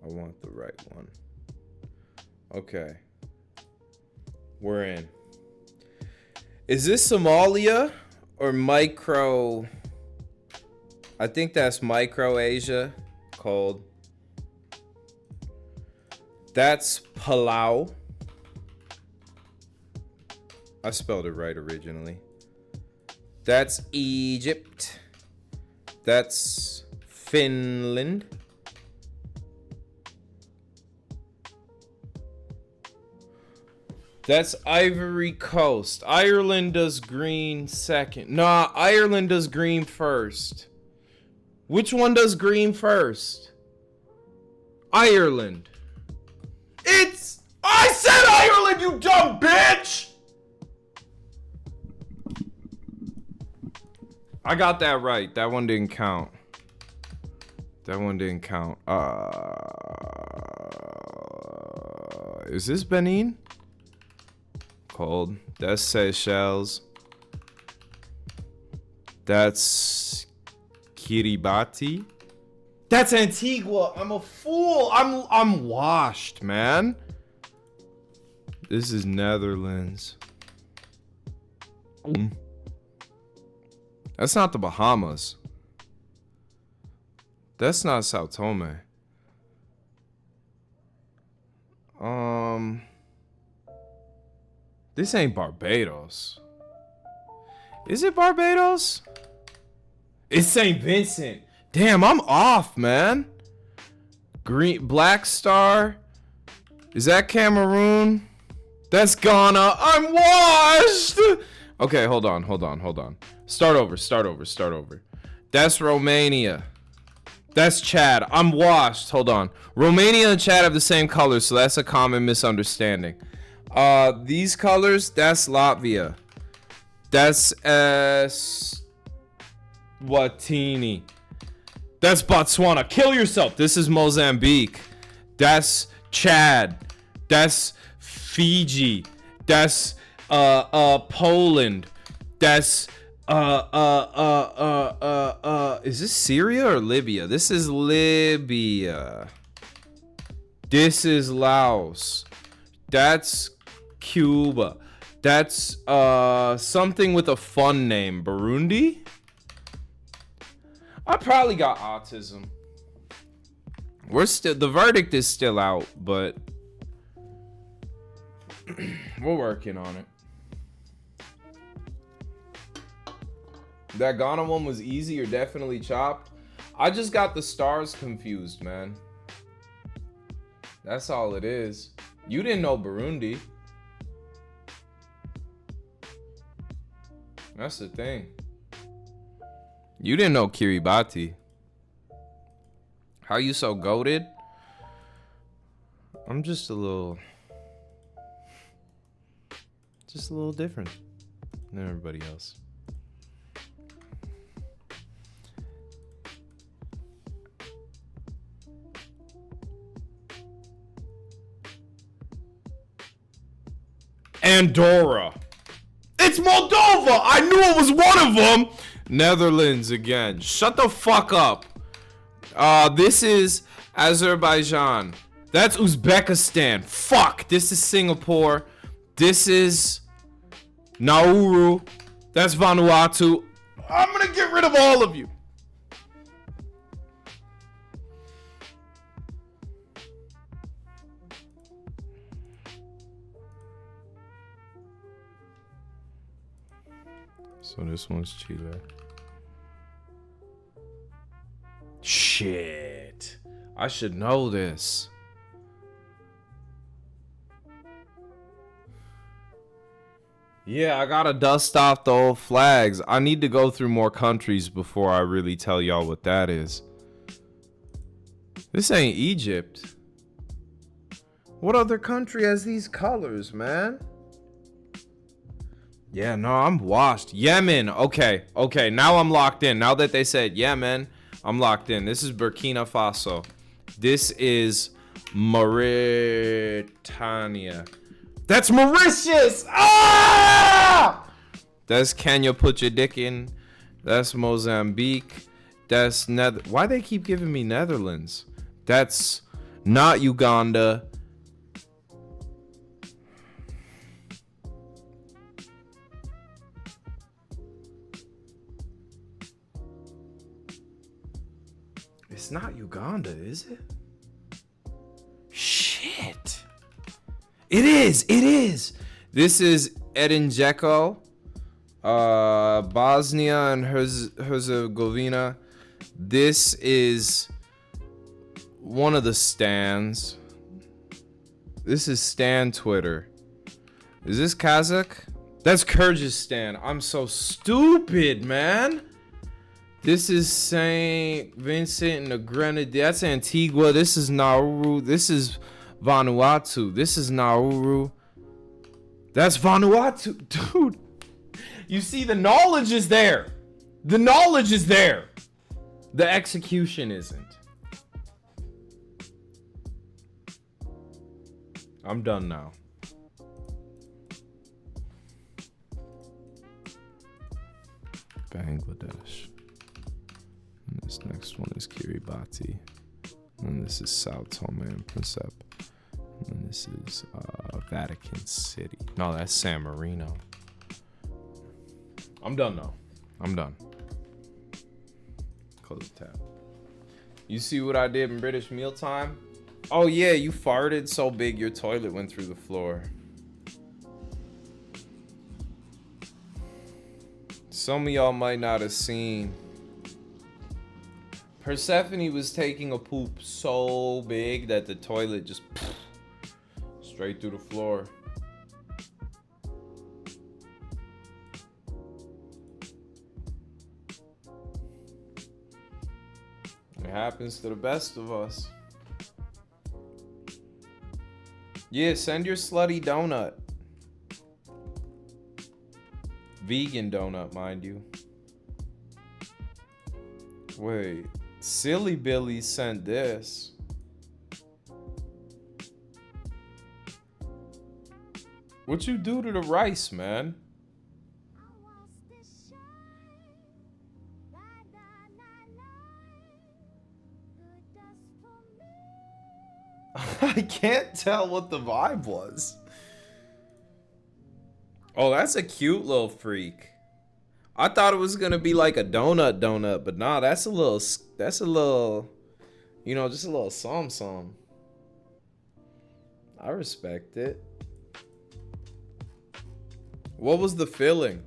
I want the right one. Okay. We're in. Is this Somalia or micro? I think that's micro Asia. Cold. That's Palau. I spelled it right originally. That's Egypt. That's Finland. That's Ivory Coast. Ireland does green second. Nah, Ireland does green first. Which one does green first? Ireland. I said Ireland, you dumb bitch! I got that right. That one didn't count. That one didn't count. Is this Benin? Cold. That's Seychelles. That's Kiribati. That's Antigua. I'm a fool. I'm washed, man. This is Netherlands. That's not the Bahamas. That's not Sao Tome. This ain't Barbados. Is it Barbados? It's St. Vincent. Damn, I'm off, man. Black Star. Is that Cameroon? That's Ghana. I'm washed. Okay, hold on. Start over. That's Romania. That's Chad. I'm washed. Hold on. Romania and Chad have the same colors, so that's a common misunderstanding. These colors, that's Latvia. That's Eswatini. That's Botswana. Kill yourself. This is Mozambique. That's Chad. That's Fiji. That's Poland. That's is this Syria or Libya? This is Libya. This is Laos. That's Cuba. That's something with a fun name. Burundi? I probably got autism. The verdict is still out, but we're working on it. That Ghana one was easy or definitely chopped. I just got the stars confused, man. That's all it is. You didn't know Burundi. That's the thing. You didn't know Kiribati. How you so goated? I'm just a little different than everybody else. Andorra. It's Moldova. I knew it was one of them. Netherlands again. Shut the fuck up. This is Azerbaijan. That's Uzbekistan. Fuck. This is Singapore. This is Nauru. That's Vanuatu. I'm gonna get rid of all of you. So this one's Chile. Shit. I should know this. Yeah, I gotta dust off the old flags. I need to go through more countries before I really tell y'all what that is. This ain't Egypt. What other country has these colors, man? Yeah, no, I'm washed. Yemen. Okay. Now I'm locked in. Now that they said Yemen, I'm locked in. This is Burkina Faso. This is Mauritania. That's Mauritius. Ah! That's Kenya. Put your dick in. That's Mozambique. That's Why they keep giving me Netherlands? That's not Uganda. It's not Uganda, is it? Shit. It is. This is Edinjeko. Bosnia and Herzegovina. This is one of the stands. This is Stan Twitter. Is this Kazakh? That's Kyrgyzstan. I'm so stupid, man. This is Saint Vincent and the Grenadines. That's Antigua. This is Nauru. This is Vanuatu. This is Nauru. That's Vanuatu. Dude. You see, the knowledge is there. The knowledge is there. The execution isn't. I'm done now. Bangladesh. And this next one is Kiribati. And this is Sao Tome and Principe. And this is Vatican City. No, that's San Marino. I'm done now. I'm done. Close the tab. You see what I did in British mealtime? Oh yeah, you farted so big your toilet went through the floor. Some of y'all might not have seen. Persephone was taking a poop so big that the toilet just straight through the floor. It happens to the best of us. Yeah, send your slutty donut. Vegan donut, mind you. Wait, Silly Billy sent this. What you do to the rice, man? I can't tell what the vibe was. Oh, that's a cute little freak. I thought it was gonna be like a donut, but nah, that's a little, you know, just a little something. I respect it. What was the feeling?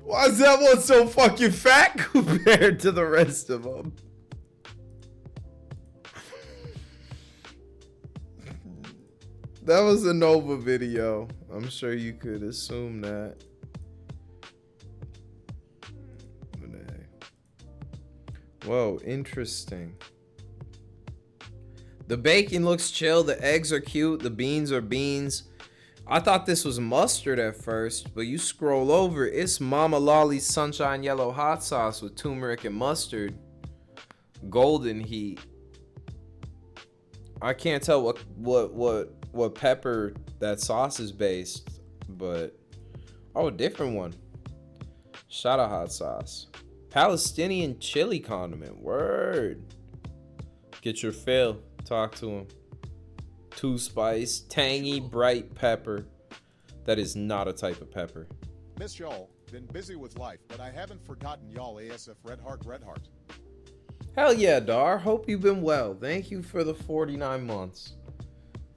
Why is that one so fucking fat compared to the rest of them? That was a Nova video. I'm sure you could assume that. Whoa, interesting. The bacon looks chill. The eggs are cute. The beans are beans. I thought this was mustard at first, but you scroll over, it's Mama Lolly's Sunshine Yellow Hot Sauce with turmeric and mustard. Golden heat. I can't tell what pepper that sauce is based, but oh, a different one. Shot of hot sauce. Palestinian chili condiment. Word. Get your fill. Talk to him. 2 spice, tangy, bright pepper. That is not a type of pepper. Miss y'all, been busy with life, but I haven't forgotten y'all ASF Red Heart. Hell yeah, Dar. Hope you've been well. Thank you for the 49 months.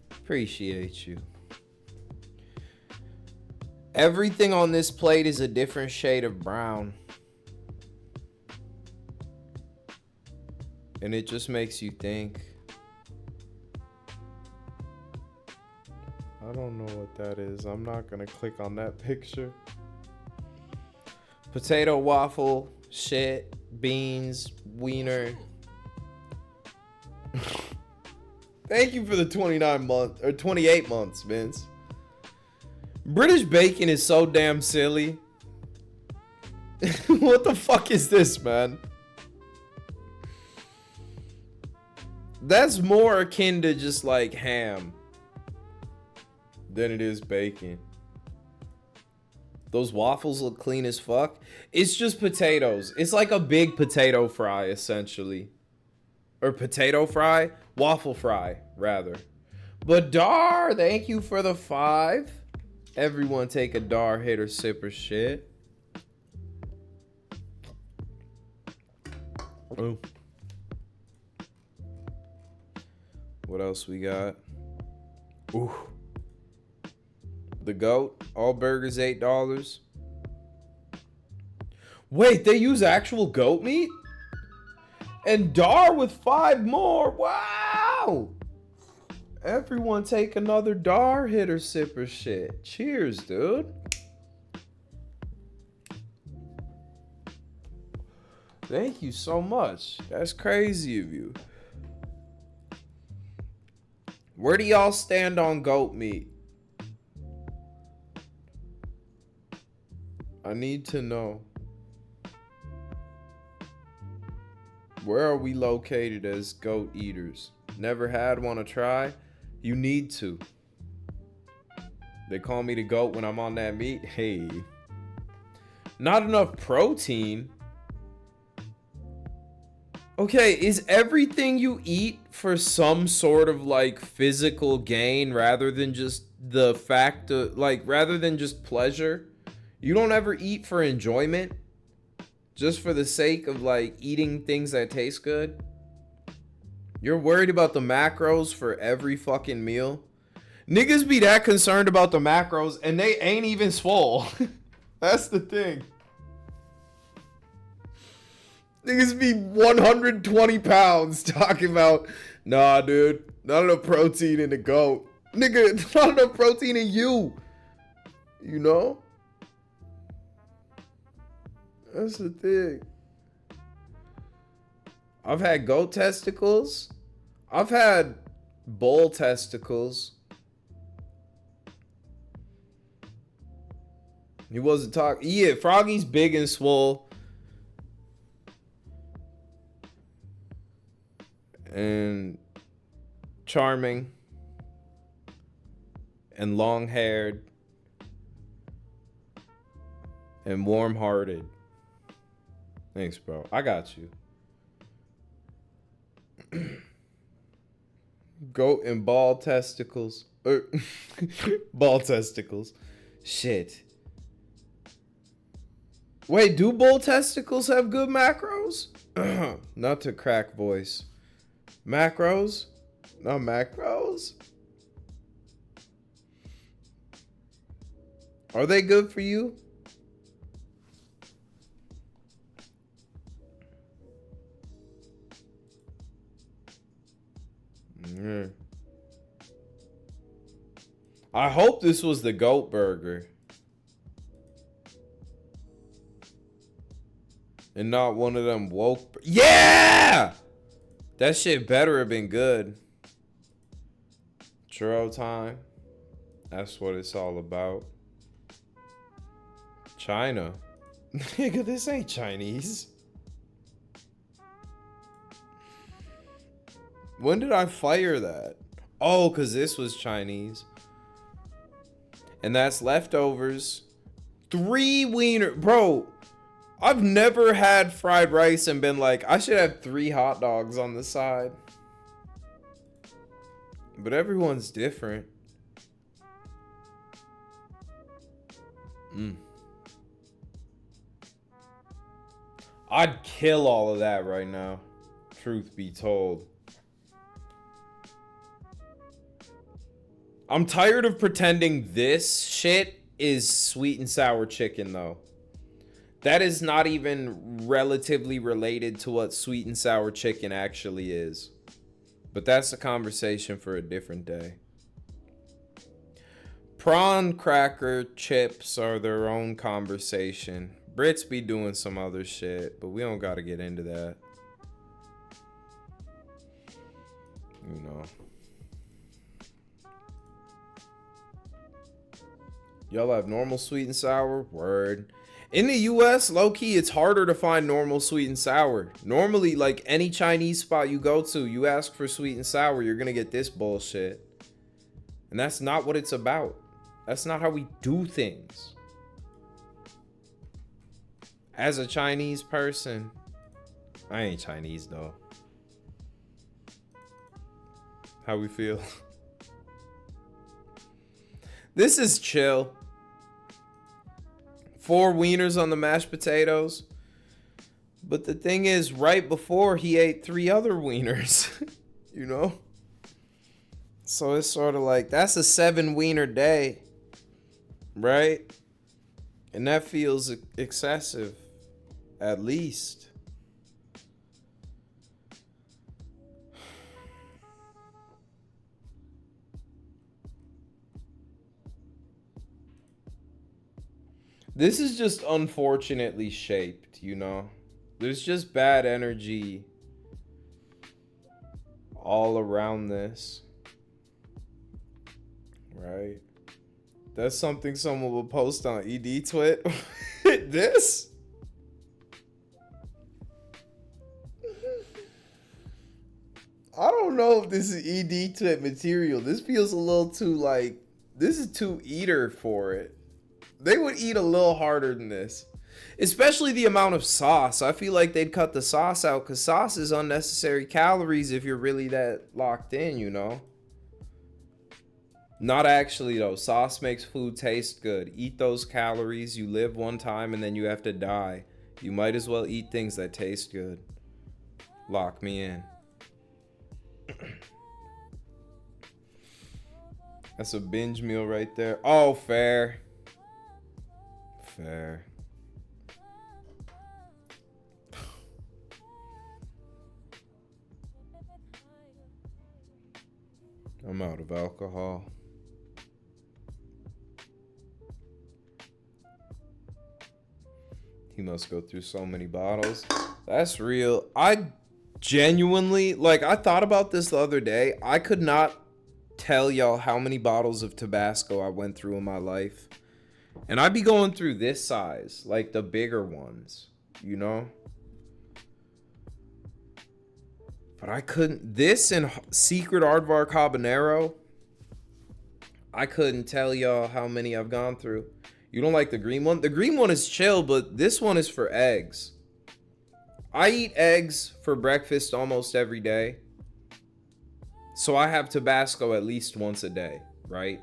Appreciate you. Everything on this plate is a different shade of brown. And it just makes you think. I don't know what that is. I'm not gonna click on that picture. Potato waffle, shit, beans, wiener. Thank you for the 29 months or 28 months, Vince. British bacon is so damn silly. What the fuck is this, man? That's more akin to just like ham than it is bacon. Those waffles look clean as fuck. It's just potatoes. It's like a big potato fry, essentially. Or potato fry? Waffle fry, rather. But Dar, thank you for the 5. Everyone take a Dar hitter sipper shit. Oh. What else we got? Ooh. The goat. All burgers $8. Wait, they use actual goat meat? And Dar with 5 more. Wow. Everyone take another Dar hitter sipper shit. Cheers, dude. Thank you so much. That's crazy of you. Where do y'all stand on goat meat? I need to know. Where are we located as goat eaters? Never had, want to try? You need to. They call me the goat when I'm on that meat. Hey. Not enough protein. Okay, is everything you eat for some sort of like physical gain rather than just the fact of like rather than just pleasure? You don't ever eat for enjoyment? Just for the sake of like eating things that taste good? You're worried about the macros for every fucking meal? Niggas be that concerned about the macros and they ain't even swole. That's the thing. Niggas be 120 pounds talking about, nah, dude, not enough protein in the goat. Nigga, not enough protein in you. You know? That's the thing. I've had goat testicles. I've had bull testicles. He wasn't talking. Yeah, Froggy's big and swole. And charming. And long-haired. And warm-hearted. Thanks, bro. I got you. Goat and ball testicles. Ball testicles. Shit. Wait, do bull testicles have good macros? Not to crack voice. Macros? Not macros? Are they good for you? I hope this was the goat burger. And not one of them woke. Yeah! That shit better have been good. Churro time. That's what it's all about. China. Nigga, this ain't Chinese. When did I fire that? Oh, because this was Chinese. And that's leftovers. 3 wiener. Bro, I've never had fried rice and been like, I should have 3 hot dogs on the side. But everyone's different. I'd kill all of that right now. Truth be told. I'm tired of pretending this shit is sweet and sour chicken, though. That is not even relatively related to what sweet and sour chicken actually is. But that's a conversation for a different day. Prawn cracker chips are their own conversation. Brits be doing some other shit, but we don't gotta get into that. You know. Y'all have normal sweet and sour? Word. In the US, low-key, it's harder to find normal sweet and sour. Normally, like any Chinese spot you go to, you ask for sweet and sour, you're gonna get this bullshit. And that's not what it's about. That's not how we do things. As a Chinese person, I ain't Chinese though. How we feel? This is chill. 4 wieners on the mashed potatoes. But the thing is, right before he ate 3 other wieners, you know? So it's sort of like, that's a 7 wiener day, right? And that feels excessive, at least. This is just unfortunately shaped, you know? There's just bad energy all around this. Right? That's something someone will post on ED Twit. This? I don't know if this is ED Twit material. This feels a little too like, this is too eater for it. They would eat a little harder than this. Especially the amount of sauce. I feel like they'd cut the sauce out because sauce is unnecessary calories if you're really that locked in, you know? Not actually, though. Sauce makes food taste good. Eat those calories. You live one time and then you have to die. You might as well eat things that taste good. Lock me in. That's a binge meal right there. Oh, fair. Fair. I'm out of alcohol. He must go through so many bottles. That's real. I genuinely, like, I thought about this the other day. I could not tell y'all how many bottles of Tabasco I went through in my life. And I'd be going through this size, like the bigger ones, you know? But I couldn't, this and Secret Aardvark Habanero, I couldn't tell y'all how many I've gone through. You don't like the green one? The green one is chill, but this one is for eggs. I eat eggs for breakfast almost every day. So I have Tabasco at least once a day, right?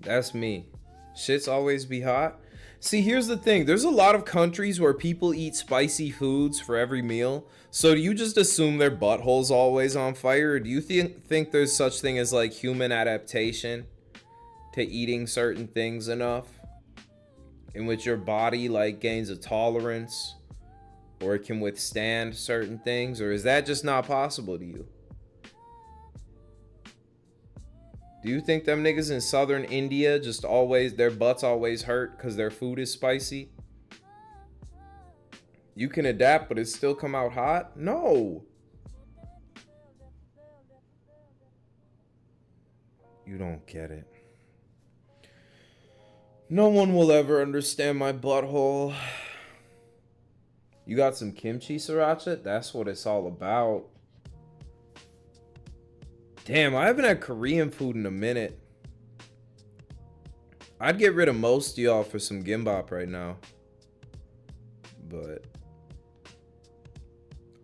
That's me. Shit's always be hot. See, here's the thing. There's a lot of countries where people eat spicy foods for every meal. So do you just assume their butthole's always on fire? Or do you think there's such thing as like human adaptation to eating certain things enough in which your body like gains a tolerance or it can withstand certain things? Or is that just not possible to you? Do you think them niggas in southern India just always, their butts always hurt because their food is spicy? You can adapt, but it still come out hot? No. You don't get it. No one will ever understand my butthole. You got some kimchi sriracha? That's what it's all about. Damn, I haven't had Korean food in a minute. I'd get rid of most of y'all for some gimbap right now. But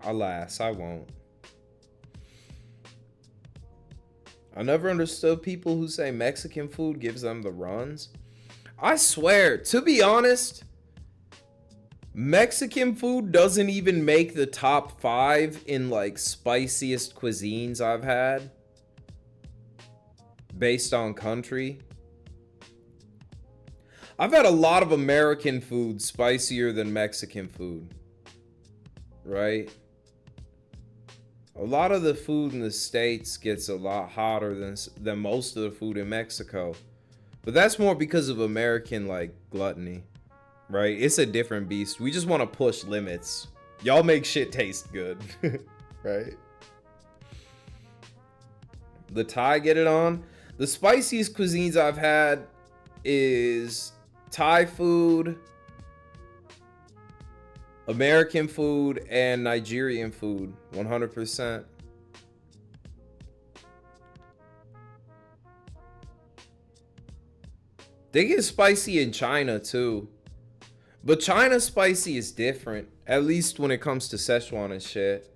alas, I won't. I never understood people who say Mexican food gives them the runs. I swear, to be honest, Mexican food doesn't even make the top 5 in like spiciest cuisines I've had. Based on country. I've had a lot of American food spicier than Mexican food. Right? A lot of the food in the States gets a lot hotter than most of the food in Mexico. But that's more because of American like gluttony. Right? It's a different beast. We just want to push limits. Y'all make shit taste good. Right? The Thai get it on. The spiciest cuisines I've had is Thai food, American food, and Nigerian food. 100%. They get spicy in China too. But China spicy is different, at least when it comes to Szechuan and shit.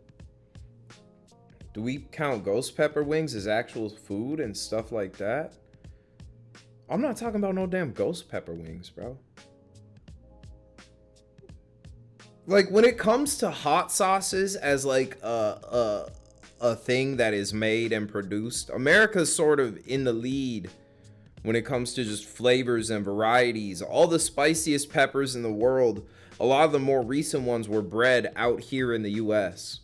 Do we count ghost pepper wings as actual food and stuff like that? I'm not talking about no damn ghost pepper wings, bro. Like, when it comes to hot sauces as like a thing that is made and produced, America's sort of in the lead when it comes to just flavors and varieties. All the spiciest peppers in the world, a lot of the more recent ones were bred out here in the US.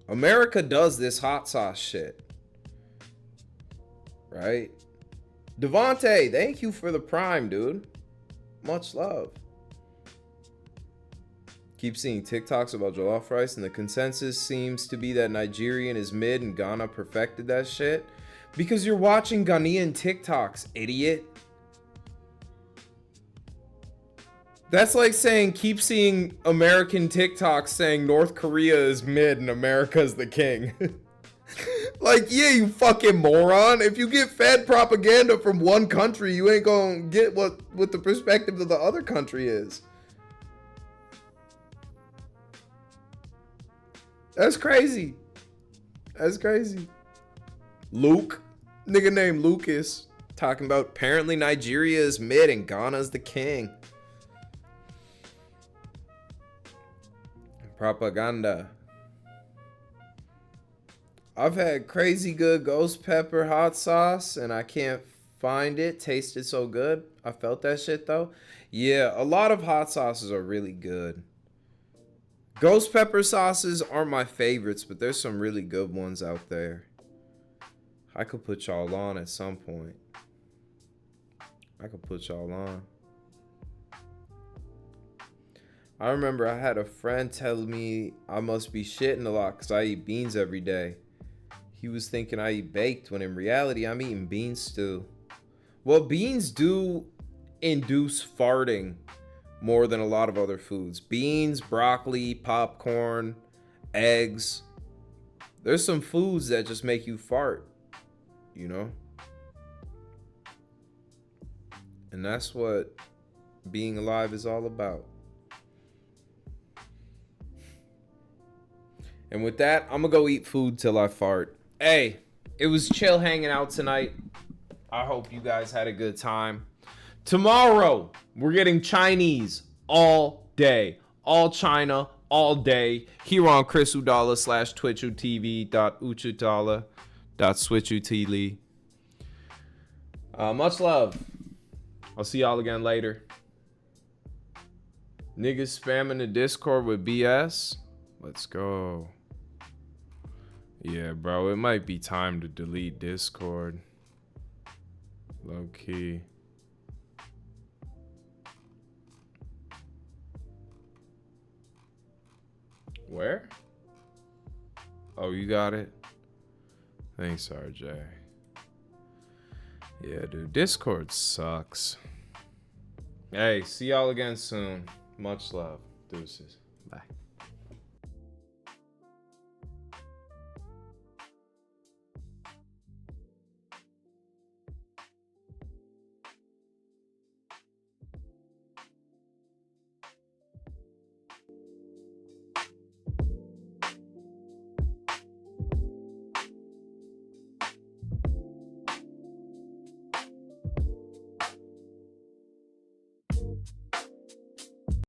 America does this hot sauce shit. Right? Devontae, thank you for the prime, dude. Much love. Keep seeing TikToks about jollof rice, and the consensus seems to be that Nigerian is mid and Ghana perfected that shit. Because you're watching Ghanaian TikToks, idiot. That's like saying keep seeing American TikToks saying North Korea is mid and America's the king. Like, yeah, you fucking moron. If you get fed propaganda from one country, you ain't gonna get what the perspective of the other country is. That's crazy. That's crazy. Luke, nigga named Lucas, talking about apparently Nigeria is mid and Ghana's the king. Propaganda. I've had crazy good ghost pepper hot sauce and I can't find it. Tasted so good. I felt that shit though. Yeah, a lot of hot sauces are really good. Ghost pepper sauces aren't my favorites, but there's some really good ones out there. I could put y'all on at some point. I could put y'all on. I remember I had a friend tell me I must be shitting a lot because I eat beans every day. He was thinking I eat baked when in reality I'm eating bean stew. Well, beans do induce farting more than a lot of other foods. Beans, broccoli, popcorn, eggs. There's some foods that just make you fart, you know? And that's what being alive is all about. And with that, I'm gonna go eat food till I fart. Hey, it was chill hanging out tonight. I hope you guys had a good time. Tomorrow, we're getting Chinese all day. All China, all day. Here on Chris Udala / twitchutv.uchutala.switchutili. Much love. I'll see y'all again later. Niggas spamming the Discord with BS. Let's go. Yeah, bro, it might be time to delete Discord. Low key. Where? Oh, you got it? Thanks, RJ. Yeah, dude, Discord sucks. Hey, see y'all again soon. Much love. Deuces. Bye.